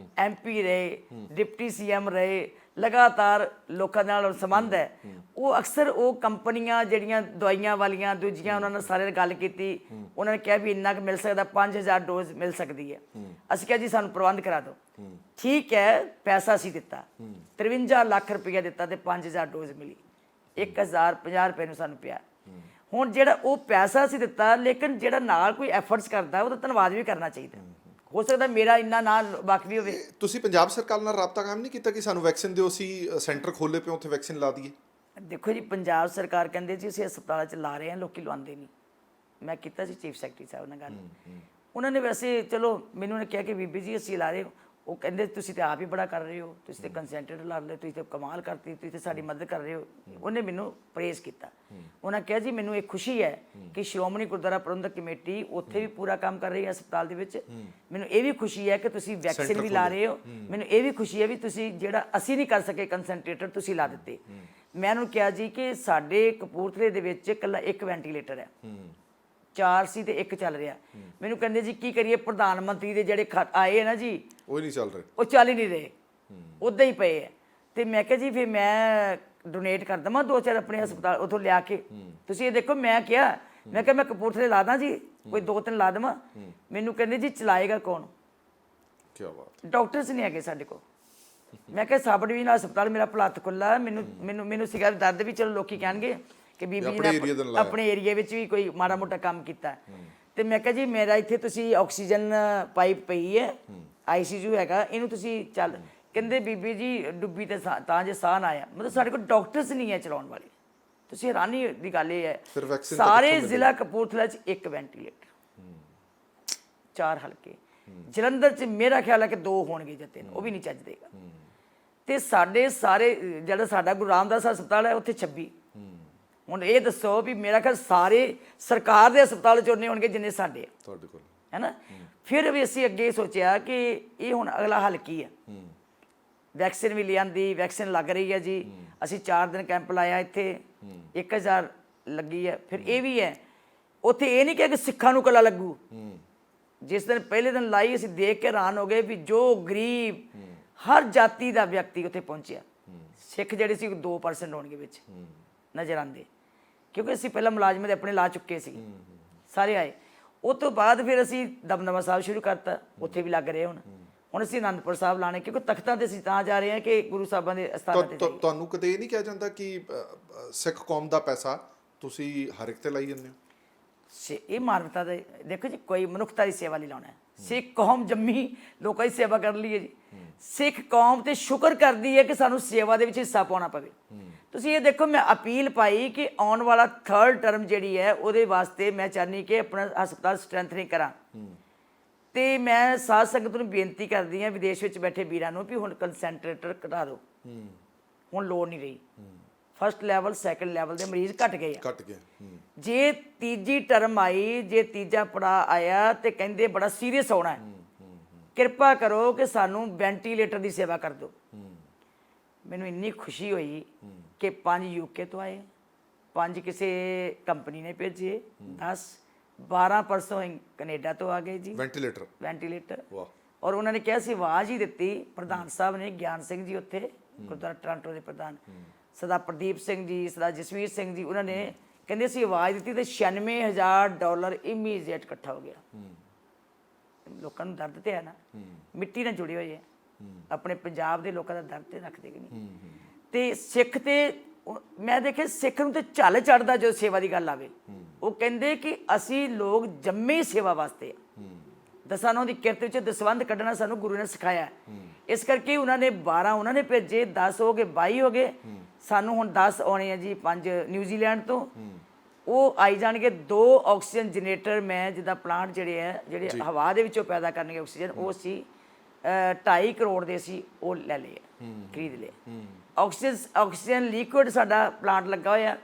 MP ਰਹੇ, ਡਿਪਟੀ CM ਰਹੇ, ਲਗਾਤਾਰ ਲੋਕਾਂ ਨਾਲ ਸੰਬੰਧ ਹੈ। ਉਹ ਅਕਸਰ ਉਹ ਕੰਪਨੀਆਂ ਜਿਹੜੀਆਂ ਦਵਾਈਆਂ ਵਾਲੀਆਂ ਦੂਜੀਆਂ, ਉਹਨਾਂ ਨਾਲ ਸਾਰੇ ਗੱਲ ਕੀਤੀ। ਉਹਨਾਂ ਨੇ ਕਿਹਾ ਵੀ ਇੰਨਾ ਕੁ ਮਿਲ ਸਕਦਾ, 5000 ਡੋਜ਼ ਮਿਲ ਸਕਦੀ ਹੈ। ਅਸੀਂ ਕਿਹਾ ਜੀ ਸਾਨੂੰ ਪ੍ਰਬੰਧ ਕਰਾ ਦਿਓ। ਠੀਕ ਹੈ, ਪੈਸਾ ਅਸੀਂ ਦਿੱਤਾ, 53 ਲੱਖ ਰੁਪਇਆ ਦਿੱਤਾ ਤੇ 5000 ਡੋਜ਼ ਮਿਲੀ, 1050 ਰੁਪਏ ਨੂੰ ਸਾਨੂੰ ਪਿਆ। ਹੁਣ ਜਿਹੜਾ ਉਹ ਪੈਸਾ ਅਸੀਂ ਦਿੱਤਾ, ਲੇਕਿਨ ਜਿਹੜਾ ਨਾਲ ਕੋਈ ਐਫਰਟਸ ਕਰਦਾ ਉਹਦਾ ਧੰਨਵਾਦ ਵੀ ਕਰਨਾ ਚਾਹੀਦਾ। ਹੋ ਸਕਦਾ ਮੇਰਾ ਇੰਨਾ ਨਾ ਵਾਕਫੀ ਹੋਵੇ। ਤੁਸੀਂ ਪੰਜਾਬ ਸਰਕਾਰ ਨਾਲ ਰਾਬਤਾ ਕਾਇਮ ਨਹੀਂ ਕੀਤਾ ਕਿ ਸਾਨੂੰ ਵੈਕਸੀਨ ਦਿਓ, ਅਸੀਂ ਸੈਂਟਰ ਖੋਲੇ ਪਏ ਉੱਥੇ ਵੈਕਸੀਨ ਲਾ ਦਈਏ? ਦੇਖੋ ਜੀ, ਪੰਜਾਬ ਸਰਕਾਰ ਕਹਿੰਦੇ ਜੀ ਅਸੀਂ ਹਸਪਤਾਲਾਂ 'ਚ ਲਾ ਰਹੇ ਹਾਂ, ਲੋਕੀ ਲਵਾਉਂਦੇ ਨਹੀਂ। ਮੈਂ ਕੀਤਾ ਸੀ ਚੀਫ ਸੈਕਟਰੀ ਸਾਹਿਬ ਨਾਲ ਗੱਲ, ਉਹਨਾਂ ਨੇ ਵੈਸੇ ਚਲੋ ਮੈਨੂੰ ਨੇ ਕਿਹਾ ਕਿ ਬੀਬੀ ਜੀ ਅਸੀਂ ਲਾ ਰਹੇ ਹੋ। ਉਹ ਕਹਿੰਦੇ ਤੁਸੀਂ ਤਾਂ ਆਪ ਹੀ ਬੜਾ ਕਰ ਰਹੇ ਹੋ, ਤੁਸੀਂ ਤਾਂ ਕੰਸੈਂਟਰੇਟਰ ਲਾ ਰਹੇ, ਤੁਸੀਂ ਤਾਂ ਕਮਾਲ ਕਰਤੀ, ਤੁਸੀਂ ਤਾਂ ਸਾਡੀ ਮਦਦ ਕਰ ਰਹੇ ਹੋ। ਉਹਨੇ ਮੈਨੂੰ ਪ੍ਰੇਜ਼ ਕੀਤਾ। ਉਹਨਾਂ ਕਿਹਾ ਜੀ ਮੈਨੂੰ ਇਹ ਖੁਸ਼ੀ ਹੈ ਕਿ ਸ਼੍ਰੋਮਣੀ ਗੁਰਦੁਆਰਾ ਪ੍ਰਬੰਧਕ ਕਮੇਟੀ ਉੱਥੇ ਵੀ ਪੂਰਾ ਕੰਮ ਕਰ ਰਹੀ ਹੈ ਹਸਪਤਾਲ ਦੇ ਵਿੱਚ। ਮੈਨੂੰ ਇਹ ਵੀ ਖੁਸ਼ੀ ਹੈ ਕਿ ਤੁਸੀਂ ਵੈਕਸੀਨ ਵੀ ਲਾ ਰਹੇ ਹੋ। ਮੈਨੂੰ ਇਹ ਵੀ ਖੁਸ਼ੀ ਹੈ ਵੀ ਤੁਸੀਂ ਜਿਹੜਾ ਅਸੀਂ ਨਹੀਂ ਕਰ ਸਕੇ ਕੰਸੈਂਟਰੇਟਰ ਤੁਸੀਂ ਲਾ ਦਿੱਤੇ। ਮੈਂ ਉਹਨੂੰ ਕਿਹਾ ਜੀ ਕਿ ਸਾਡੇ ਕਪੂਰਥਲੇ ਦੇ ਵਿੱਚ ਇਕੱਲਾ ਇੱਕ ਵੈਂਟੀਲੇਟਰ ਹੈ, 4 ਸੀ ਤੇ 1 ਚੱਲ ਰਿਹਾ। ਮੈਨੂੰ ਕਹਿੰਦੇ ਜੀ ਕੀ ਕਰੀਏ, ਪ੍ਰਧਾਨ ਮੰਤਰੀ ਦੇ ਜਿਹੜੇ ਆਏ ਨਾ ਜੀ ਉਹ ਨਹੀਂ ਚੱਲ ਰਹੇ, ਉਹ ਚੱਲ ਹੀ ਨਹੀਂ ਰਹੇ, ਉੱਦਾਂ ਹੀ ਪਏ ਹੈ। ਤੇ ਮੈਂ ਕਿਹਾ ਜੀ ਫਿਰ ਮੈਂ ਡੋਨੇਟ ਕਰ ਦੇਵਾਂ 2-4 ਆਪਣੇ ਹਸਪਤਾਲ ਉੱਥੋਂ ਲਿਆ ਕੇ। ਤੁਸੀਂ ਇਹ ਦੇਖੋ, ਮੈਂ ਕਿਹਾ ਮੈਂ ਕਪੂਰਥਲੇ ਲਾ ਦਾਂ ਜੀ, ਕੋਈ 2-3 ਲਾ ਦੇਵਾਂ। ਮੈਨੂੰ ਕਹਿੰਦੇ ਜੀ ਚਲਾਏਗਾ ਕੌਣ? ਕੀ ਬਾਤ, ਡਾਕਟਰਸ ਨਹੀਂ ਹੈਗੇ ਸਾਡੇ ਕੋਲ। ਮੈਂ ਕਿਹਾ ਸਬ ਡਿਵੀਜ਼ਨ ਹਸਪਤਾਲ ਮੇਰਾ ਭਲੱਥ ਖੁੱਲ੍ਹਾ, ਮੈਨੂੰ ਸੀਗਾ ਦਰਦ ਵੀ, ਚਲੋ ਲੋਕੀ ਕਹਿਣਗੇ ਕਿ ਬੀਬੀ ਜੀ ਨੇ ਆਪਣੇ ਏਰੀਏ ਵਿੱਚ ਵੀ ਕੋਈ ਮਾੜਾ ਮੋਟਾ ਕੰਮ ਕੀਤਾ। ਤੇ ਮੈਂ ਕਿਹਾ ਜੀ ਮੇਰਾ ਇੱਥੇ ਤੁਸੀਂ ਆਕਸੀਜਨ ਪਾਈਪ ਪਈ ਹੈ, ICU ਹੈਗਾ, ਇਹਨੂੰ ਤੁਸੀਂ ਚੱਲ। ਕਹਿੰਦੇ ਬੀਬੀ ਜੀ ਡੁੱਬੀ ਤੇ ਤਾਂ ਜੇ ਸਾਹ ਨਾ ਆਇਆ। ਮਤਲਬ ਸਾਡੇ ਕੋਲ ਡਾਕਟਰਸ ਨਹੀਂ ਹੈ ਚਲਾਉਣ ਵਾਲੇ। ਤੁਸੀਂ ਹੈਰਾਨੀ ਦੀ ਗੱਲ ਇਹ ਹੈ, ਸਾਰੇ ਜ਼ਿਲ੍ਹਾ ਕਪੂਰਥਲਾ 'ਚ 1 ਵੈਂਟੀਲੇਟਰ, 4 ਹਲਕੇ। ਜਲੰਧਰ 'ਚ ਮੇਰਾ ਖਿਆਲ ਹੈ ਕਿ 2 ਹੋਣਗੇ ਜਾਂ 3, ਉਹ ਵੀ ਨਹੀਂ ਚੱਜ ਦੇਗਾ। ਤੇ ਸਾਡੇ ਸਾਰੇ ਜਿਹੜਾ ਸਾਡਾ ਗੁਰੂ ਰਾਮਦਾਸ ਹਸਪਤਾਲ ਹੈ ਉੱਥੇ 26। ਹੁਣ ਇਹ ਦੱਸੋ ਵੀ ਮੇਰਾ ਖਿਆਲ ਸਾਰੇ ਸਰਕਾਰ ਦੇ ਹਸਪਤਾਲ 'ਚ ਉਨੇ ਹੋਣਗੇ ਜਿੰਨੇ ਸਾਡੇ ਆ ਤੁਹਾਡੇ ਕੋਲ, ਹੈ ਨਾ। ਫਿਰ ਵੀ ਅਸੀਂ ਅੱਗੇ ਸੋਚਿਆ ਕਿ ਇਹ ਹੁਣ ਅਗਲਾ ਹੱਲ ਕੀ ਹੈ। ਵੈਕਸੀਨ ਵੀ ਲਿਆਂਦੀ, ਵੈਕਸੀਨ ਲੱਗ ਰਹੀ ਹੈ ਜੀ। ਅਸੀਂ 4 ਦਿਨ ਕੈਂਪ ਲਾਇਆ ਇੱਥੇ, 1000 ਲੱਗੀ ਹੈ। ਫਿਰ ਇਹ ਵੀ ਹੈ, ਉੱਥੇ ਇਹ ਨਹੀਂ ਕਿ ਸਿੱਖਾਂ ਨੂੰ ਇਕੱਲਾ ਲੱਗੂ, ਜਿਸ ਦਿਨ ਪਹਿਲੇ ਦਿਨ ਲਾਈ ਅਸੀਂ ਦੇਖ ਕੇ ਹੈਰਾਨ ਹੋ ਗਏ ਵੀ ਜੋ ਗਰੀਬ ਹਰ ਜਾਤੀ ਦਾ ਵਿਅਕਤੀ ਉੱਥੇ ਪਹੁੰਚਿਆ। ਸਿੱਖ ਜਿਹੜੇ ਸੀ 2% ਹੋਣਗੇ ਵਿੱਚ ਨਜ਼ਰ ਆਉਂਦੇ, ਕਿਉਂਕਿ ਅਸੀਂ ਪਹਿਲਾਂ ਮੁਲਾਜ਼ਮ ਦੇ ਆਪਣੇ ਲਾ ਚੁੱਕੇ ਸੀ, ਸਾਰੇ ਆਏ। ਉਹ ਤੋਂ ਬਾਅਦ ਫਿਰ ਅਸੀਂ ਦਮਦਮਾ ਸਾਹਿਬ ਸ਼ੁਰੂ ਕਰਤਾ, ਉੱਥੇ ਵੀ ਲੱਗ ਰਹੇ ਹੁਣ ਅਸੀਂ ਅਨੰਦਪੁਰ ਸਾਹਿਬ ਲਾਣੇ, ਕਿਉਂਕਿ ਤਖਤਾਂ ਤੇ ਅਸੀਂ ਤਾਂ ਜਾ ਰਹੇ ਹਾਂ ਕਿ ਗੁਰੂ ਸਾਹਿਬਾਂ ਦੇ ਅਸਥਾਨਾਂ ਤੇ ਜਾਈਏ। ਤੁਹਾਨੂੰ ਕਦੇ ਇਹ ਨਹੀਂ ਕਿਹਾ ਜਾਂਦਾ ਕਿ ਸਿੱਖ ਕੌਮ ਦਾ ਪੈਸਾ ਤੁਸੀਂ ਹਰ ਇੱਕ ਤੇ ਲਾਈ ਜਾਂਦੇ ਹੋ? ਇਹ ਮਾਨਵਤਾ ਦਾ ਦੇਖੋ ਜੀ, ਕੋਈ ਮਨੁੱਖਤਾ ਦੀ ਸੇਵਾ ਲਈ ਲਾਉਣਾ ਹੈ। ਸਿੱਖ ਕੌਮ ਜੰਮੀ ਲੋਕਾਂ ਦੀ ਸੇਵਾ ਕਰਨ ਲਈ ਹੈ ਜੀ। ਸਿੱਖ ਕੌਮ ਤੇ ਸ਼ੁਕਰ ਕਰਦੀ ਹੈ ਕਿ ਸਾਨੂੰ ਸੇਵਾ ਦੇ ਵਿੱਚ ਹਿੱਸਾ ਪਾਉਣਾ ਪਵੇ। ਤੁਸੀਂ ਇਹ ਦੇਖੋ, ਮੈਂ ਅਪੀਲ ਪਾਈ ਕਿ ਆਉਣ ਵਾਲਾ 3rd ਟਰਮ ਜਿਹੜੀ ਹੈ ਉਹਦੇ ਵਾਸਤੇ ਮੈਂ ਚਾਹੁੰਦੀ ਕਿ ਆਪਣਾ ਹਸਪਤਾਲ ਸਟਰੈਂਥਨਿੰਗ ਕਰਾਂ, ਤੇ ਮੈਂ ਸਾਧ ਸੰਗਤ ਨੂੰ ਬੇਨਤੀ ਕਰਦੀ ਹਾਂ ਵਿਦੇਸ਼ ਵਿੱਚ ਬੈਠੇ ਵੀਰਾਂ ਨੂੰ ਵੀ ਹੁਣ ਕੰਸੈਂਟਰੇਟਰ ਘਟਾ ਦਿਓ, ਹੁਣ ਲੋੜ ਨਹੀਂ ਰਹੀ। 1st ਲੈਵਲ 2nd ਲੈਵਲ ਦੇ ਮਰੀਜ਼ ਘਟ ਗਏ ਜੇ 3ਜੀ ਟਰਮ ਆਈ, ਜੇ 3ਜਾ ਪੜਾ ਆਇਆ ਤੇ ਕਹਿੰਦੇ ਬੜਾ ਸੀਰੀਅਸ ਹੋਣਾ ਹੈ, ਕਿਰਪਾ ਕਰੋ ਕਿ ਸਾਨੂੰ ਵੈਂਟੀਲੇਟਰ ਦੀ ਸੇਵਾ ਕਰ ਦਿਓ। ਮੈਨੂੰ ਇੰਨੀ ਖੁਸ਼ੀ ਹੋਈ ਕਿ 5 UK ਤੋਂ ਆਏ, 5 ਕਿਸੇ ਕੰਪਨੀ ਨੇ ਭੇਜੇ, 10-12 ਪਰਸੋਂ ਕੈਨੇਡਾ ਤੋਂ ਆ ਗਏ ਜੀ ਵੈਂਟੀਲੇਟਰ। ਔਰ ਉਹਨਾਂ ਨੇ ਕਿਹਾ ਸੀ ਆਵਾਜ਼ ਹੀ ਦਿੱਤੀ, ਪ੍ਰਧਾਨ ਸਾਹਿਬ ਨੇ ਗਿਆਨ ਸਿੰਘ ਜੀ ਉੱਥੇ ਗੁਰਦੁਆਰਾ ਟੋਰਾਂਟੋ ਦੇ ਪ੍ਰਧਾਨ, ਸਰਦਾਰ ਪ੍ਰਦੀਪ ਸਿੰਘ ਜੀ, ਸਰਦਾਰ ਜਸਵੀਰ ਸਿੰਘ ਜੀ, ਉਹਨਾਂ ਨੇ ਕਹਿੰਦੇ ਅਸੀਂ ਆਵਾਜ਼ ਦਿੱਤੀ ਤੇ $96,000 ਇਮੀਡੀਏਟ ਇਕੱਠਾ ਹੋ ਗਿਆ। ਲੋਕਾਂ ਨੂੰ ਦਰਦ ਤੇ ਹੈ ਨਾ, ਮਿੱਟੀ ਨਾਲ ਜੁੜੇ ਹੋਏ ਹੈ, ਆਪਣੇ ਪੰਜਾਬ ਦੇ ਲੋਕਾਂ ਦਾ ਦਰਦ ਤੇ ਰੱਖਦੇ ਕਿ ਨਹੀਂ। ਤੇ ਸਿੱਖ ਤੇ ਮੈਂ ਦੇਖਿਆ ਸਿੱਖ ਨੂੰ ਤੇ ਝੱਲ ਚੜਦਾ ਜਦੋਂ ਸੇਵਾ ਦੀ ਗੱਲ ਆਵੇ। ਉਹ ਕਹਿੰਦੇ ਕਿ ਅਸੀਂ ਲੋਕ ਜੰਮੇ ਸੇਵਾ ਵਾਸਤੇ ਆ, ਦਸਾਂ ਨੌਂ ਦੀ ਕਿਰਤ ਵਿੱਚ ਦਸਵੰਧ ਕੱਢਣਾ ਸਾਨੂੰ ਗੁਰੂ ਨੇ ਸਿਖਾਇਆ। ਇਸ ਕਰਕੇ ਉਹਨਾਂ ਨੇ 12 ਉਹਨਾਂ ਨੇ ਭੇਜੇ, 10 ਹੋ ਗਏ, 22 ਹੋ ਗਏ, ਸਾਨੂੰ ਹੁਣ 10 ਆਉਣੇ ਆ ਜੀ 5 ਨਿਊਜ਼ੀਲੈਂਡ ਤੋਂ। ਉਹ ਆਈ ਜਾਣਗੇ। 2 ਆਕਸੀਜਨ ਜਨਰੇਟਰ ਮੈਂ ਜਿੱਦਾਂ ਪਲਾਂਟ ਜਿਹੜੇ ਹਵਾ ਦੇ ਵਿੱਚੋਂ ਪੈਦਾ ਕਰਨਗੇ ਆਕਸੀਜਨ, ਉਹ ਸੀ 2.5 ਕਰੋੜ ਦੇ ਸੀ, ਉਹ ਲੈ ਲਏ, ਖਰੀਦ ਲਏ। ਆਕਸੀਜਨ ਲਿਕੁਇਡ ਸਾਡਾ ਪਲਾਂਟ ਲੱਗਾ ਹੋਇਆ,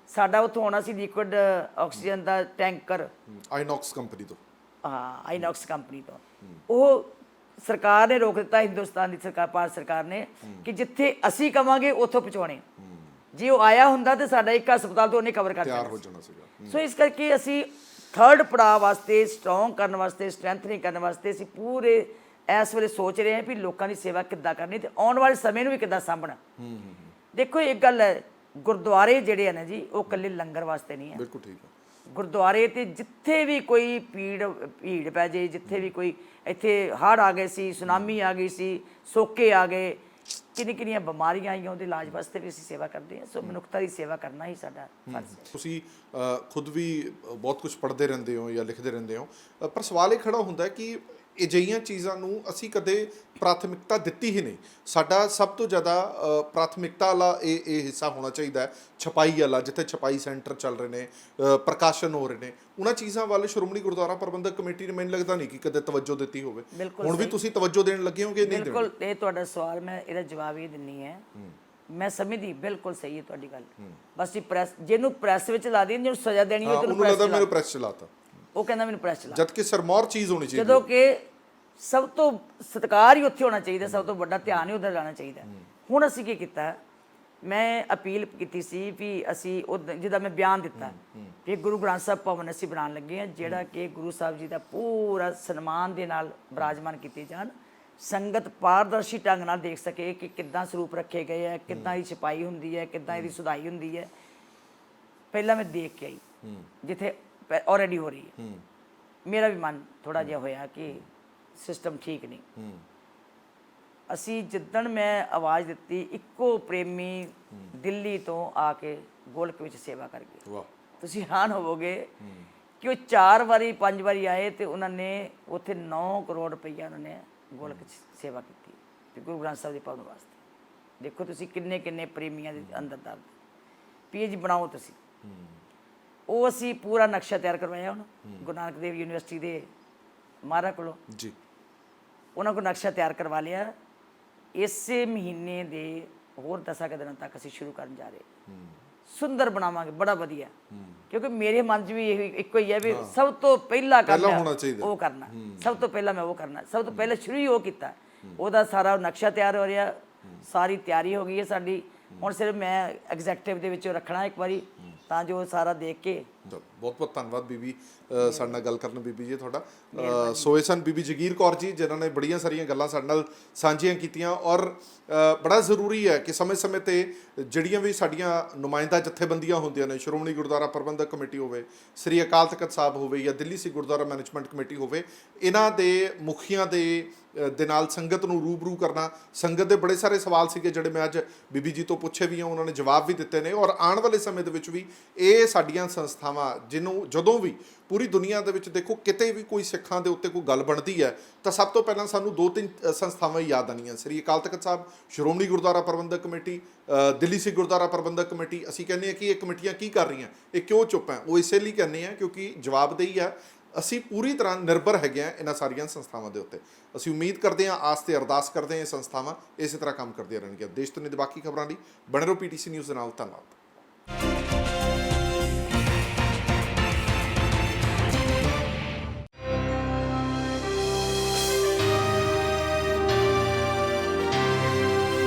ਸਾਡਾ ਉੱਥੋਂ ਆਉਣਾ ਸੀ ਲਿਕੁਇਡ ਆਕਸੀਜਨ ਦਾ ਟੈਂਕਰ ਆਈਨੌਕਸ ਕੰਪਨੀ ਤੋਂ। ਹਾਂ, ਆਈਨੌਕਸ ਕੰਪਨੀ ਤੋਂ। ਉਹ ਸਰਕਾਰ ਨੇ ਰੋਕ ਦਿੱਤਾ, ਹਿੰਦੁਸਤਾਨ ਦੀ ਸਰਕਾਰ, ਭਾਰਤ ਸਰਕਾਰ ਨੇ, ਕਿ ਜਿੱਥੇ ਅਸੀਂ ਕਵਾਂਗੇ ਉੱਥੋਂ ਪਹੁੰਚਾਉਣੇ। ਜੇ ਉਹ ਆਇਆ ਹੁੰਦਾ ਤੇ ਸਾਡਾ ਇੱਕ ਹਸਪਤਾਲ ਤੋਂ ਉਹਨੇ ਕਵਰ ਕਰ ਦੇਣਾ ਸੀਗਾ। ਸੋ ਇਸ ਕਰਕੇ ਅਸੀਂ 3rd ਪੜਾਅ ਵਾਸਤੇ, ਸਟਰੋਂਗ ਕਰਨ ਵਾਸਤੇ, ਸਟਰੈਂਥਨਿੰਗ ਕਰਨ ਵਾਸਤੇ ਅਸੀਂ ਪੂਰੇ ਇਸ ਵੇਲੇ ਸੋਚ ਰਹੇ ਹਾਂ ਵੀ ਲੋਕਾਂ ਦੀ ਸੇਵਾ ਕਿੱਦਾਂ ਕਰਨੀ ਤੇ ਆਉਣ ਵਾਲੇ ਸਮੇਂ ਨੂੰ ਵੀ ਕਿੱਦਾਂ ਸਾਂਭਣਾ। ਦੇਖੋ ਇੱਕ ਗੱਲ ਹੈ, ਗੁਰਦੁਆਰੇ ਜਿਹੜੇ ਆ ਨਾ ਜੀ, ਉਹ ਇਕੱਲੇ ਲੰਗਰ ਵਾਸਤੇ ਨਹੀਂ ਹੈ। ਬਿਲਕੁਲ ਠੀਕ ਹੈ। ਗੁਰਦੁਆਰੇ ਤੇ ਜਿੱਥੇ ਵੀ ਕੋਈ ਭੀੜ ਪੈ ਜੇ, ਜਿੱਥੇ ਵੀ ਕੋਈ, ਇੱਥੇ ਹੜ੍ਹ ਆ ਗਏ ਸੀ, ਸੁਨਾਮੀ ਆ ਗਈ ਸੀ, ਸੋਕੇ ਆ ਗਏ, ਕਿੰਨੀਆਂ ਬਿਮਾਰੀਆਂ ਆਈਆਂ, ਉਹਦੇ ਇਲਾਜ ਵਾਸਤੇ ਵੀ ਅਸੀਂ ਸੇਵਾ ਕਰਦੇ ਹਾਂ। ਸੋ ਮਨੁੱਖਤਾ ਦੀ ਸੇਵਾ ਕਰਨਾ ਹੀ ਸਾਡਾ ਫਰਜ਼ ਹੈ। ਤੁਸੀਂ ਖੁਦ ਵੀ ਬਹੁਤ ਕੁਝ ਪੜ੍ਹਦੇ ਰਹਿੰਦੇ ਹੋ ਜਾਂ ਲਿਖਦੇ ਰਹਿੰਦੇ ਹੋ, ਪਰ ਸਵਾਲ ਇਹ ਖੜਾ ਹੁੰਦਾ ਕਿ ਅਜਿਹੀਆਂ ਚੀਜ਼ਾਂ ਨੂੰ ਅਸੀਂ ਕਦੇ ਪ੍ਰਾਥਮਿਕਤਾ ਦਿੱਤੀ ਹੀ ਨਹੀਂ। ਸਾਡਾ ਸਭ ਤੋਂ ਜ਼ਿਆਦਾ ਪ੍ਰਾਥਮਿਕਤਾ ਵਾਲਾ ਇਹ ਹਿੱਸਾ ਹੋਣਾ ਚਾਹੀਦਾ ਹੈ, ਛਪਾਈ ਵਾਲਾ, ਜਿੱਥੇ ਛਪਾਈ ਸੈਂਟਰ ਚੱਲ ਰਹੇ ਨੇ, ਪ੍ਰਕਾਸ਼ਨ ਹੋ ਰਹੇ ਨੇ, ਉਹਨਾਂ ਚੀਜ਼ਾਂ ਵੱਲ ਸ਼੍ਰੋਮਣੀ ਗੁਰਦੁਆਰਾ ਪ੍ਰਬੰਧਕ ਕਮੇਟੀ ਨੇ ਮੈਨੂੰ ਲੱਗਦਾ ਨਹੀਂ ਕਿ ਕਦੇ ਤਵੱਜੋ ਦਿੱਤੀ ਹੋਵੇ। ਹੁਣ ਵੀ ਤੁਸੀਂ ਤਵੱਜੋ ਦੇਣ ਲੱਗੇ ਹੋਗੇ? ਨਹੀਂ, ਬਿਲਕੁਲ। ਇਹ ਤੁਹਾਡਾ ਸਵਾਲ, ਮੈਂ ਇਹਦਾ ਜਵਾਬ ਇਹ ਦਿੰਨੀ ਹੈ, ਮੈਂ ਸਮਝਦੀ ਬਿਲਕੁਲ ਸਹੀ ਹੈ ਤੁਹਾਡੀ ਗੱਲ। ਬਸ ਇਹ ਪ੍ਰੈਸ, ਜਿਹਨੂੰ ਪ੍ਰੈਸ ਵਿੱਚ ਲਾ ਦੀ, ਜਿਹਨੂੰ ਸਜ਼ਾ ਦੇਣੀ ਹੋਵੇ ਉਹਨੂੰ ਲੱਗਦਾ ਮੈਨੂੰ ਪ੍ਰੈਸ ਚਲਾਤਾ, ਉਹ ਕਹਿੰਦਾ ਮੈਨੂੰ ਪ੍ਰੈਸ ਚਲਾ, ਜਦ ਕਿ ਸਰਮੌਰ ਚੀਜ਼ ਹੋਣੀ ਚਾਹੀਦੀ। ਜਦੋਂ ਕਿ ਸਭ ਤੋਂ ਸਤਿਕਾਰ ਹੀ ਉੱਥੇ ਹੋਣਾ ਚਾਹੀਦਾ, ਸਭ ਤੋਂ ਵੱਡਾ ਧਿਆਨ ਹੀ ਉੱਧਰ ਜਾਣਾ ਚਾਹੀਦਾ। ਹੁਣ ਅਸੀਂ ਕੀ ਕੀਤਾ, ਮੈਂ ਅਪੀਲ ਕੀਤੀ ਸੀ ਵੀ ਅਸੀਂ ਉਹ ਜਿੱਦਾਂ ਮੈਂ ਬਿਆਨ ਦਿੱਤਾ ਕਿ ਗੁਰੂ ਗ੍ਰੰਥ ਸਾਹਿਬ ਭਵਨ ਅਸੀਂ ਬਣਾਉਣ ਲੱਗੇ ਹਾਂ, ਜਿਹੜਾ ਕਿ ਗੁਰੂ ਸਾਹਿਬ ਜੀ ਦਾ ਪੂਰਾ ਸਨਮਾਨ ਦੇ ਨਾਲ ਬਿਰਾਜਮਾਨ ਕੀਤੇ ਜਾਣ, ਸੰਗਤ ਪਾਰਦਰਸ਼ੀ ਢੰਗ ਨਾਲ ਦੇਖ ਸਕੇ ਕਿ ਕਿੱਦਾਂ ਸਰੂਪ ਰੱਖੇ ਗਏ ਹੈ, ਕਿੱਦਾਂ ਦੀ ਛਪਾਈ ਹੁੰਦੀ ਹੈ, ਕਿੱਦਾਂ ਇਹਦੀ ਸੁਧਾਈ ਹੁੰਦੀ ਹੈ। ਪਹਿਲਾਂ ਮੈਂ ਦੇਖ ਕੇ ਆਈ ਜਿੱਥੇ ਆਲਰੇਡੀ ਹੋ ਰਹੀ ਹੈ, ਮੇਰਾ ਵੀ ਮਨ ਥੋੜਾ ਜਿਹਾ ਹੋਇਆ ਕਿ ਸਿਸਟਮ ਠੀਕ ਨਹੀਂ। ਅਸੀਂ ਜਿੱਦਣ ਮੈਂ ਆਵਾਜ਼ ਦਿੱਤੀ, ਇੱਕੋ ਪ੍ਰੇਮੀ ਦਿੱਲੀ ਤੋਂ ਆ ਕੇ ਗੋਲਕ ਵਿੱਚ ਸੇਵਾ ਕਰ ਗਏ। ਤੁਸੀਂ ਹੈਰਾਨ ਹੋਵੋਗੇ ਕਿ ਉਹ 4 ਵਾਰੀ 5 ਵਾਰੀ ਆਏ ਤੇ ਉਹਨਾਂ ਨੇ ਉੱਥੇ 9 ਕਰੋੜ ਰੁਪਈਆ ਉਹਨਾਂ ਨੇ ਗੋਲਕ 'ਚ ਸੇਵਾ ਕੀਤੀ ਤੇ ਗੁਰੂ ਗ੍ਰੰਥ ਸਾਹਿਬ ਦੇ ਭਵਨ ਵਾਸਤੇ। ਦੇਖੋ ਤੁਸੀਂ ਕਿੰਨੇ ਪ੍ਰੇਮੀਆਂ ਦੇ ਅੰਦਰ ਦਰਦ। ਪੀਐਚ ਬਣਾਓ ਤੁਸੀਂ। ਉਹ ਅਸੀਂ ਪੂਰਾ ਨਕਸ਼ਾ ਤਿਆਰ ਕਰਵਾਇਆ ਹੁਣ ਗੁਰੂ ਨਾਨਕ ਦੇਵ ਯੂਨੀਵਰਸਿਟੀ ਦੇ ਮਹਾਰਾ ਕੋਲੋਂ ਜੀ, ਉਹਨਾਂ ਕੋਲ ਨਕਸ਼ਾ ਤਿਆਰ ਕਰਵਾ ਲਿਆ। ਇਸੇ ਮਹੀਨੇ ਦੇ ਹੋਰ 10 ਦਿਨਾਂ ਤੱਕ ਅਸੀਂ ਸ਼ੁਰੂ ਕਰਨ ਜਾ ਰਹੇ। ਸੁੰਦਰ ਬਣਾਵਾਂਗੇ, ਬੜਾ ਵਧੀਆ, ਕਿਉਂਕਿ ਮੇਰੇ ਮਨ 'ਚ ਵੀ ਇਹ ਇੱਕੋ ਹੀ ਹੈ ਵੀ ਸਭ ਤੋਂ ਪਹਿਲਾਂ ਕਰਨਾ ਉਹ ਕਰਨਾ, ਸਭ ਤੋਂ ਪਹਿਲਾਂ ਮੈਂ ਉਹ ਕਰਨਾ, ਸਭ ਤੋਂ ਪਹਿਲਾਂ ਸ਼ੁਰੂ ਹੀ ਉਹ ਕੀਤਾ। ਉਹਦਾ ਸਾਰਾ ਨਕਸ਼ਾ ਤਿਆਰ ਹੋ ਰਿਹਾ, ਸਾਰੀ ਤਿਆਰੀ ਹੋ ਗਈ ਹੈ ਸਾਡੀ। ਹੁਣ ਸਿਰਫ ਮੈਂ ਐਗਜ਼ੈਕਟਿਵ ਦੇ ਵਿੱਚੋਂ ਰੱਖਣਾ ਇੱਕ ਵਾਰੀ ਤਾਂ ਜੋ ਸਾਰਾ ਦੇਖ ਕੇ ਚਲੋ ਬਹੁਤ ਬਹੁਤ ਧੰਨਵਾਦ ਬੀਬੀ ਸਾਡੇ ਨਾਲ ਗੱਲ ਕਰਨ ਬੀਬੀ ਜੀ ਤੁਹਾਡਾ ਸੋ ਇਹ ਸਨ ਬੀਬੀ ਜਗੀਰ ਕੌਰ ਜੀ ਜਿਨ੍ਹਾਂ ਨੇ ਬੜੀਆਂ ਸਾਰੀਆਂ ਗੱਲਾਂ ਸਾਡੇ ਨਾਲ ਸਾਂਝੀਆਂ ਕੀਤੀਆਂ ਔਰ ਬੜਾ ਜ਼ਰੂਰੀ ਹੈ ਕਿ ਸਮੇਂ-ਸਮੇਂ ਤੇ ਜਿਹੜੀਆਂ ਵੀ ਸਾਡੀਆਂ ਨੁਮਾਇੰਦਾ ਜਥੇਬੰਦੀਆਂ ਹੁੰਦੀਆਂ ਨੇ ਸ਼੍ਰੋਮਣੀ ਗੁਰਦੁਆਰਾ ਪ੍ਰਬੰਧਕ ਕਮੇਟੀ ਹੋਵੇ ਸ੍ਰੀ ਅਕਾਲ ਤਖਤ ਸਾਹਿਬ ਹੋਵੇ ਜਾਂ ਦਿੱਲੀ ਸਿੱਖ ਗੁਰਦੁਆਰਾ ਮੈਨੇਜਮੈਂਟ ਕਮੇਟੀ ਹੋਵੇ ਇਹਨਾਂ ਦੇ ਮੁਖੀਆਂ ਦੇ ਨਾਲ ਸੰਗਤ ਨੂੰ ਰੂਬਰੂ ਕਰਨਾ ਸੰਗਤ ਦੇ ਬੜੇ ਸਾਰੇ ਸਵਾਲ ਸੀਗੇ ਜਿਹੜੇ ਮੈਂ ਅੱਜ ਬੀਬੀ ਜੀ ਤੋਂ ਪੁੱਛੇ ਵੀ ਆ ਉਹਨਾਂ ਨੇ ਜਵਾਬ ਵੀ ਦਿੱਤੇ ਨੇ ਔਰ ਆਉਣ ਵਾਲੇ ਸਮੇਂ ਦੇ ਵਿੱਚ ਵੀ ਇਹ ਸਾਡੀਆਂ ਸੰਸਥਾਵਾਂ ਜਿਹਨੂੰ ਜਦੋਂ ਵੀ ਪੂਰੀ ਦੁਨੀਆ ਦੇ ਵਿੱਚ ਦੇਖੋ ਕਿਤੇ ਵੀ ਕੋਈ ਸਿੱਖਾਂ ਦੇ ਉੱਤੇ ਕੋਈ ਗੱਲ ਬਣਦੀ ਹੈ ਤਾਂ ਸਭ ਤੋਂ ਪਹਿਲਾਂ ਸਾਨੂੰ 2-3 ਸੰਸਥਾਵਾਂ ਹੀ ਯਾਦ ਆਉਣੀਆਂ ਸ੍ਰੀ ਅਕਾਲ ਤਖਤ ਸਾਹਿਬ ਸ਼੍ਰੋਮਣੀ ਗੁਰਦੁਆਰਾ ਪ੍ਰਬੰਧਕ ਕਮੇਟੀ ਦਿੱਲੀ ਸਿੱਖ ਗੁਰਦੁਆਰਾ ਪ੍ਰਬੰਧਕ ਕਮੇਟੀ ਅਸੀਂ ਕਹਿੰਦੇ ਹਾਂ ਕਿ ਇਹ ਕਮੇਟੀਆਂ ਕੀ ਕਰ ਰਹੀਆਂ ਇਹ ਕਿਉਂ ਚੁੱਪ ਹੈ ਉਹ ਇਸੇ ਲਈ ਕਹਿੰਦੇ ਆ ਕਿਉਂਕਿ ਜਵਾਬਦੇਹੀ ਹੈ ਅਸੀਂ ਪੂਰੀ ਤਰ੍ਹਾਂ ਨਿਰਭਰ ਹੈਗੇ ਹਾਂ ਇਹਨਾਂ ਸਾਰੀਆਂ ਸੰਸਥਾਵਾਂ ਦੇ ਉੱਤੇ ਅਸੀਂ ਉਮੀਦ ਕਰਦੇ ਹਾਂ ਆਸ ਤੇ ਅਰਦਾਸ ਕਰਦੇ ਹਾਂ ਇਹ ਸੰਸਥਾਵਾਂ ਇਸੇ ਤਰ੍ਹਾਂ ਕੰਮ ਕਰਦੀਆਂ ਰਹਿਣਗੀਆਂ ਦੇਸ਼ ਦੁਨੀਆ ਦੀ ਬਾਕੀ ਖਬਰਾਂ ਲਈ ਬਣੇ ਰਹੋ PTC ਨਿਊਜ਼ ਦੇ ਨਾਲ ਧੰਨਵਾਦ